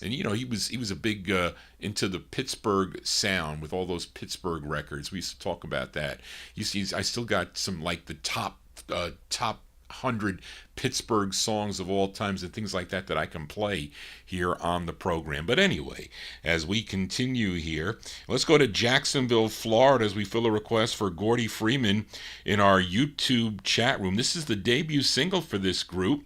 And he was a big into the Pittsburgh sound with all those Pittsburgh records. We used to talk about that. You see, I still got some like the top 100 Pittsburgh songs of all times and things like that I can play here on the program. But anyway, as we continue here, let's go to Jacksonville, Florida, as we fill a request for Gordy Freeman in our YouTube chat room. This is the debut single for this group.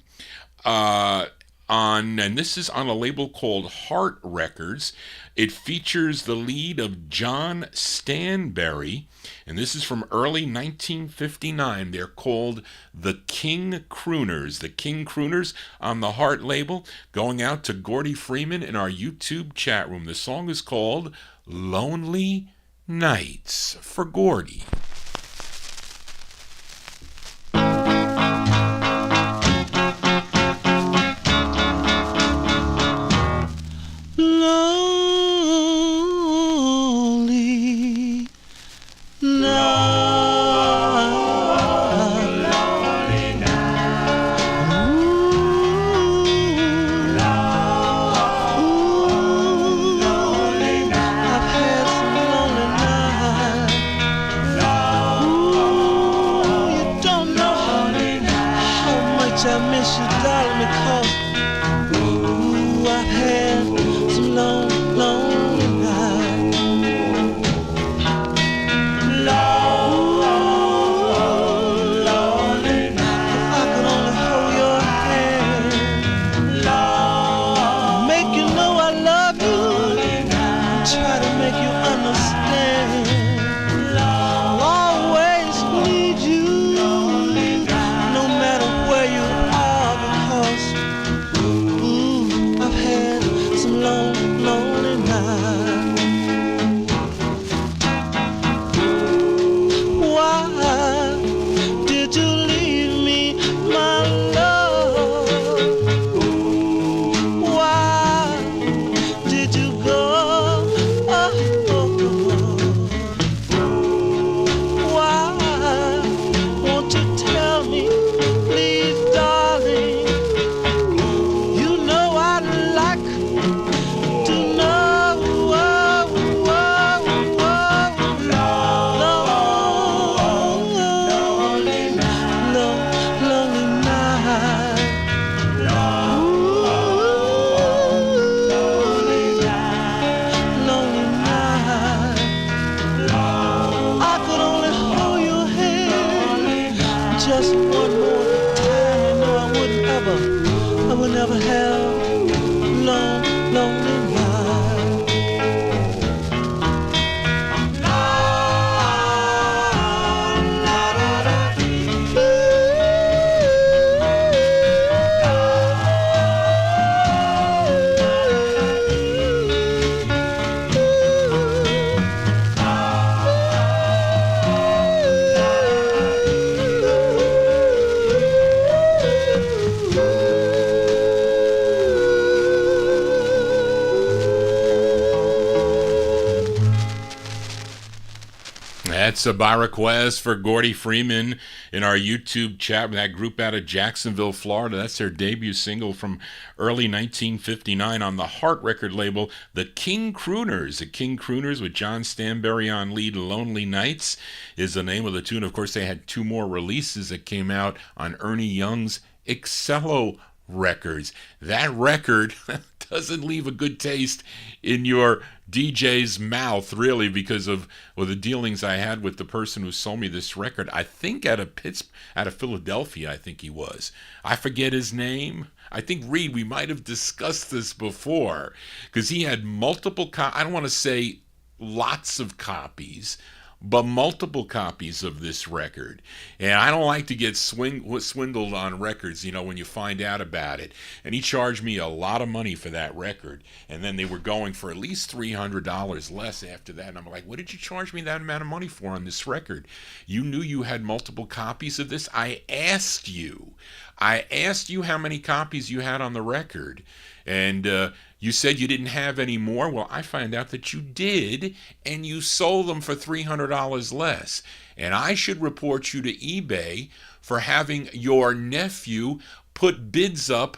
And this is on a label called Heart Records. It features the lead of John Stanberry, and this is from early 1959. They're called the King Crooners. The King Crooners on the Heart label, going out to Gordy Freeman in our YouTube chat room. The song is called Lonely Nights for Gordy. That's by request for Gordy Freeman in our YouTube chat with that group out of Jacksonville, Florida. That's their debut single from early 1959 on the Heart record label, The King Crooners. The King Crooners with John Stanberry on lead. Lonely Nights is the name of the tune. Of course, they had two more releases that came out on Ernie Young's Excello Records. That record doesn't leave a good taste in your DJ's mouth, really, because of the dealings I had with the person who sold me this record. I think out of Philadelphia, I think he was. I forget his name. I think, Reed, we might have discussed this before, because he had multiple I don't want to say lots of copies, but multiple copies of this record. And I don't like to get swindled on records, when you find out about it. And he charged me a lot of money for that record. And then they were going for at least $300 less after that. And I'm like, what did you charge me that amount of money for on this record? You knew you had multiple copies of this? I asked you how many copies you had on the record. And you said you didn't have any more. Well, I find out that you did, and you sold them for $300 less. And I should report you to eBay for having your nephew put bids up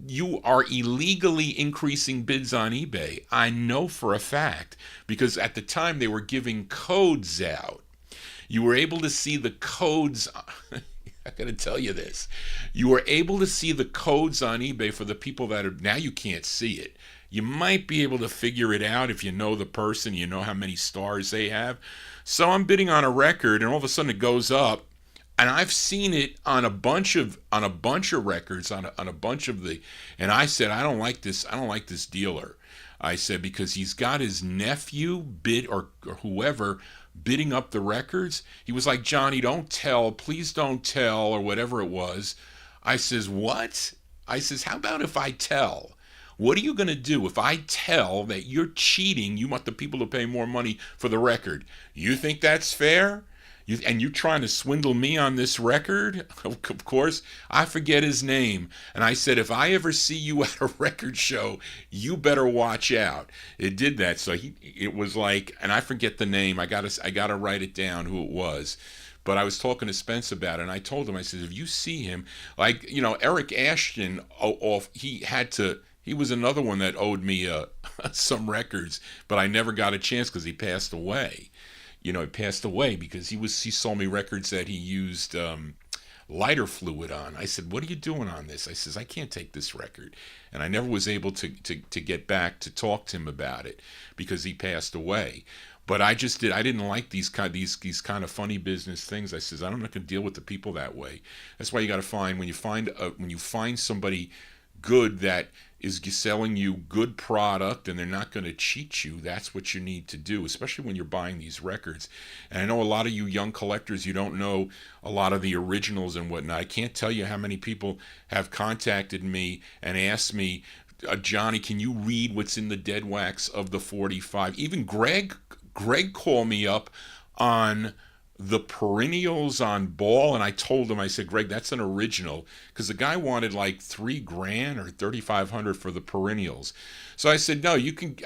you are illegally increasing bids on eBay. I know for a fact, because at the time they were giving codes out. You were able to see the codes. I gotta tell you this. You were able to see the codes on eBay for the people that are, now you can't see it. You might be able to figure it out if you know the person, you know how many stars they have. So I'm bidding on a record, and all of a sudden it goes up, and I've seen it on a bunch of records, on a bunch of the, and I said, I don't like this dealer. I said, because he's got his nephew bid, or whoever, bidding up the records. He was like, Johnny, don't tell, please don't tell, or whatever it was. I says, what? I says, how about if I tell? What are you going to do if I tell that you're cheating? You want the people to pay more money for the record. You think that's fair? And you're trying to swindle me on this record? Of course, I forget his name. And I said, if I ever see you at a record show, you better watch out. It did that. So it was like, and I forget the name. I gotta write it down who it was. But I was talking to Spence about it, and I told him, I said, if you see him, like, Eric Ashton, he was another one that owed me some records, but I never got a chance because he passed away. He passed away because he sold me records that he used lighter fluid on. I said, what are you doing on this? I says, I can't take this record. And I never was able to get back to talk to him about it because he passed away. But I didn't like these kind of funny business things. I says, I'm not going to deal with the people that way. That's why you got to find, when you find somebody good that is selling you good product and they're not going to cheat you, that's what you need to do, especially when you're buying these records. And I know a lot of you young collectors, you don't know a lot of the originals and whatnot. I can't tell you how many people have contacted me and asked me, Johnny, can you read what's in the dead wax of the 45? Even Greg called me up on the perennials on Ball, and I told him, I said, Greg, that's an original, because the guy wanted like $3,000 or $3,500 for the perennials. So I said, no, you can,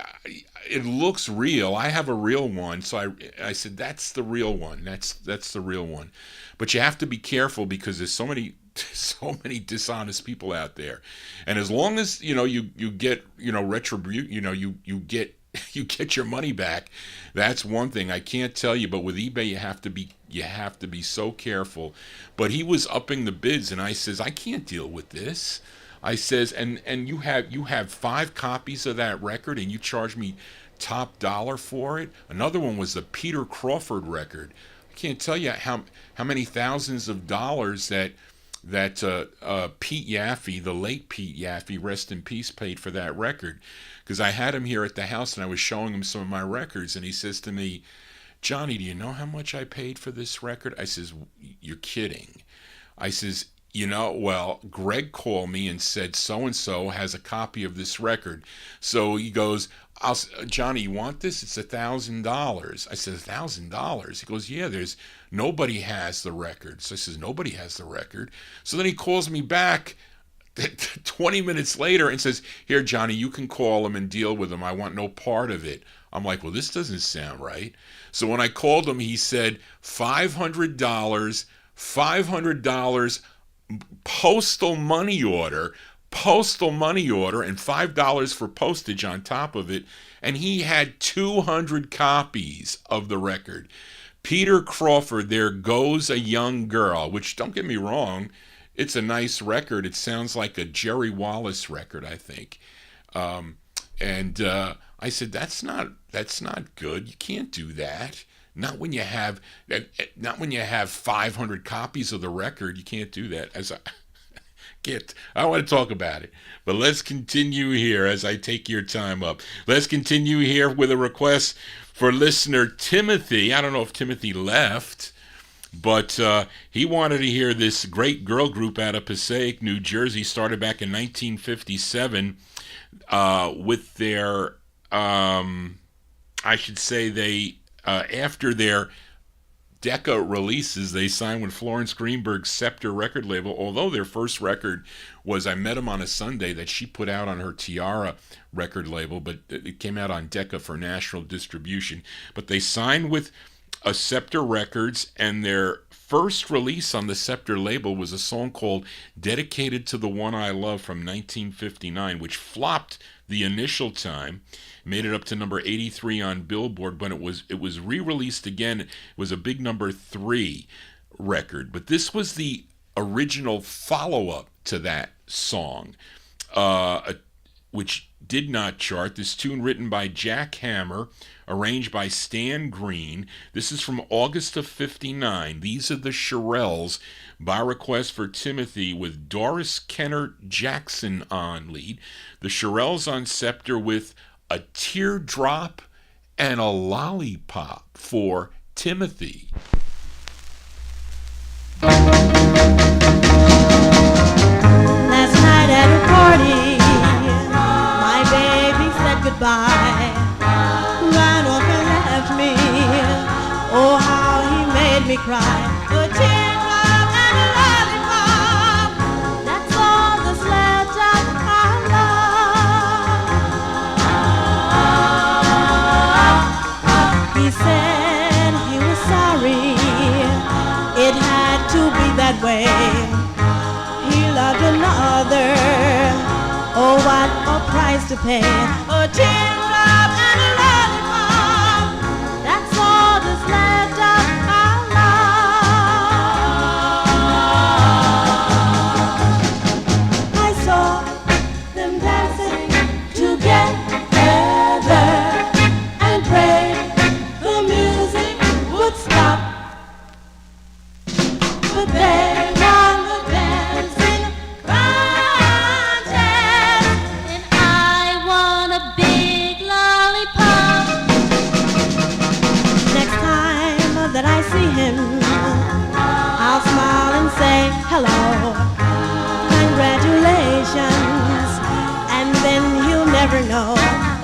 it looks real. I have a real one. So I said, that's the real one. That's the real one. But you have to be careful because there's so many dishonest people out there. And as long as, you get, retribution, you get your money back. That's one thing. I can't tell you, but with eBay you have to be so careful. But he was upping the bids, and I says, I can't deal with this. I says, and you have 5 copies of that record, and you charge me top dollar for it. Another one was the Peter Crawford record. I can't tell you how many thousands of dollars that Pete Yaffe, the late Pete Yaffe, rest in peace, paid for that record. Because I had him here at the house and I was showing him some of my records, and he says to me, Johnny, do you know how much I paid for this record? I says, you're kidding. I says, well, Greg called me and said so-and-so has a copy of this record. So he goes, Johnny, you want this? It's $1,000. I said, $1,000? He goes, yeah, nobody has the record. So I says, nobody has the record. So then he calls me back 20 minutes later and says, here, Johnny, you can call him and deal with him. I want no part of it. I'm like, well, this doesn't sound right. So when I called him, he said, $500, postal money order, and $5 for postage on top of it. And he had 200 copies of the record. Peter Crawford, There Goes a Young Girl, which, don't get me wrong, it's a nice record. It sounds like a Jerry Wallace record, I think. And I said, that's not good. You can't do that. Not when you have 500 copies of the record. You can't do that. I want to talk about it. But let's continue here as I take your time up. Let's continue here with a request for listener Timothy. I don't know if Timothy left, but he wanted to hear this great girl group out of Passaic, New Jersey, started back in 1957 with their, I should say they, after their Decca releases, they signed with Florence Greenberg's Scepter record label, although their first record was I Met Him on a Sunday that she put out on her Tiara record label, but it came out on Decca for national distribution. But they signed with Scepter Records, and their first release on the Scepter label was a song called Dedicated to the One I Love from 1959, which flopped the initial time, made it up to number 83 on Billboard. When it was re-released again, it was a big number 3 record. But this was the original follow-up to that song, which did not chart. This tune written by Jack Hammer, arranged by Stan Green. This is from August of 59. These are the Charells, by request for Timothy, with Doris Kenner Jackson on lead. The Charells on Scepter with A Teardrop and a Lollipop for Timothy. Last night at a party, my baby said goodbye, ran off and left me. Oh, how he made me cry. A teardrop and a lollipop, that's all that's left of our love. He said he was sorry, it had to be that way. He loved another, oh what a price to pay. A teardrop and a lollipop, that's all that's left of our love. I saw them dancing together and prayed the music would stop, but they won the dancing contest, and I won a big lollipop. Next time that I see him, I'll smile and say hello, congratulations, and then he'll never know.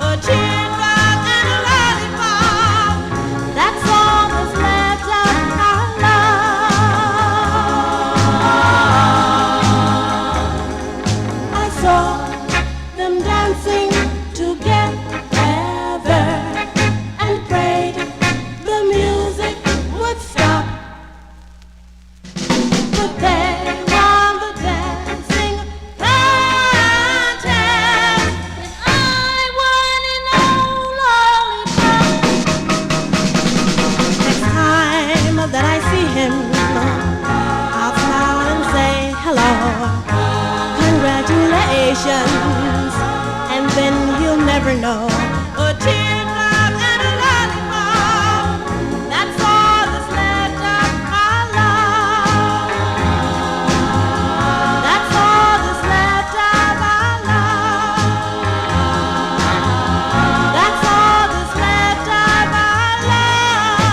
A teardrop and a lollipop, that's all that's left of our love. I saw them dancing together and prayed the music would stop, but they won the dancing contest, and I won an old lollipop. Next time that I see him, I'll smile and say hello, congratulations, and then he'll never know. A teardrop and a lollipop, that's all that's left of our love. That's all that's left of our love. That's all that's left of our love.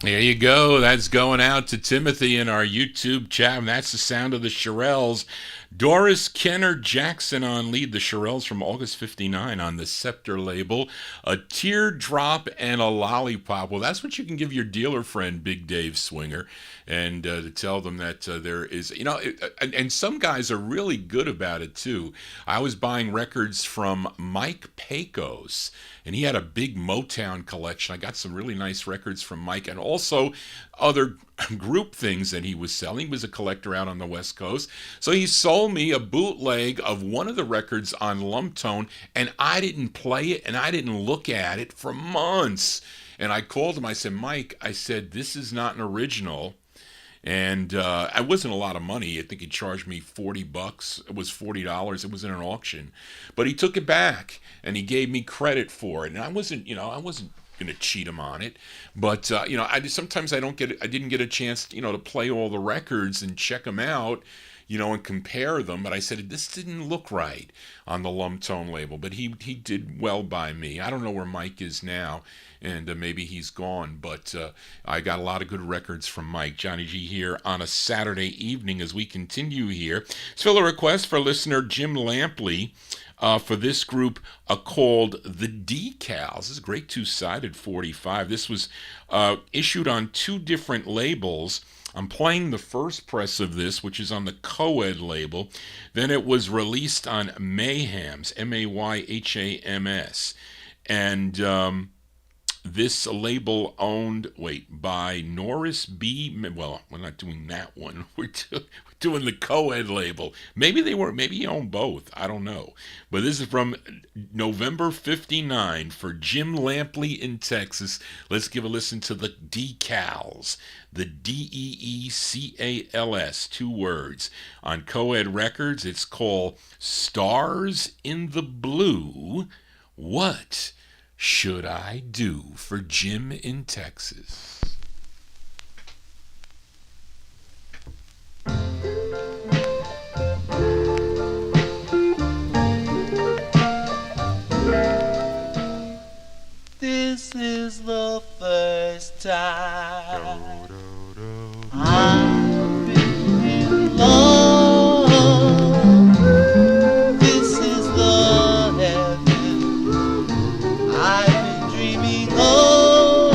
There you go. That's going out to Timothy in our YouTube chat. And that's the sound of the Charells. Doris Kenner Jackson on lead. The Charells from August 59 on the Scepter label. A Teardrop and a Lollipop. Well, that's what you can give your dealer friend, Big Dave Swinger, and to tell them that there is, and some guys are really good about it too. I was buying records from Mike Pecos, and he had a big Motown collection. I got some really nice records from Mike, and also other group things that he was selling. He was a collector out on the West Coast. So he sold me a bootleg of one of the records on Lump Tone, and I didn't play it, and I didn't look at it for months. And I called him. I said, Mike, I said, this is not an original. And it wasn't a lot of money. I think he charged me $40. It was $40. It was in an auction. But he took it back, and he gave me credit for it. And I wasn't going to cheat him on it, but sometimes I didn't get a chance, to play all the records and check them out, and compare them. But I said this didn't look right on the Lump Tone label, but he did well by me. I don't know where Mike is now, and maybe he's gone, but I got a lot of good records from Mike. Johnny G here on a Saturday evening as we continue here. Let's fill a request for listener Jim Lampley. For this group called the Decals. This is a great two-sided 45. This was issued on two different labels. I'm playing the first press of this, which is on the Coed label. Then it was released on Mayhams, Mayhams. And this label owned, by Norris B. Well, we're not doing that one. We're doing the Coed label. Maybe he owned both. I don't know. But this is from November 59 for Jim Lampley in Texas. Let's give a listen to the Decals. The Deecals, 2 words. On Coed Records, it's called Stars in the Blue. What should I do, for Jim in Texas? This is the first time I've been in love. This is the heaven I've been dreaming of.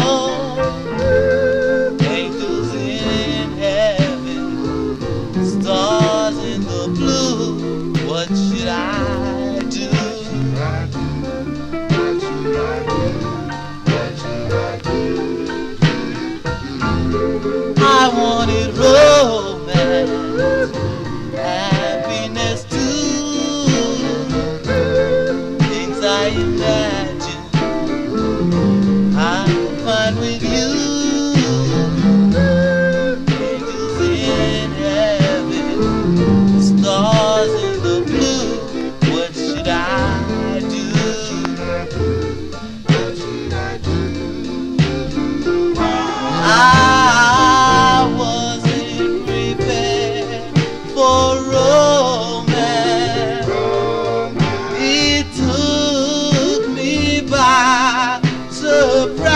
Angels in heaven, stars in the blue. What should I do? I wanted romance, happiness too, things I imagine I'll find with you. Angels in heaven, stars in the blue. What should I do? What should I do? I wasn't prepared for romance. It took me by surprise,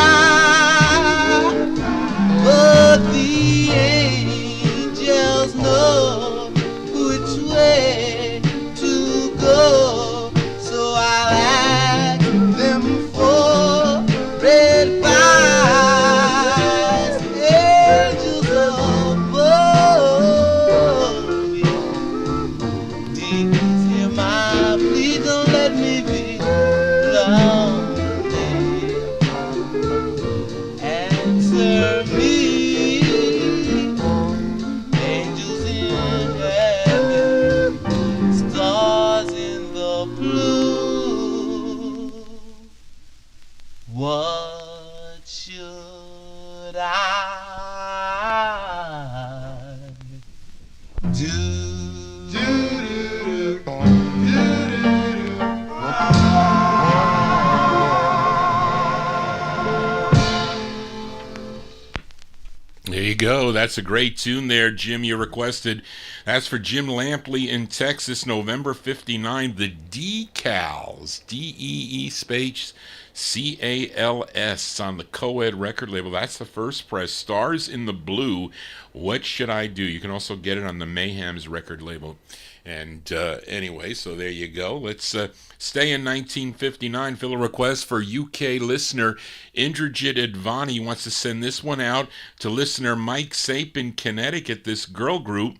but the angels know which way to go, so I'll ask them for red pies. Angels above me, demons hear my plea, don't let me be lonely. Answer me, angels in heaven, stars in the blue. What should I do? There you go. That's a great tune there, Jim, you requested. That's for Jim Lampley in Texas, November 59. The Decals, DEE space CALS on the Coed record label. That's the first press. Stars in the Blue. What should I do? You can also get it on the Mayhams record label. And anyway, so there you go. Let's stay in 1959. Fill a request for UK listener Indrajit Advani. Wants to send this one out to listener Mike Sape in Connecticut. This girl group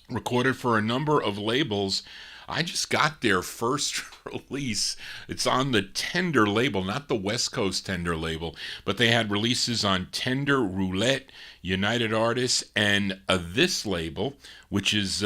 recorded for a number of labels. I just got their first release. It's on the Tender label, not the West Coast Tender label, but they had releases on Tender, Roulette, United Artists, and this label, which is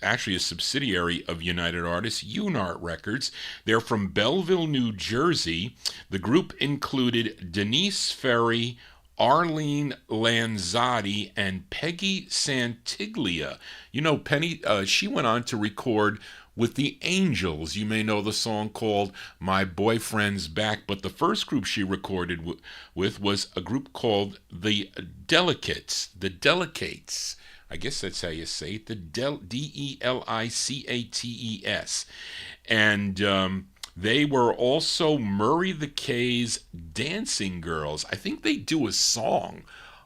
actually a subsidiary of United Artists, Unart Records. They're from Belleville, New Jersey. The group included Denise Ferry, Arlene Lanzotti, and Peggy Santiglia. You know, Penny, she went on to record with the Angels. You may know the song called My Boyfriend's Back, but the first group she recorded with was a group called the Delicates. The Delicates. I guess that's how you say it. The Delicates. And they were also Murray the K's Dancing Girls. I think they do a song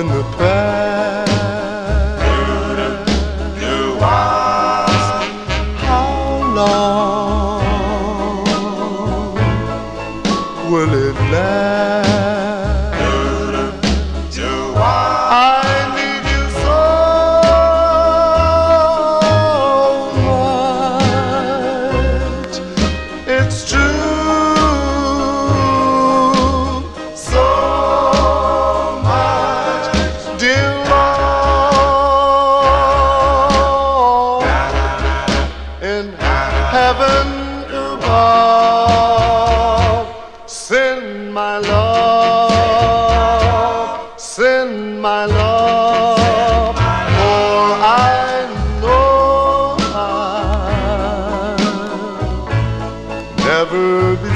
in the past. How long will it last? I need you so much. It's true, so much, dear Lord, in heaven above. Send my love, send my love, for I know I'll never be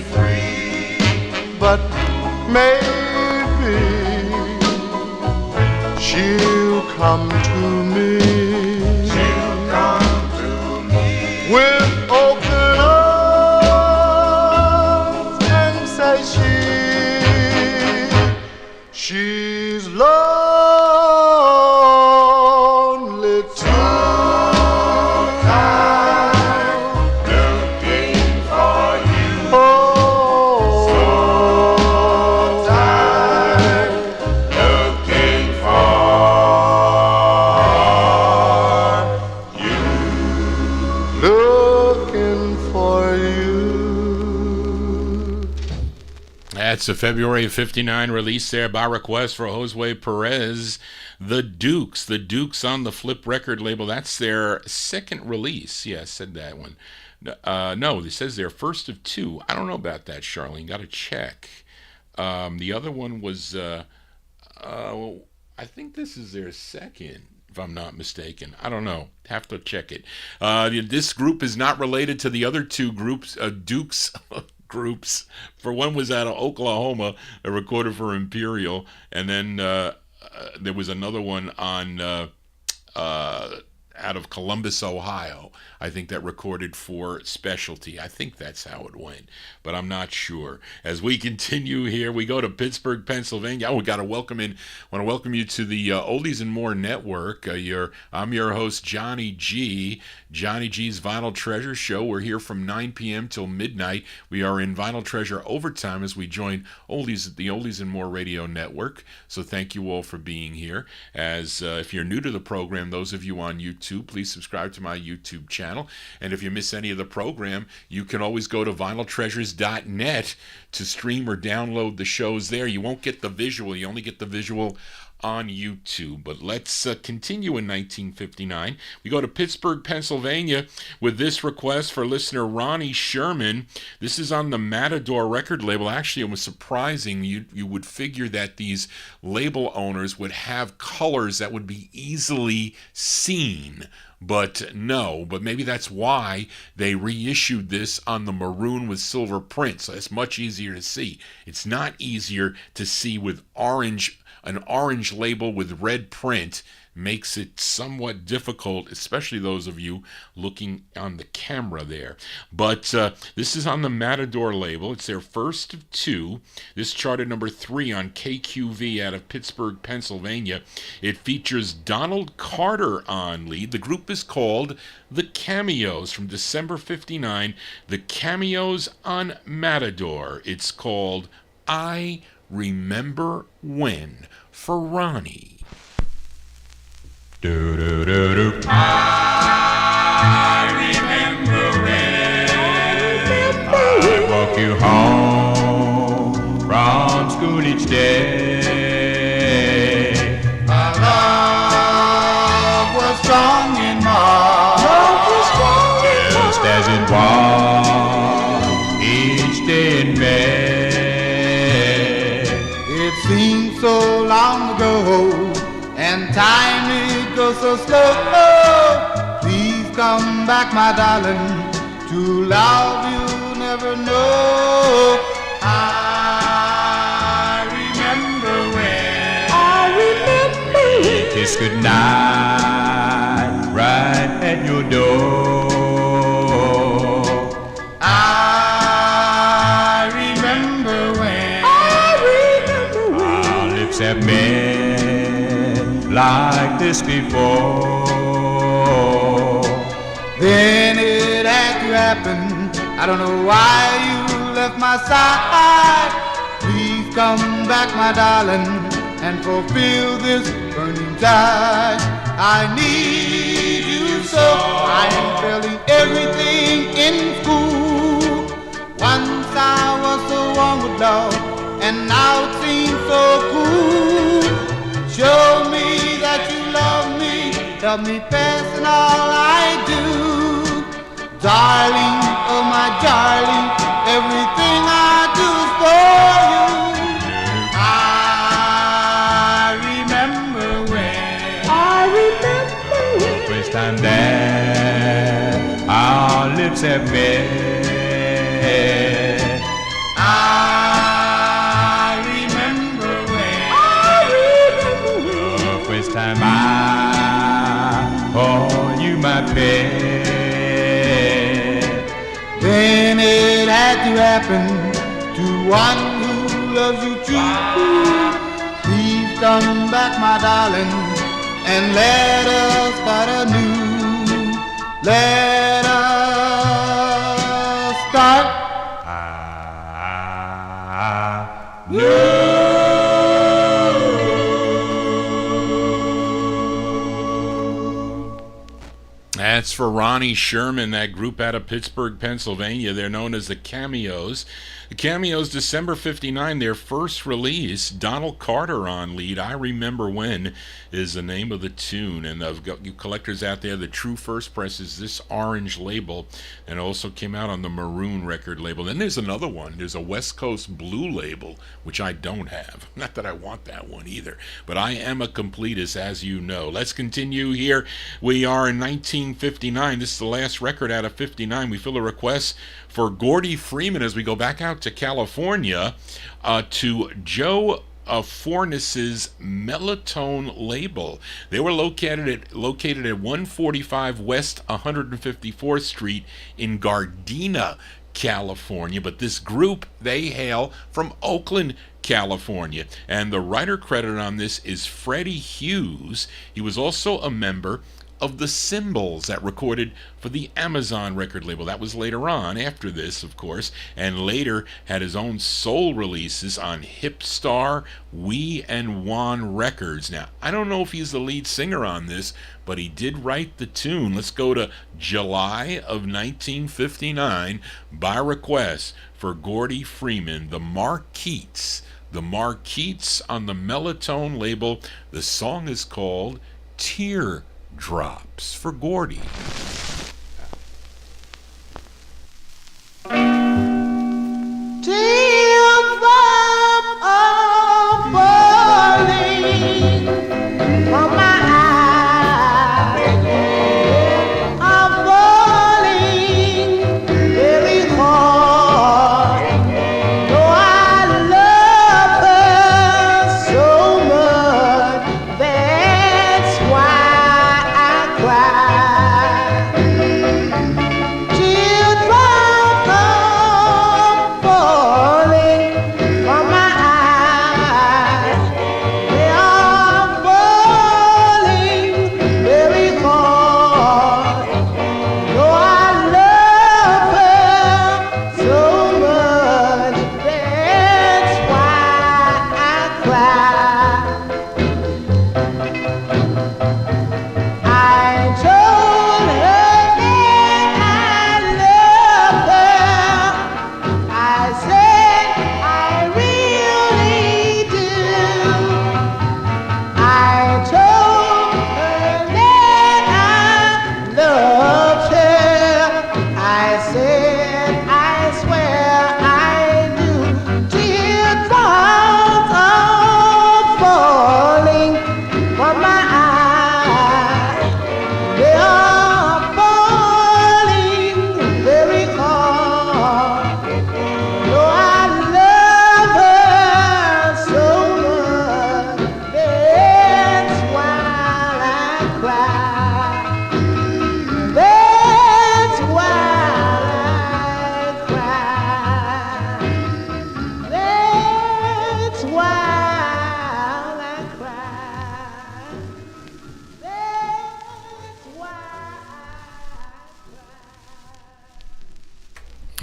free, but maybe she'll come to me, with open arms and say she's lonely too. Looking for you, oh, so tired, looking for you, looking for you. That's a February of 59 release there by request for Josue Perez. The Dukes on the Flip record label. That's their second release. Yeah, I said that one. No, it says their first of two. I don't know about that, Charlene. Got to check. The other one was, I think this is their second, if I'm not mistaken. I don't know. Have to check it. This group is not related to the other two groups, Dukes groups. For one was out of Oklahoma, recorded for Imperial, and then there was another one on out of Columbus, Ohio. I think that recorded for Specialty. I think that's how it went, but I'm not sure. As we continue here, we go to Pittsburgh, Pennsylvania. We got to welcome you to the Oldies and More Network. I'm your host, Johnny G. Johnny G's Vinyl Treasure Show. We're here from 9 p.m. till midnight. We are in Vinyl Treasure overtime as we join the Oldies and More Radio Network. So thank you all for being here. As if you're new to the program, those of you on YouTube, please subscribe to my YouTube channel. And if you miss any of the program, you can always go to vinyltreasures.net to stream or download the shows there. You won't get the visual. You only get the visual on YouTube. But let's continue in 1959. We go to Pittsburgh, Pennsylvania with this request for listener Ronnie Sherman. This is on the Matador record label. Actually, it was surprising. You would figure that these label owners would have colors that would be easily seen. But no, but maybe that's why they reissued this on the maroon with silver print. So it's much easier to see. It's not easier to see with an orange label with red print. Makes it somewhat difficult, especially those of you looking on the camera there. But this is on the Matador label. It's their first of two. This charted number 3 on KQV out of Pittsburgh, Pennsylvania. It features Donald Carter on lead. The group is called The Cameos from December 59. The Cameos on Matador. It's called I Remember When for Ronnie. Do do do do. I remember when I walk you home from school each day. Our love was strong in March, just as it was each day in May. It seems so long ago, and time goes so slow. Please come back, my darling. To love you never know. I remember when we kissed goodnight right at your door. I remember when have met like this before. Then it had to happen. I don't know why you left my side. Please come back, my darling, and fulfill this burning tide. I need you so. I am failing everything in school. Once I was so warm with love, and now it seems so cool. Show me that you love me, help me pass in all I do. Darling, oh my darling, everything I do is for you. I remember the first time that our lips have met. I remember the first time I called you my pet. Then it had to happen to one who loves you true. Please come back, my darling, and let us start anew. Let us start anew. That's for Ronnie Sherman, that group out of Pittsburgh, Pennsylvania. They're known as the Cameos. The Cameos, December 59, their first release. Donald Carter on lead. I Remember When is the name of the tune. And I've got you collectors out there, the true first press is this orange label, and also came out on the maroon record label. Then there's another one. There's a West Coast blue label, which I don't have. Not that I want that one either, but I am a completist, as you know. Let's continue here. We are in 1959. This is the last record out of 59. We fill a request for Gordy Freeman as we go back out to California to Joe Fornes's Melotone label. They were located at 145 West 154th Street in Gardena, California. But this group, they hail from Oakland, California. And the writer credited on this is Freddie Hughes. He was also a member of the Symbols that recorded for the Amazon record label. That was later on, after this, of course, and later had his own soul releases on Hipstar, Wee and Wan Records. Now, I don't know if he's the lead singer on this, but he did write the tune. Let's go to July of 1959 by request for Gordy Freeman, the Marquettes. The Marquettes on the Melotone label. The song is called Tear Drops for Gordy. Teardrop are falling from my eyes, are falling very hard. Though I love her so much, that's why I cry.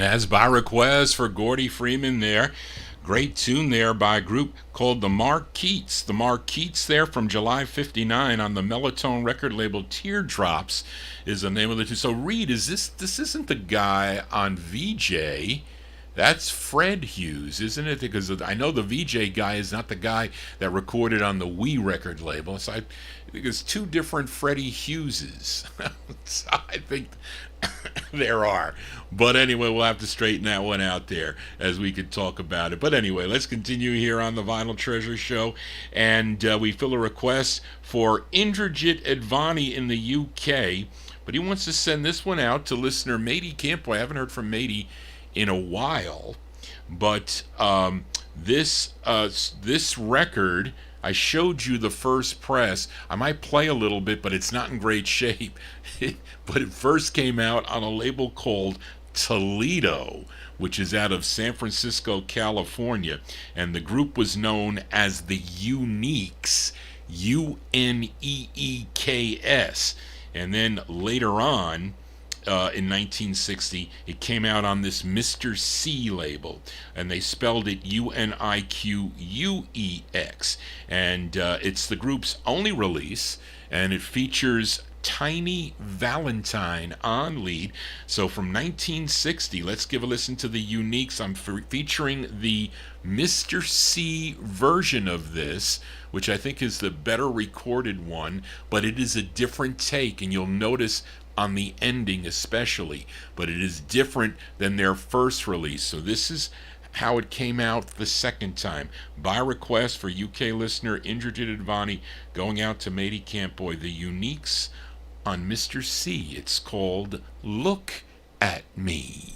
As by request for Gordy Freeman there. Great tune there by a group called the Marquettes. The Marquettes there from July 59 on the Melotone record label. Teardrops is the name of the tune. So Reed, this isn't the guy on VJ. That's Fred Hughes, isn't it? Because I know the VJ guy is not the guy that recorded on the Wii record label. So I think it's two different Freddie Hugheses. So I think there are. But anyway, we'll have to straighten that one out there as we could talk about it. But anyway, let's continue here on the Vinyl Treasure Show. And we fill a request for Indrajit Advani in the UK. But he wants to send this one out to listener Matey Campo. I haven't heard from Matey in a while. But this record, I showed you the first press. I might play a little bit, but it's not in great shape. But it first came out on a label called Toledo, which is out of San Francisco, California. And the group was known as the Uniques, Uneeks. And then later on, in 1960, it came out on this Mr. C label, and they spelled it Uniquex. And it's the group's only release, and it features Tiny Valentine on lead. So from 1960, let's give a listen to the Uniques. I'm featuring the Mr. C version of this, which I think is the better recorded one, but it is a different take, and you'll notice on the ending especially, but it is different than their first release. So this is how it came out the second time. By request for UK listener Indrajit Advani, going out to Matey Campoy, the Uniques on Mr. C. It's called Look at Me.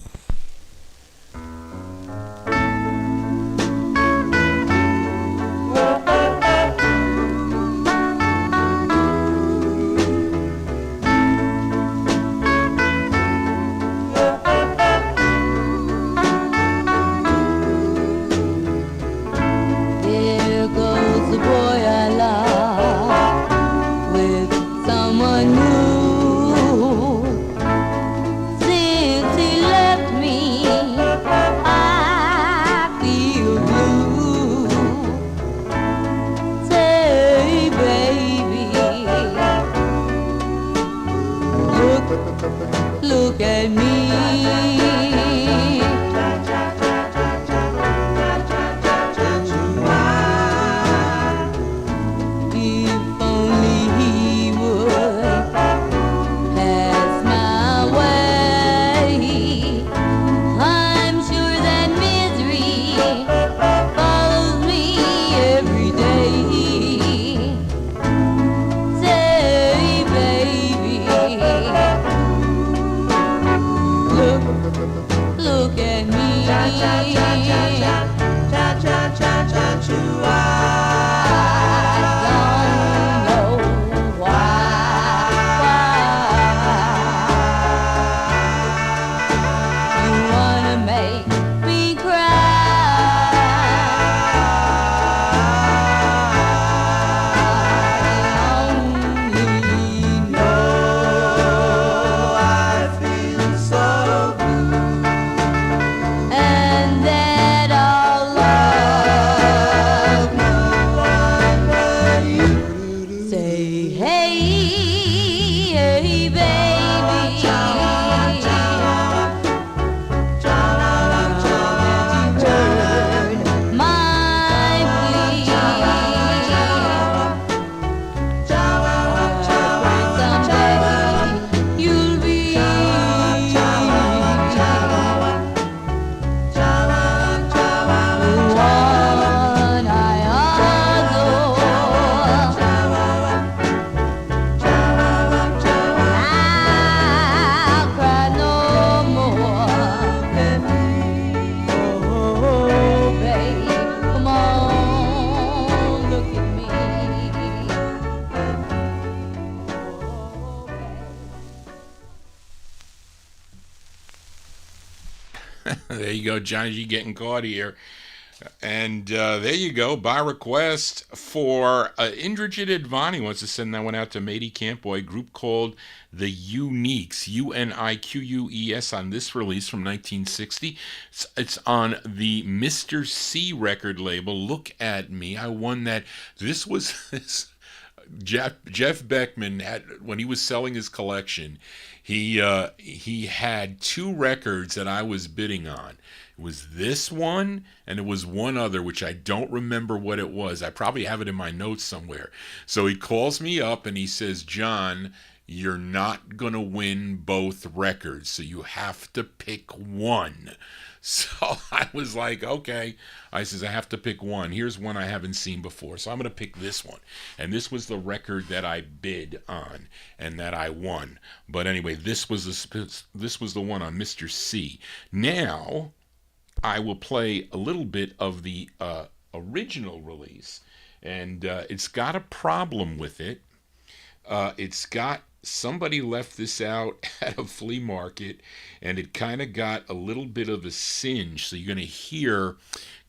Look at me. If only he would pass my way, I'm sure that misery follows me every day. Say, baby, look at me. I don't know why you wanna make me cry. I only know I feel so blue, and that I'll love no one but you. Say, hey, hey, baby, heard my plea. Someday you'll be the one I adore. I'll cry no more. Oh, babe, come on, look at me. There you go, Johnny G getting caught here. And there you go. By request for Indrajit Advani wants to send that one out to Matey Campboy, group called The Uniques, Uniques, on this release from 1960. It's on the Mr. C record label. Look at me. I won that. This was Jeff Beckman when he was selling his collection. He had two records that I was bidding on. It was this one, and it was one other, which I don't remember what it was. I probably have it in my notes somewhere. So he calls me up and he says, John, you're not going to win both records, so you have to pick one. So I was like, okay. I says, I have to pick one. Here's one I haven't seen before, so I'm going to pick this one. And this was the record that I bid on and that I won. But anyway, this was the one on Mr. C. Now, I will play a little bit of the original release, and it's got a problem with it. It's got somebody left this out at a flea market, and it kind of got a little bit of a singe, so you're going to hear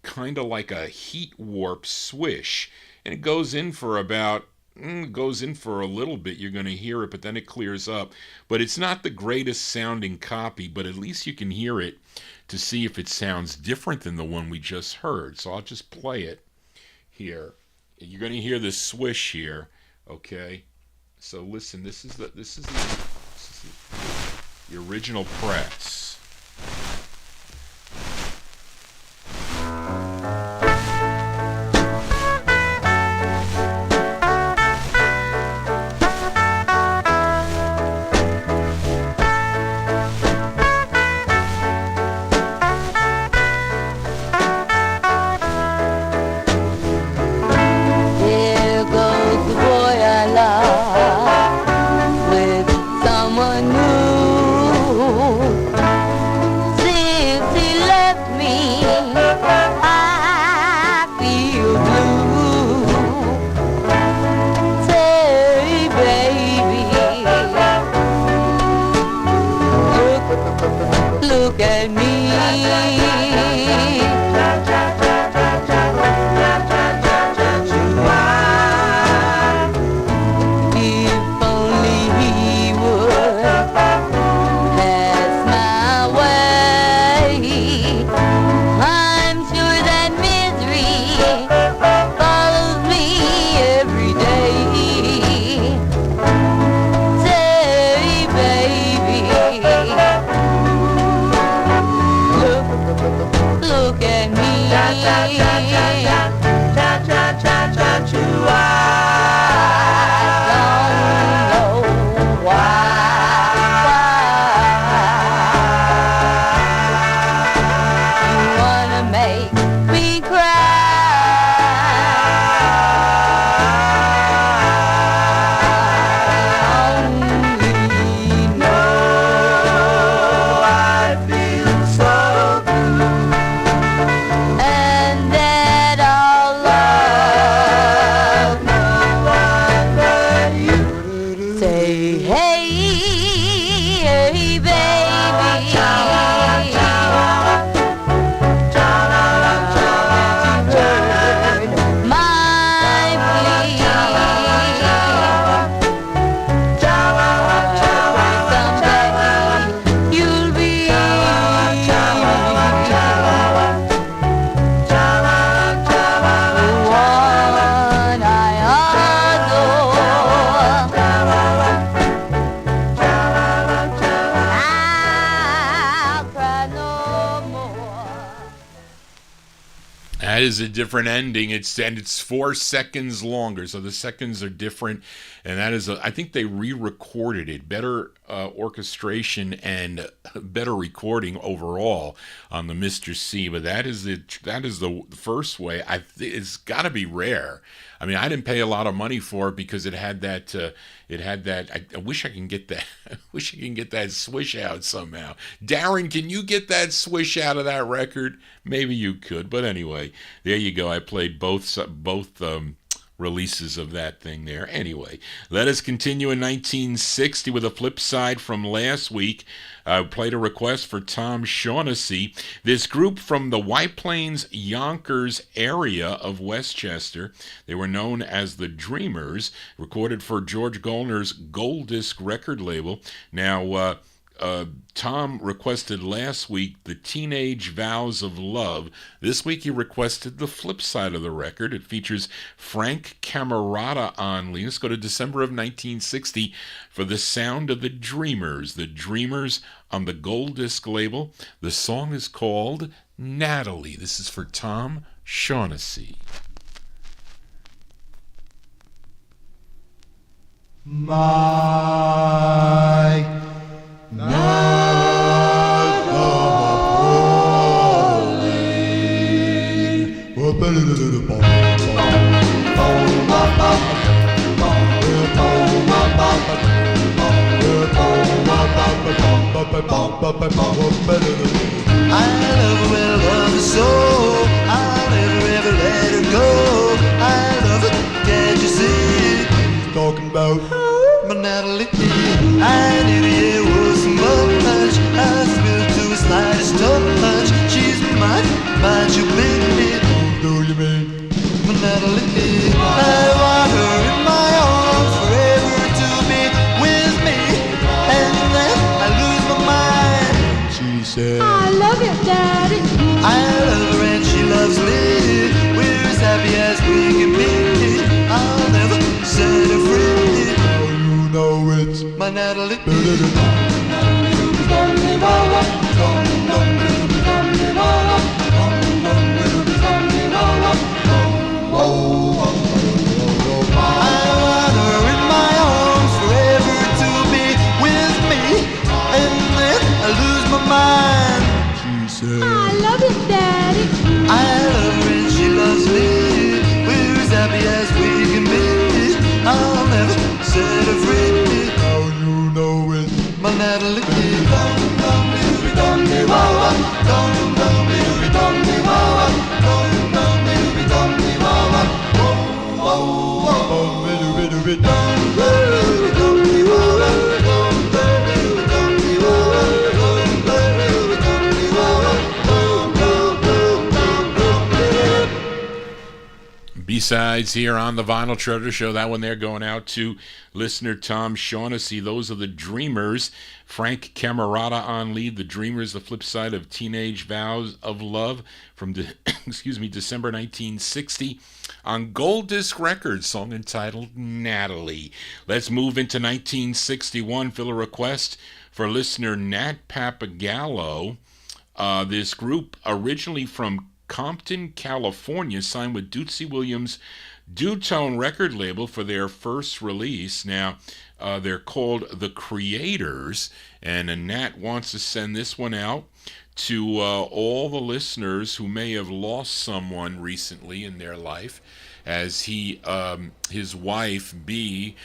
kind of like a heat warp swish, and it goes in for a little bit. You're going to hear it, but then it clears up. But it's not the greatest sounding copy, but at least you can hear it to see if it sounds different than the one we just heard. So I'll just play it here. You're going to hear this swish here, okay? So listen, this is the original press. Is a different ending. It's 4 seconds longer, so the seconds are different, and that is I think they re-recorded it. Better orchestration and better recording overall on the Mr. C. But that is the first way. It's got to be rare. I mean, I didn't pay a lot of money for it because it had that. I wish I can get that. I wish I can get that swish out somehow. Darren, can you get that swish out of that record? Maybe you could. But anyway, there you go. I played both releases of that thing there. Anyway, let us continue in 1960 with a flip side from last week. I played a request for Tom Shaughnessy. This group from the White Plains, Yonkers area of Westchester, they were known as the Dreamers, recorded for George Goldner's Gold Disc record label. Now, Tom requested last week the Teenage Vows of Love. This week he requested the flip side of the record. It features Frank Camerata on lead. Let's go to December of 1960 for the sound of the Dreamers. The Dreamers on the Gold Disc label. The song is called Natalie. This is for Tom Shaughnessy. My I love her when love is so. I'll never ever let her go. I love her, can't you see? talking about My Natalie, I knew it was much. I feel to a slightest touch. She's mine, you baby. do you mean? My Natalie, I want her in my arms forever to be with me, and then I lose my mind. She said I love you, Daddy. I love her and she loves me. We're as happy as we can be. I'll never set her free. oh, you know it's My Natalie. I want her in my arms forever to be with me, and then I lose my mind. she said I love you, Daddy. I love her and she loves me. We're as happy as we can be. I'll never set her free. how you know it's My Natalie. B-sides here on the Vinyl Treasure Show. That one there going out to listener Tom Shaughnessy. Those are the Dreamers. Frank Camerata on lead. The Dreamers, the flip side of Teenage Vows of Love from December 1960 on Gold Disc Records, song entitled Natalie. Let's move into 1961. Fill a request for listener Nat Papagallo. This group, originally from Compton, California, signed with Dootsy Williams' Dutone record label for their first release. Now, they're called The Creators, and Nat wants to send this one out to all the listeners who may have lost someone recently in their life, as his wife, B,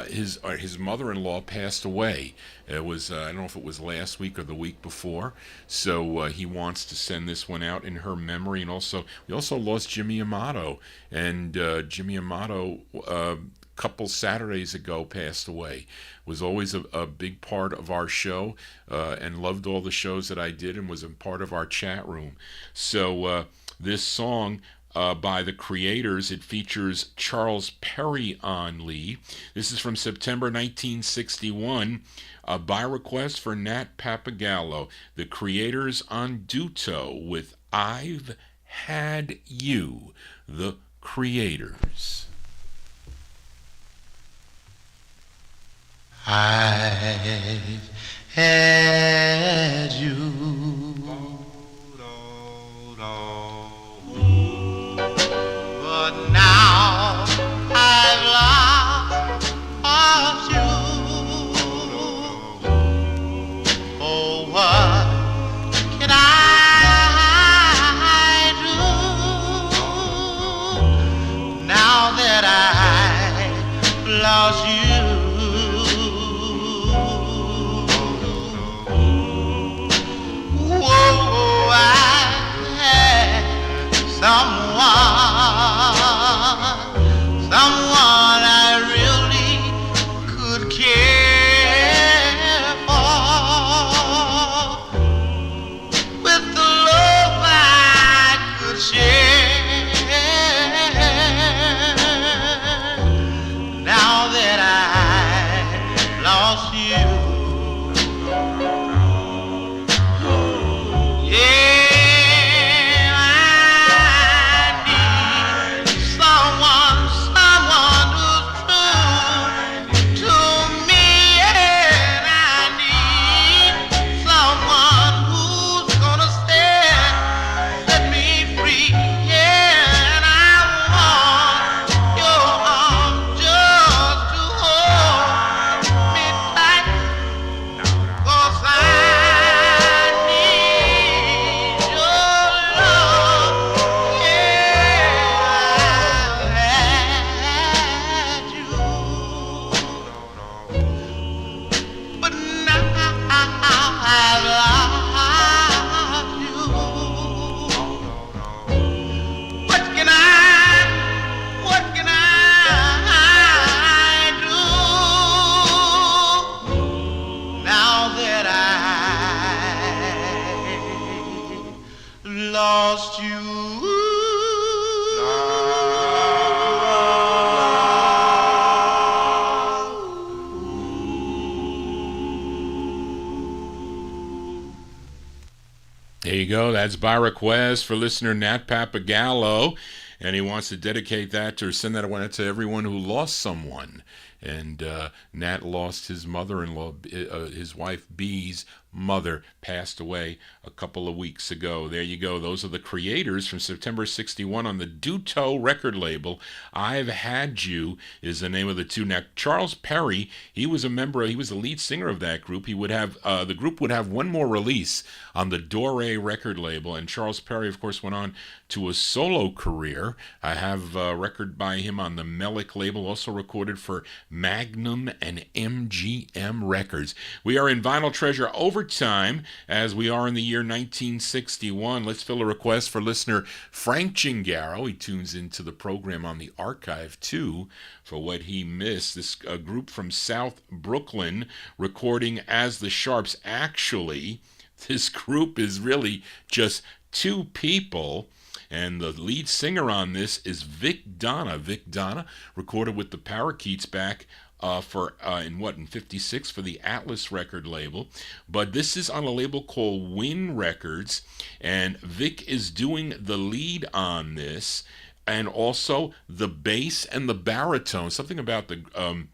his mother-in-law passed away. It was, I don't know if it was last week or the week before, so he wants to send this one out in her memory. And also, we also lost Jimmy Amato, and Jimmy Amato, a couple Saturdays ago, passed away. Was always a big part of our show, and loved all the shows that I did, and was a part of our chat room. So this song, by The Creators, it features Charles Perry on lead. This is from September 1961, by request for Nat Papagallo. The Creators on Duto with I've Had You. The Creators. I've had you. But now I've lost you. Oh, what can I do now that I've lost you? Whoa, I had someone go. That's by request for listener Nat Papagallo. And he wants to dedicate that or send that away to everyone who lost someone. And Nat lost his mother-in-law, his wife Bee's mother passed away a couple of weeks ago. There you go. Those are the Creators from September 61 on the Duto record label. I've Had You is the name of the two. Now, Charles Perry, he was the lead singer of that group. He would have, the group would have one more release on the Dore record label. And Charles Perry, of course, went on to a solo career. I have a record by him on the Melick label, also recorded for Magnum and MGM Records. We are in Vinyltreasure overtime as we are in the year 1961. Let's fill a request for listener Frank Gingaro. He tunes into the program on the archive too for what he missed. This group from South Brooklyn recording as the Sharps. Actually, this group is really just two people. And the lead singer on this is Vic Donna. Vic Donna recorded with the Parakeets back in 56 for the Atlas record label. But this is on a label called Win Records. And Vic is doing the lead on this. And also the bass and the baritone. Something about the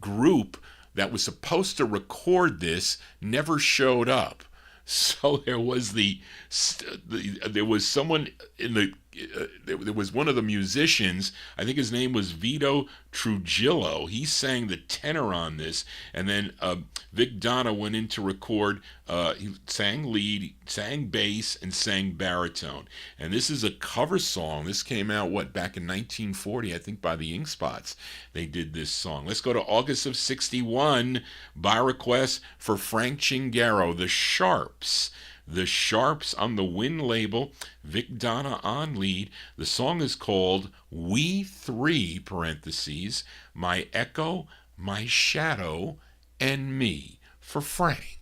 group that was supposed to record this never showed up. So there was there was someone in there was one of the musicians, I think his name was Vito Trujillo. He sang the tenor on this, and then Vic Donna went in to record. He sang lead, sang bass, and sang baritone. And this is a cover song. This came out back in 1940, I think, by the Ink Spots. They did this song. Let's go to August of 61 by request for Frank Gingaro, the Sharps. The Sharps on the Win label, Vic Donna on lead. The song is called We Three, parentheses, My Echo, My Shadow, and Me, for Frank.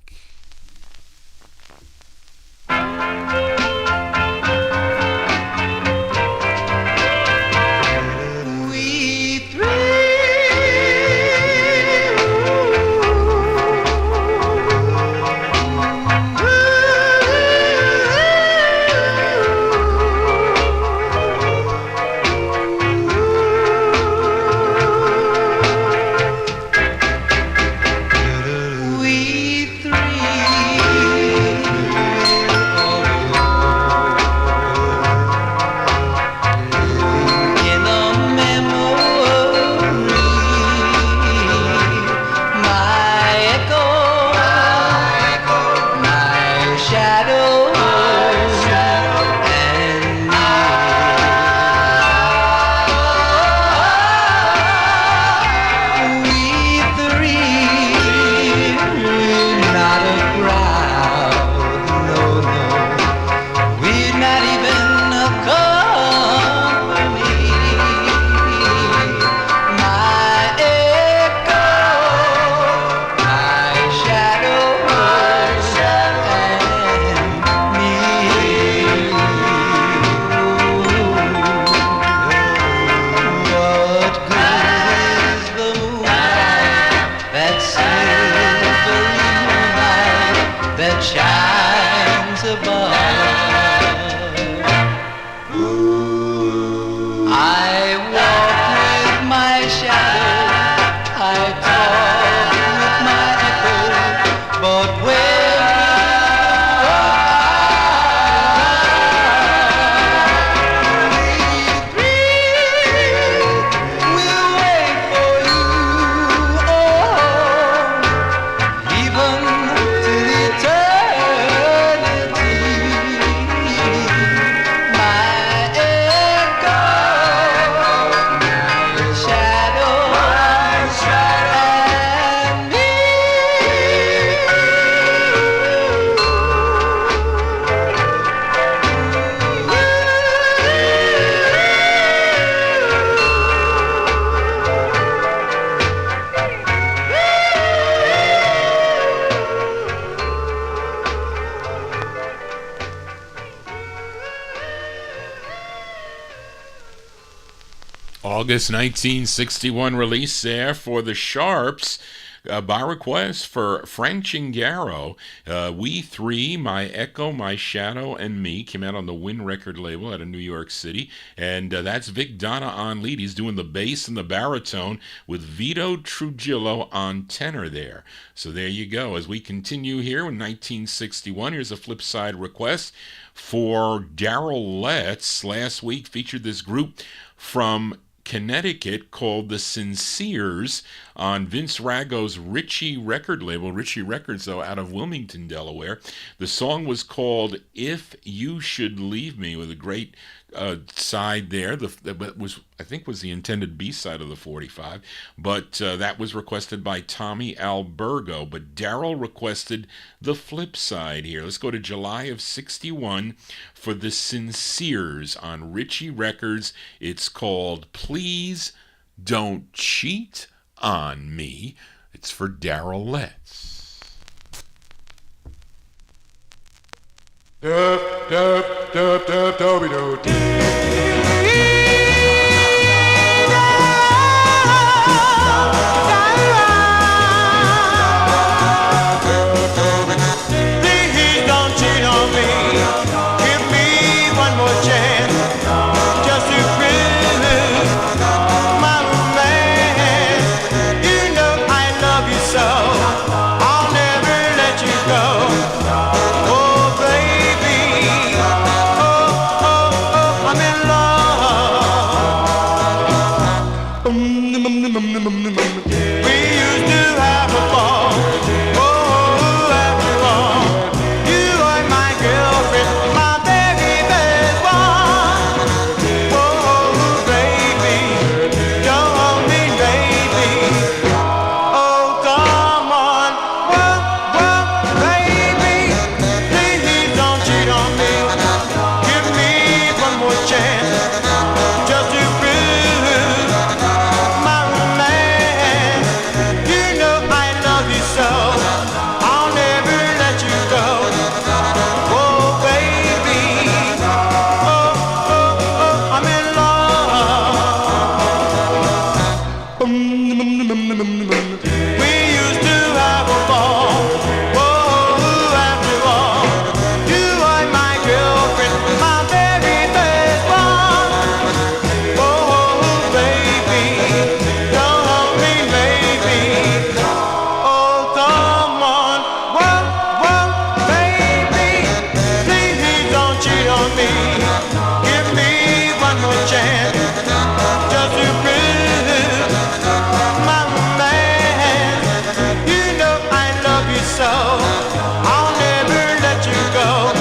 August 1961 release there for the Sharps. by request for Frank Chingaro, We Three, My Echo, My Shadow, and Me, came out on the Win record label out of New York City, and that's Vic Donna on lead. He's doing the bass and the baritone with Vito Trujillo on tenor there. So there you go. As we continue here in 1961, here's a flip side request for Darrell Letts. Last week featured this group from Connecticut called the Sinceres on Vince Rago's Ritchie record label. Ritchie Records, though, out of Wilmington, Delaware. The song was called If You Should Leave Me, with a great side there. That was, I think, was the intended B-side of the 45, but that was requested by Tommy Albergo. But Darrell requested the flip side here. Let's go to July of 61 for the Sinceres on Ritchie Records. It's called Please Don't Cheat on Me. It's for Darrell Letts. Dup, dup, dup, dup, doby do. Please don't cheat on me. Give me one more chance, just to prove my romance. You know I love you so, I'll never let you go. Oh baby, oh, oh, oh, I'm in love. We used to have a ball. Oh, after all, you are my girlfriend, my very best one. Oh, baby, don't hold me, baby. Oh, come on, whoa, baby. Please don't cheat on me. Give me one more chance, just to prove my romance. You know I love you so, I'll never let you go. Oh, baby, oh, oh, oh, I'm in love. We used to have a ball. Oh, after all, you are my girlfriend, my very best one. Oh, baby, don't hold me, baby. Oh, come on, whoa, baby. Please don't cheat on me. Give me one more chance, just to prove my romance. You know I love you so, I'll never let you go.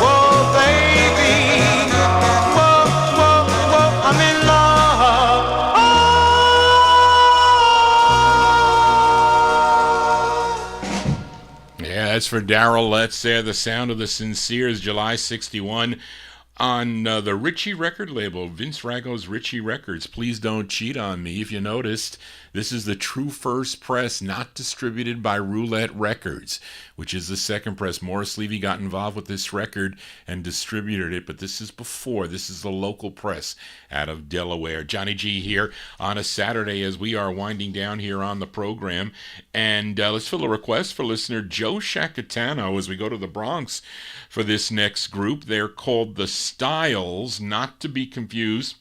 Whoa, baby, whoa, whoa, whoa, I'm in love. Yeah, that's for Darrell Letts there. The sound of the Sinceres, July 61 on the Ritchie record label, Vince Rago's Ritchie Records. Please don't cheat on me. If you noticed, this is the true first press, not distributed by Roulette Records, which is the second press. Morris Levy got involved with this record and distributed it, but this is before. This is the local press out of Delaware. Johnny G here on a Saturday as we are winding down here on the program. And let's fill a request for listener Joe Shacatano as we go to the Bronx for this next group. They're called the Styles, not to be confused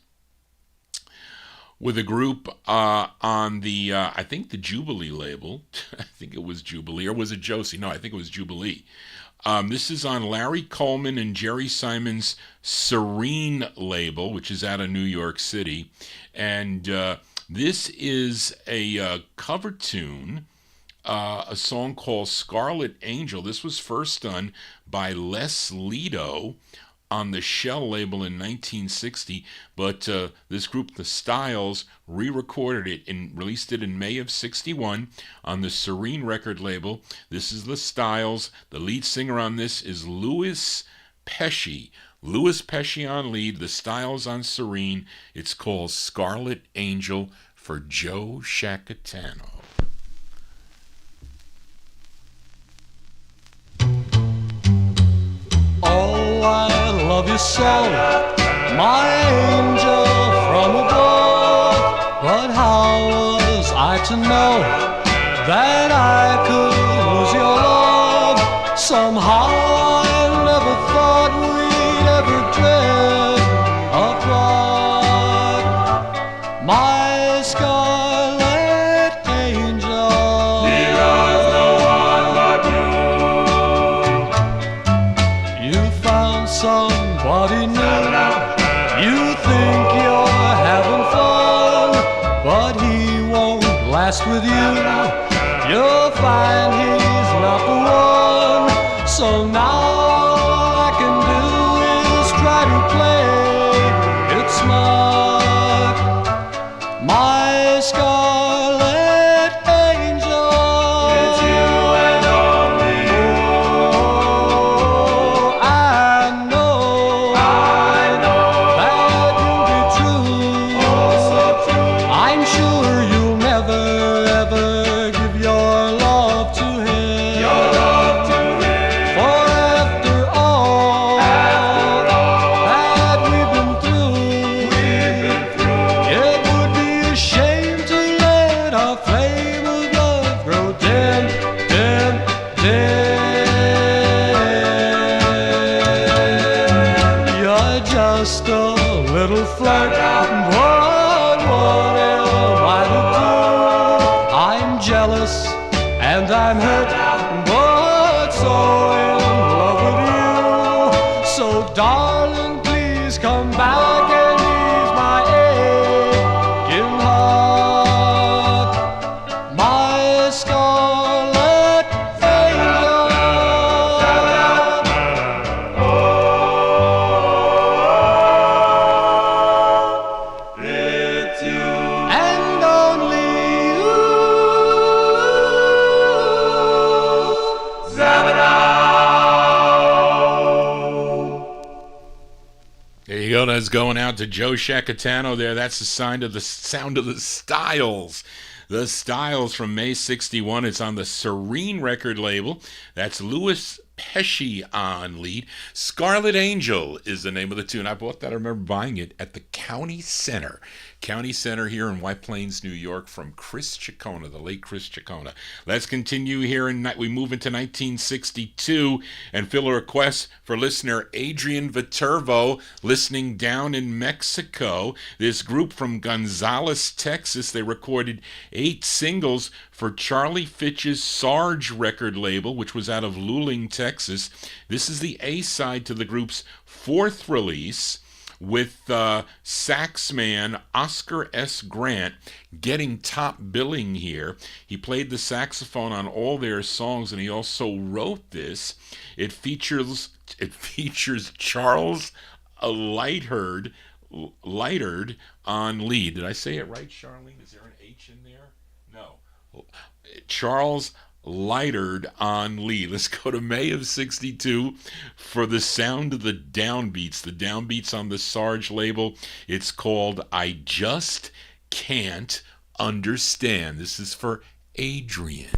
with a group on the, I think the Jubilee label. I think it was Jubilee, or was it Josie? No, I think it was Jubilee. This is on Larry Coleman and Jerry Simon's Serene label, which is out of New York City. And this is a cover tune, a song called Scarlet Angel. This was first done by Les Lido on the Shell label in 1960, but this group, the Styles, re-recorded it and released it in May of 61 on the Serene record label. This is the Styles. The lead singer on this is Louis Pesci. Louis Pesci on lead, the Styles on Serene. It's called Scarlet Angel for Joe Shacatano. Oh, I love you so, my angel from above. But how was I to know that I could lose your love. Somehow I never thought we'd ever drift apart. My scarlet angel, There's no one but you. you found somebody new. You think you're having fun, but he won't last with you. You'll find he's not the one. So now all I can do is try to play it smart. My scarlet angel, It's you and only you. oh, I know that you'll be true. Oh, so true. I'm sure you'll never ever give your love to him. Your love to him. For after all that we've been through, it would be a shame to let our flame of love grow dim, dim, dim. You're just a little flirt, but what am I to do? I'm jealous and I'm hurt, but so in love with you. So darling, please come back and ease my aching heart. My scarlet angel, It's you. and only you. There you go. That's going out to Joe Shacatano there. That's the sound of the Styles. The Styles from May 61. It's on the Serene record label. That's Louis Pesci on lead. Scarlet Angel is the name of the tune. I bought that. I remember buying it at the County Center. County Center here in White Plains, New York, from Chris Ciccona, the late Chris Ciccona. Let's continue here. We move into 1962 and fill a request for listener Adrian Viterbo, listening down in Mexico. This group from Gonzales, Texas, they recorded 8 singles for Charlie Fitch's Sarge record label, which was out of Luling, Texas. This is the A-side to the group's 4th release, with saxman Oscar S. Grant getting top billing here. He played the saxophone on all their songs, and he also wrote this. It features Charles Lightard on lead. Did I say it right, Charlene? Is there an H in there? No. Charles Lightard on lead. Let's go to May of 62 for the sound of the downbeats on the Sarge label. It's called I Just Can't Understand. This is for Adrian.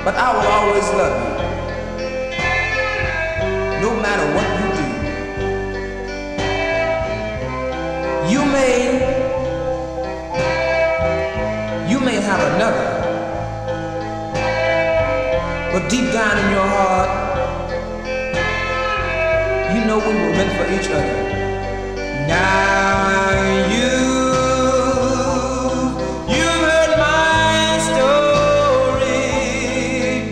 But I will always love you, no matter what you do. You may we know we were meant for each other. Now you heard my story,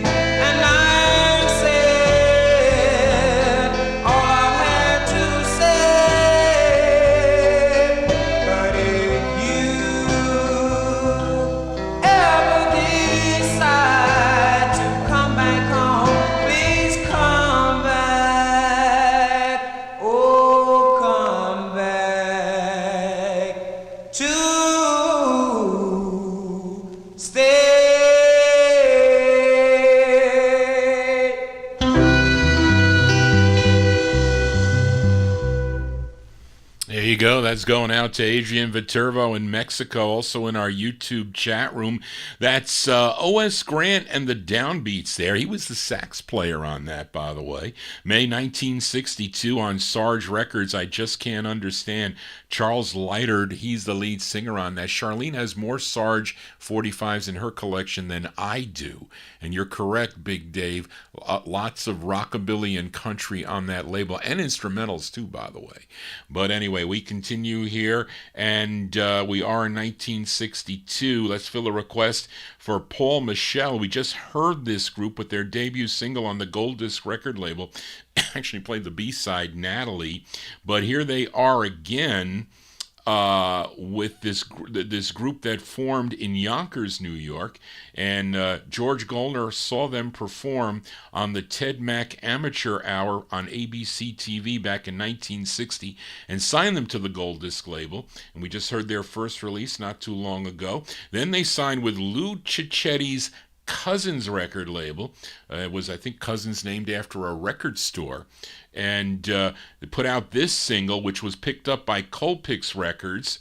and I've said all I had to say. But if you ever decide to come back home, please come back. Oh, come back to stay. There you go. That's going out to Adrian Viterbo in Mexico, also in our YouTube chat room. That's O.S. Grant and the Downbeats there. He was the sax player on that, by the way. May 1962 on Sarge Records, I Just Can't Understand. Charles Leitard, he's the lead singer on that. Charlene has more Sarge 45's in her collection than I do. And you're correct, Big Dave. Lots of rockabilly and country on that label, and instrumentals too, by the way. But anyway, we continue here, and we are in 1962. Let's fill a request for Paul Michel. We just heard this group with their debut single on the Gold Disc record label. Actually played the B-side, Natalie. But here they are again with this group that formed in Yonkers, New York. And George Goldner saw them perform on the Ted Mack Amateur Hour on ABC TV back in 1960 and signed them to the Gold Disc label. And we just heard their first release not too long ago. Then they signed with Lou Cicchetti's Cousins record label. It was, I think, Cousins named after a record store. And they put out this single, which was picked up by Colpix Records,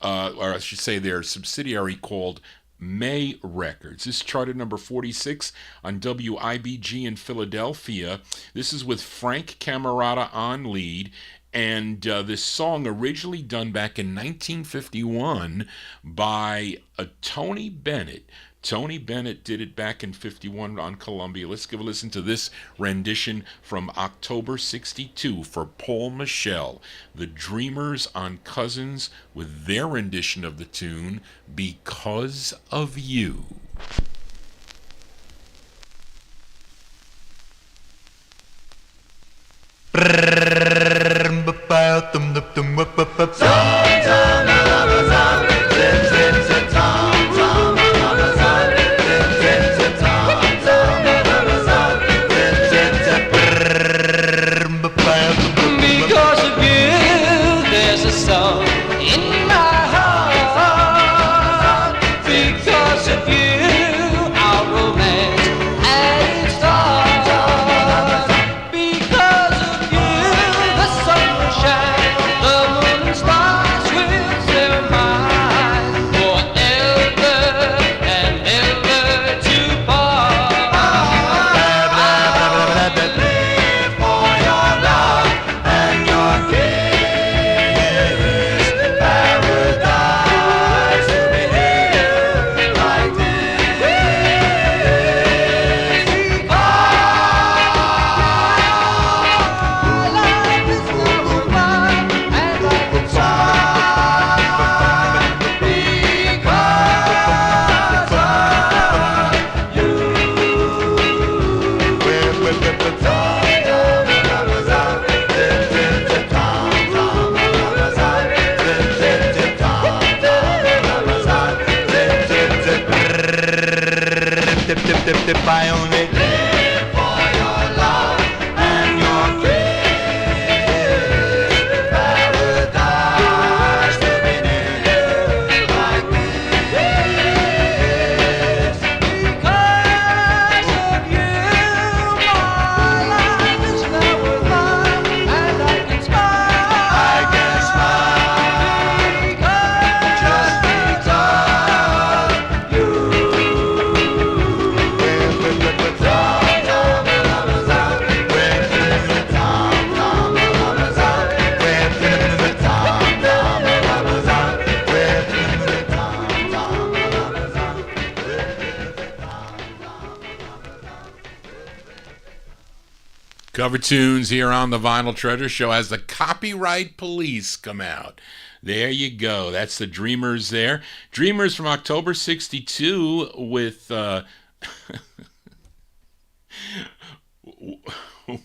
or I should say their subsidiary called May Records. This charted number 46 on WIBG in Philadelphia. This is with Frank Camerata on lead. And this song originally done back in 1951 by Tony Bennett. Tony Bennett did it back in 51 on Columbia. Let's give a listen to this rendition from October 62 for Paul Michel. The Dreamers on Cousins with their rendition of the tune, Because of You. Because of you, there's a song in my heart. Because of you, our romance had its start. Because of you, the sun will shine, the moon and stars Cover tunes here on the Vinyl Treasure Show as the Copyright Police come out. There you go. That's the Dreamers there. Dreamers from October 62 with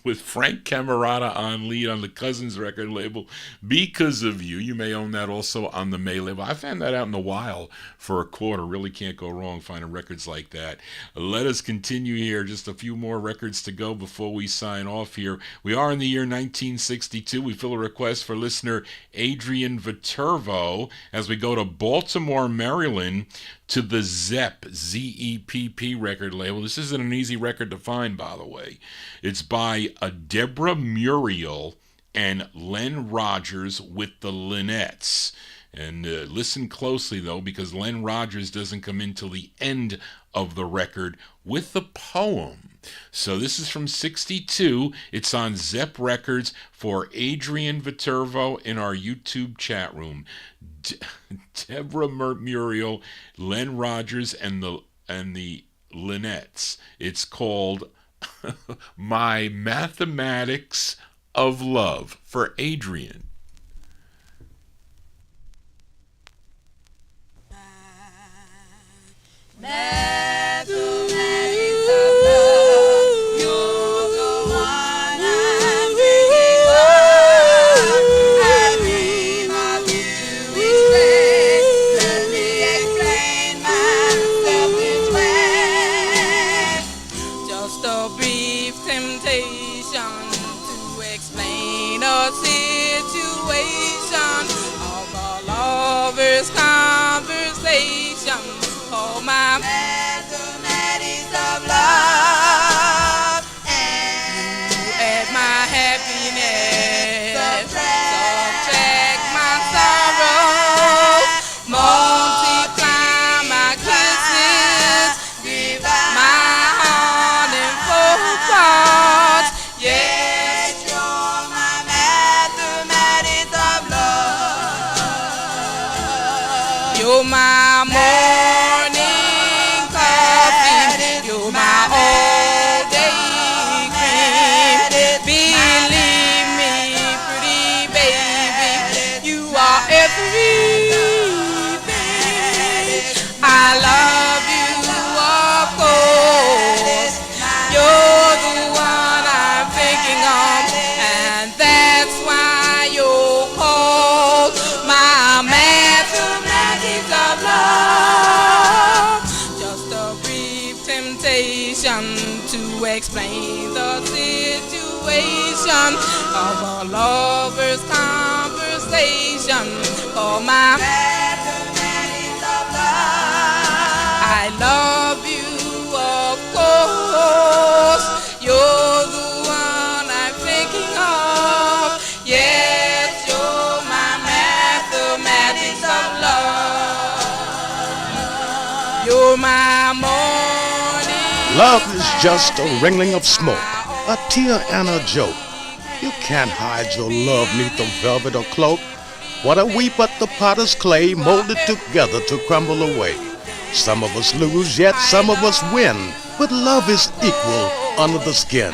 with Frank Camerata on lead on the Cousins record label, Because of You. You may own that also on the May label. I found that out in the wild for a quarter. Really can't go wrong finding records like that. Let us continue here. Just a few more records to go before we sign off here. We are in the year 1962. We fill a request for listener Adrian Viterbo as we go to Baltimore, Maryland, to the Zep, Z-E-P-P record label. This isn't an easy record to find, by the way. It's by Deborah Muriel and Len Rogers with the Lynnettes. And listen closely, though, because Len Rogers doesn't come in till the end of the record with the poem. So this is from 62. It's on Zep Records for Adrian Viterbo in our YouTube chat room. Deborah Muriel, Len Rogers, and the Lynnettes. It's called My Mathematics of Love for Adrian. Mathematics of love, you're the one I'm thinking of. I dream of you each day. Let me explain myself this way. Just a brief temptation to explain a situation of a lover's conversation. Oh, my mathematics of love, and you add my happiness, subtract my sorrow, multiply my kisses, divide my heart in 4 parts. Yes, you're my mathematics of love. You're my morning coffee, you're my all-day cream. Believe me, pretty baby, you are everything. I love you, of course. You're the one I'm thinking of, and that's why you're called my mathematics of love. Just a brief temptation to explain the situation of a lover's conversation. For my mathematics of love, I love you, of course. You're the one I'm thinking of. Yes, you're my mathematics of love. You're my morning. Love is just a ringling of smoke, a tear and a joke. You can't hide your love neath a velvet or cloak. What are we but the potter's clay molded together to crumble away? Some of us lose, yet some of us win. But love is equal under the skin.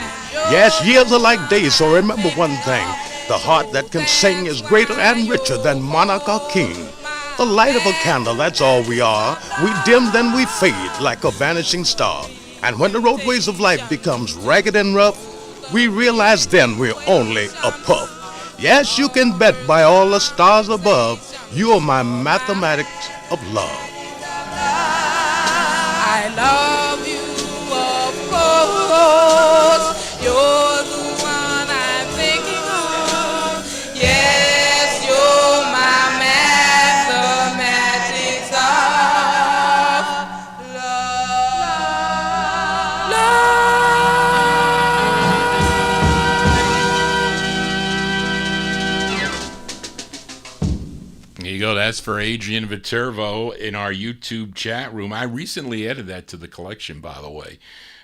Yes, years are like days, so remember one thing. The heart that can sing is greater and richer than monarch or king. The light of a candle, that's all we are. We dim, then we fade like a vanishing star. And when the roadways of life becomes ragged and rough, we realize then we're only a puff. Yes, you can bet by all the stars above, you are my mathematics of love. I love you, of course. You're the one I'm thinking of. Yes, you're my mathematics of love. There you go. That's for Adrian Viterbo in our YouTube chat room. I recently added that to the collection, by the way.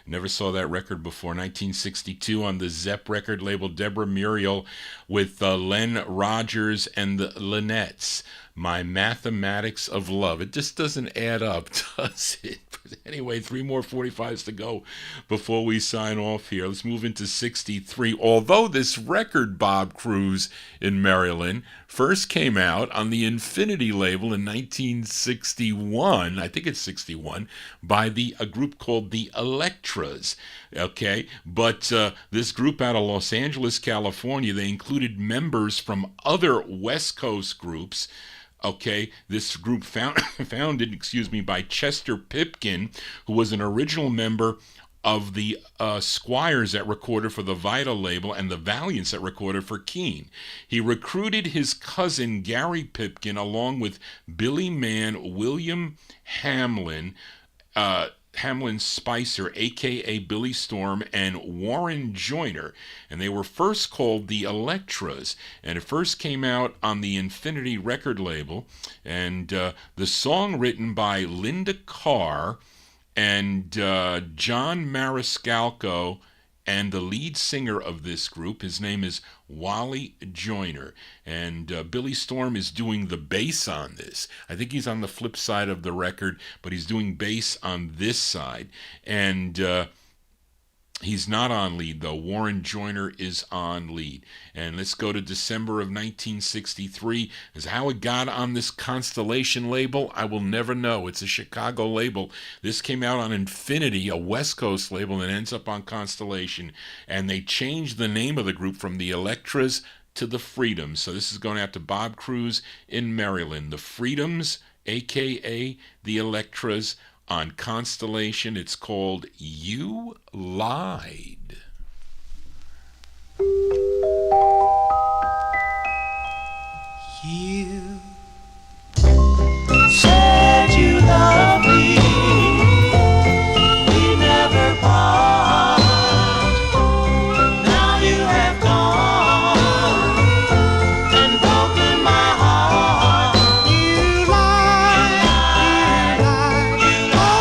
Never saw that record before. 1962 on the Zep record label. Deborah Muriel with Len Rogers and the Lynnettes. My Mathematics of Love. It just doesn't add up, does it? But anyway, 3 more 45s to go before we sign off here. Let's move into 63. Although this record, Bob Cruz in Maryland, first came out on the Infinity label in 1961, I think it's 61, by a group called the Electras. Okay, but this group out of Los Angeles, California, they included members from other West Coast groups. Okay, this group founded, by Chester Pipkin, who was an original member of the Squires that recorded for the Vital label and the Valiants that recorded for Keen. He recruited his cousin Gary Pipkin along with Billy Mann, William Hamlin Spicer, a.k.a. Billy Storm, and Warren Joyner. And they were first called the Electras. And it first came out on the Infinity record label. And the song written by Linda Carr and John Mariscalco, and the lead singer of this group, his name is Wally Joyner. And Billy Storm is doing the bass on this. I think he's on the flip side of the record, but he's doing bass on this side. And he's not on lead, though. Warren Joyner is on lead. And let's go to December of 1963. As how it got on this Constellation label, I will never know. It's a Chicago label. This came out on Infinity, a West Coast label, and ends up on Constellation. And they changed the name of the group from the Electras to the Freedoms. So this is going out to Bob Cruz in Maryland. The Freedoms, a.k.a. the Electras, on Constellation. It's called You Lied. You said you loved me, we never part. Now you have gone and broken my heart. You lied, you lied,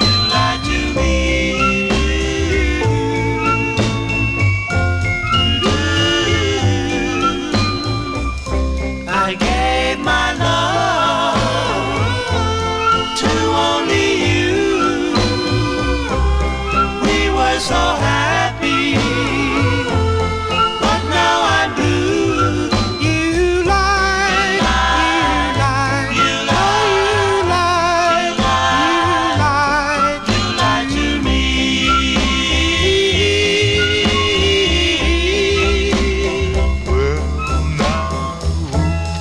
you lied to me. I gave my love to only you. We were so happy, but now I'm blue. You lied, you lied, you lied to me.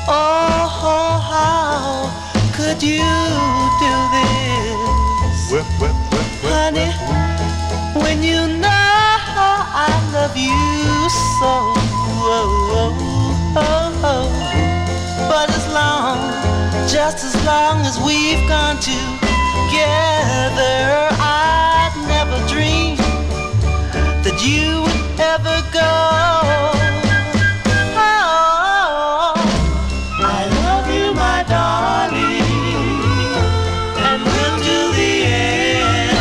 Oh, how could you do this, honey, when you know I love you so? But just as long as we've gone together, I'd never dreamed that you would ever go. I love you, my darling, and will till the end.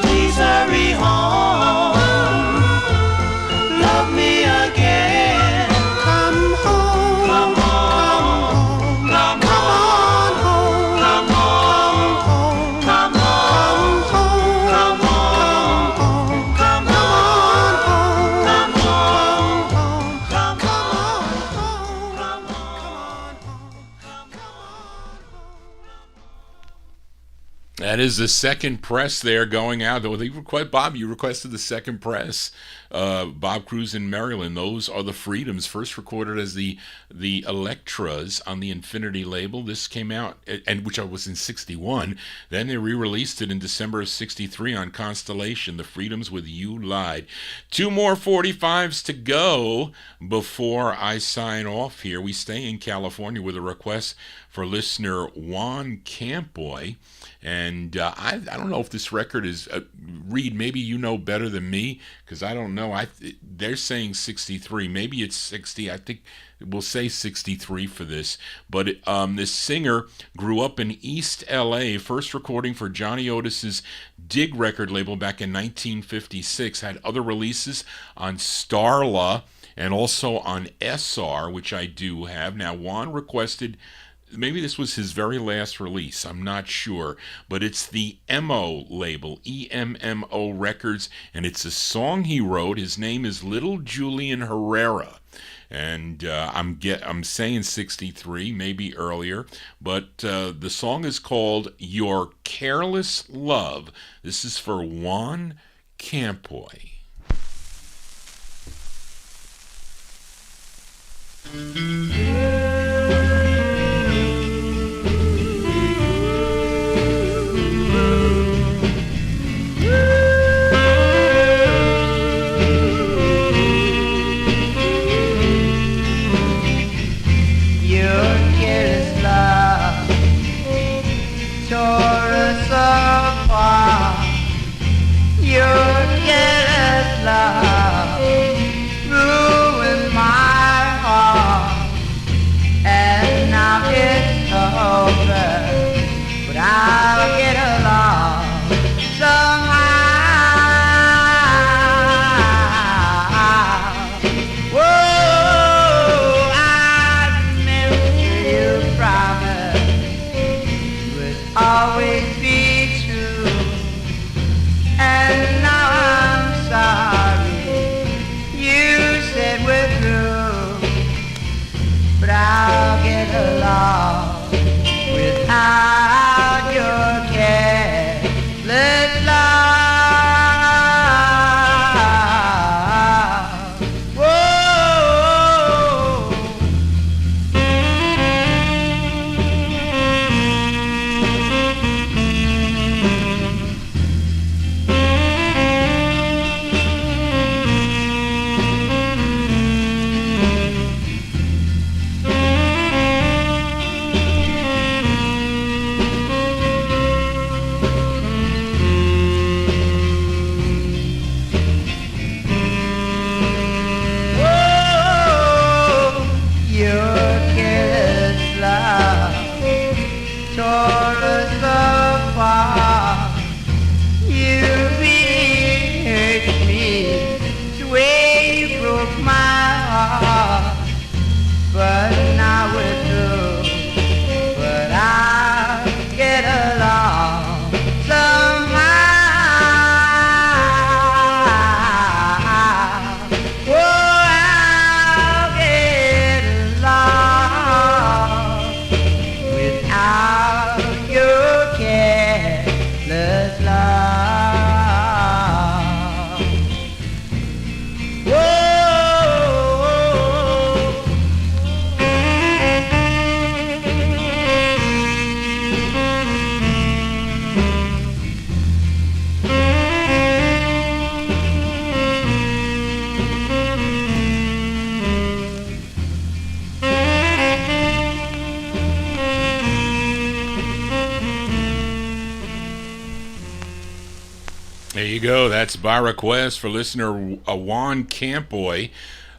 Please hurry home, love me again. Come home, come home, come on home, come home, come home, come home, come on home, come home, come That is the second press there going out. Bob, you requested the second press. Bob Cruz in Maryland. Those are the Freedoms, first recorded as the Electras on the Infinity label. This came out, and which was in 61. Then they re-released it in December of 63 on Constellation, the Freedoms with You Lied. 2 more 45s to go before I sign off here. We stay in California with a request for listener Juan Campoy. And I don't know if this record is, Reed, maybe you know better than me, because I don't know. They're saying 63. Maybe it's 60. I think we'll say 63 for this. But this singer grew up in East L.A., first recording for Johnny Otis's Dig record label back in 1956, had other releases on Starla and also on SR, which I do have. Now, Juan requested, maybe this was his very last release, I'm not sure, but it's the MO label, EMMO Records, and it's a song he wrote. His name is Little Julian Herrera. And I'm saying 63, maybe earlier, but the song is called Your Careless Love. This is for Juan Campoy. There you go. That's by request for listener Juan Campoy.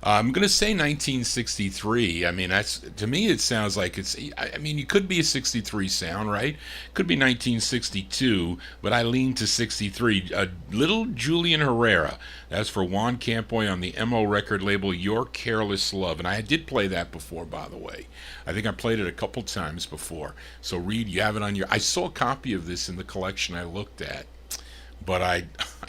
I'm going to say 1963. I mean, that's, to me, it sounds like it's, I mean, it could be a 63 sound, right? Could be 1962, but I lean to 63. Little Julian Herrera. That's for Juan Campoy on the MO record label, Your Careless Love. And I did play that before, by the way. I think I played it a couple times before. So, Reed, you have it on your, I saw a copy of this in the collection I looked at. But I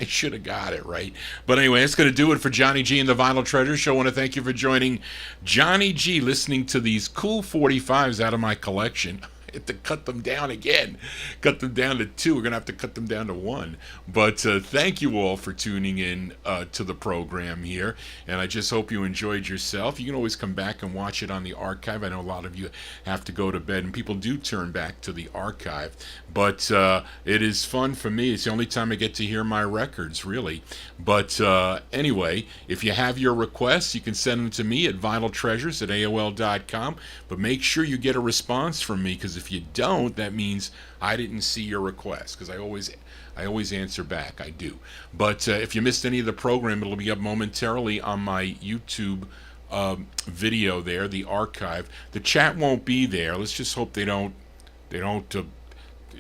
should have got it, right? But anyway, that's going to do it for Johnny G and the Vinyl Treasure Show. I want to thank you for joining Johnny G, listening to these cool 45's out of my collection. I had to cut them down again. Cut them down to 2. We're going to have to cut them down to 1. But thank you all for tuning in to the program here. And I just hope you enjoyed yourself. You can always come back and watch it on the archive. I know a lot of you have to go to bed, and people do turn back to the archive. But it is fun for me. It's the only time I get to hear my records, really. But anyway, if you have your requests, you can send them to me at vinyltreasures@AOL.com. But make sure you get a response from me, because if you don't, that means I didn't see your request, because I always answer back. I do. But if you missed any of the program, it'll be up momentarily on my YouTube video there, the archive. The chat won't be there. Let's just hope they don't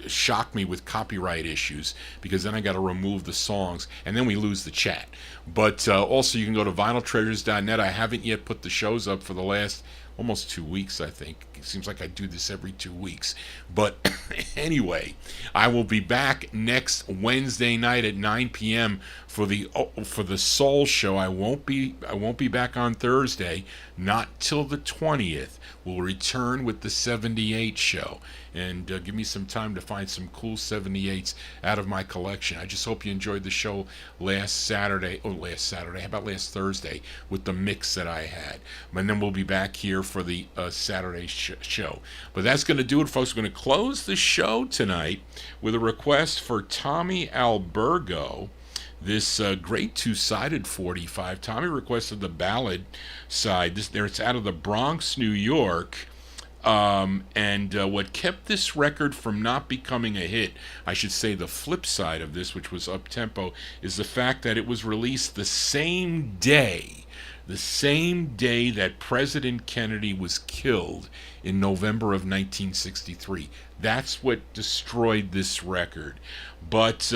shock me with copyright issues, because then I got to remove the songs, and then we lose the chat. But also, you can go to vinyltreasures.net. I haven't yet put the shows up for the last almost 2 weeks, I think. It seems like I do this every 2 weeks. But anyway, I will be back next Wednesday night at 9 p.m. for the Soul Show. I won't be back on Thursday, not till the 20th. We'll return with the 78 show, and give me some time to find some cool 78s out of my collection. I just hope you enjoyed the show last Saturday. How about last Thursday with the mix that I had? And then we'll be back here for the Saturday show. But that's going to do it, folks. We're going to close the show tonight with a request for Tommy Albergo, this great two-sided 45. Tommy requested the ballad side. It's out of the Bronx, New York. And what kept this record from not becoming a hit, I should say the flip side of this, which was up-tempo, is the fact that it was released the same day that President Kennedy was killed in November of 1963. That's what destroyed this record. But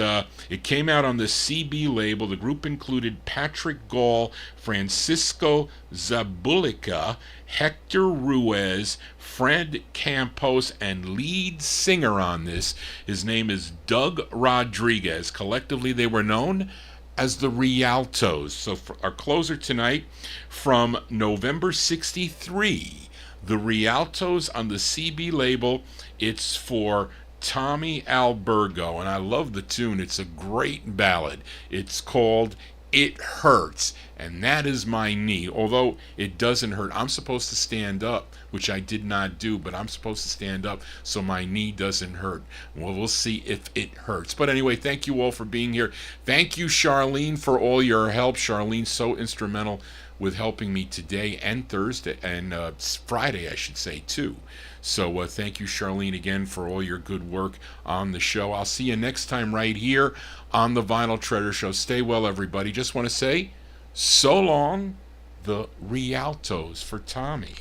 it came out on the CB label. The group included Patrick Gall, Francisco Zabulica, Hector Ruiz, Fred Campos, and lead singer on this. His name is Doug Rodriguez. Collectively, they were known as the Rialtos. So for our closer tonight, from November 63, the Rialtos on the CB label. It's for Tommy Albergo, and I love the tune. It's a great ballad. It's called It Hurts, and that is my knee. Although it doesn't hurt, I'm supposed to stand up, which I did not do, but I'm supposed to stand up so my knee doesn't hurt. Well, we'll see if it hurts. But anyway, thank you all for being here. Thank you, Charlene, for all your help. Charlene's so instrumental with helping me today and Thursday, and Friday, I should say, too. So thank you, Charlene, again for all your good work on the show. I'll see you next time right here on the Vinyl Treasure Show. Stay well, everybody. Just want to say, so long, the Rialtos for Tommy.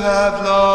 have lost.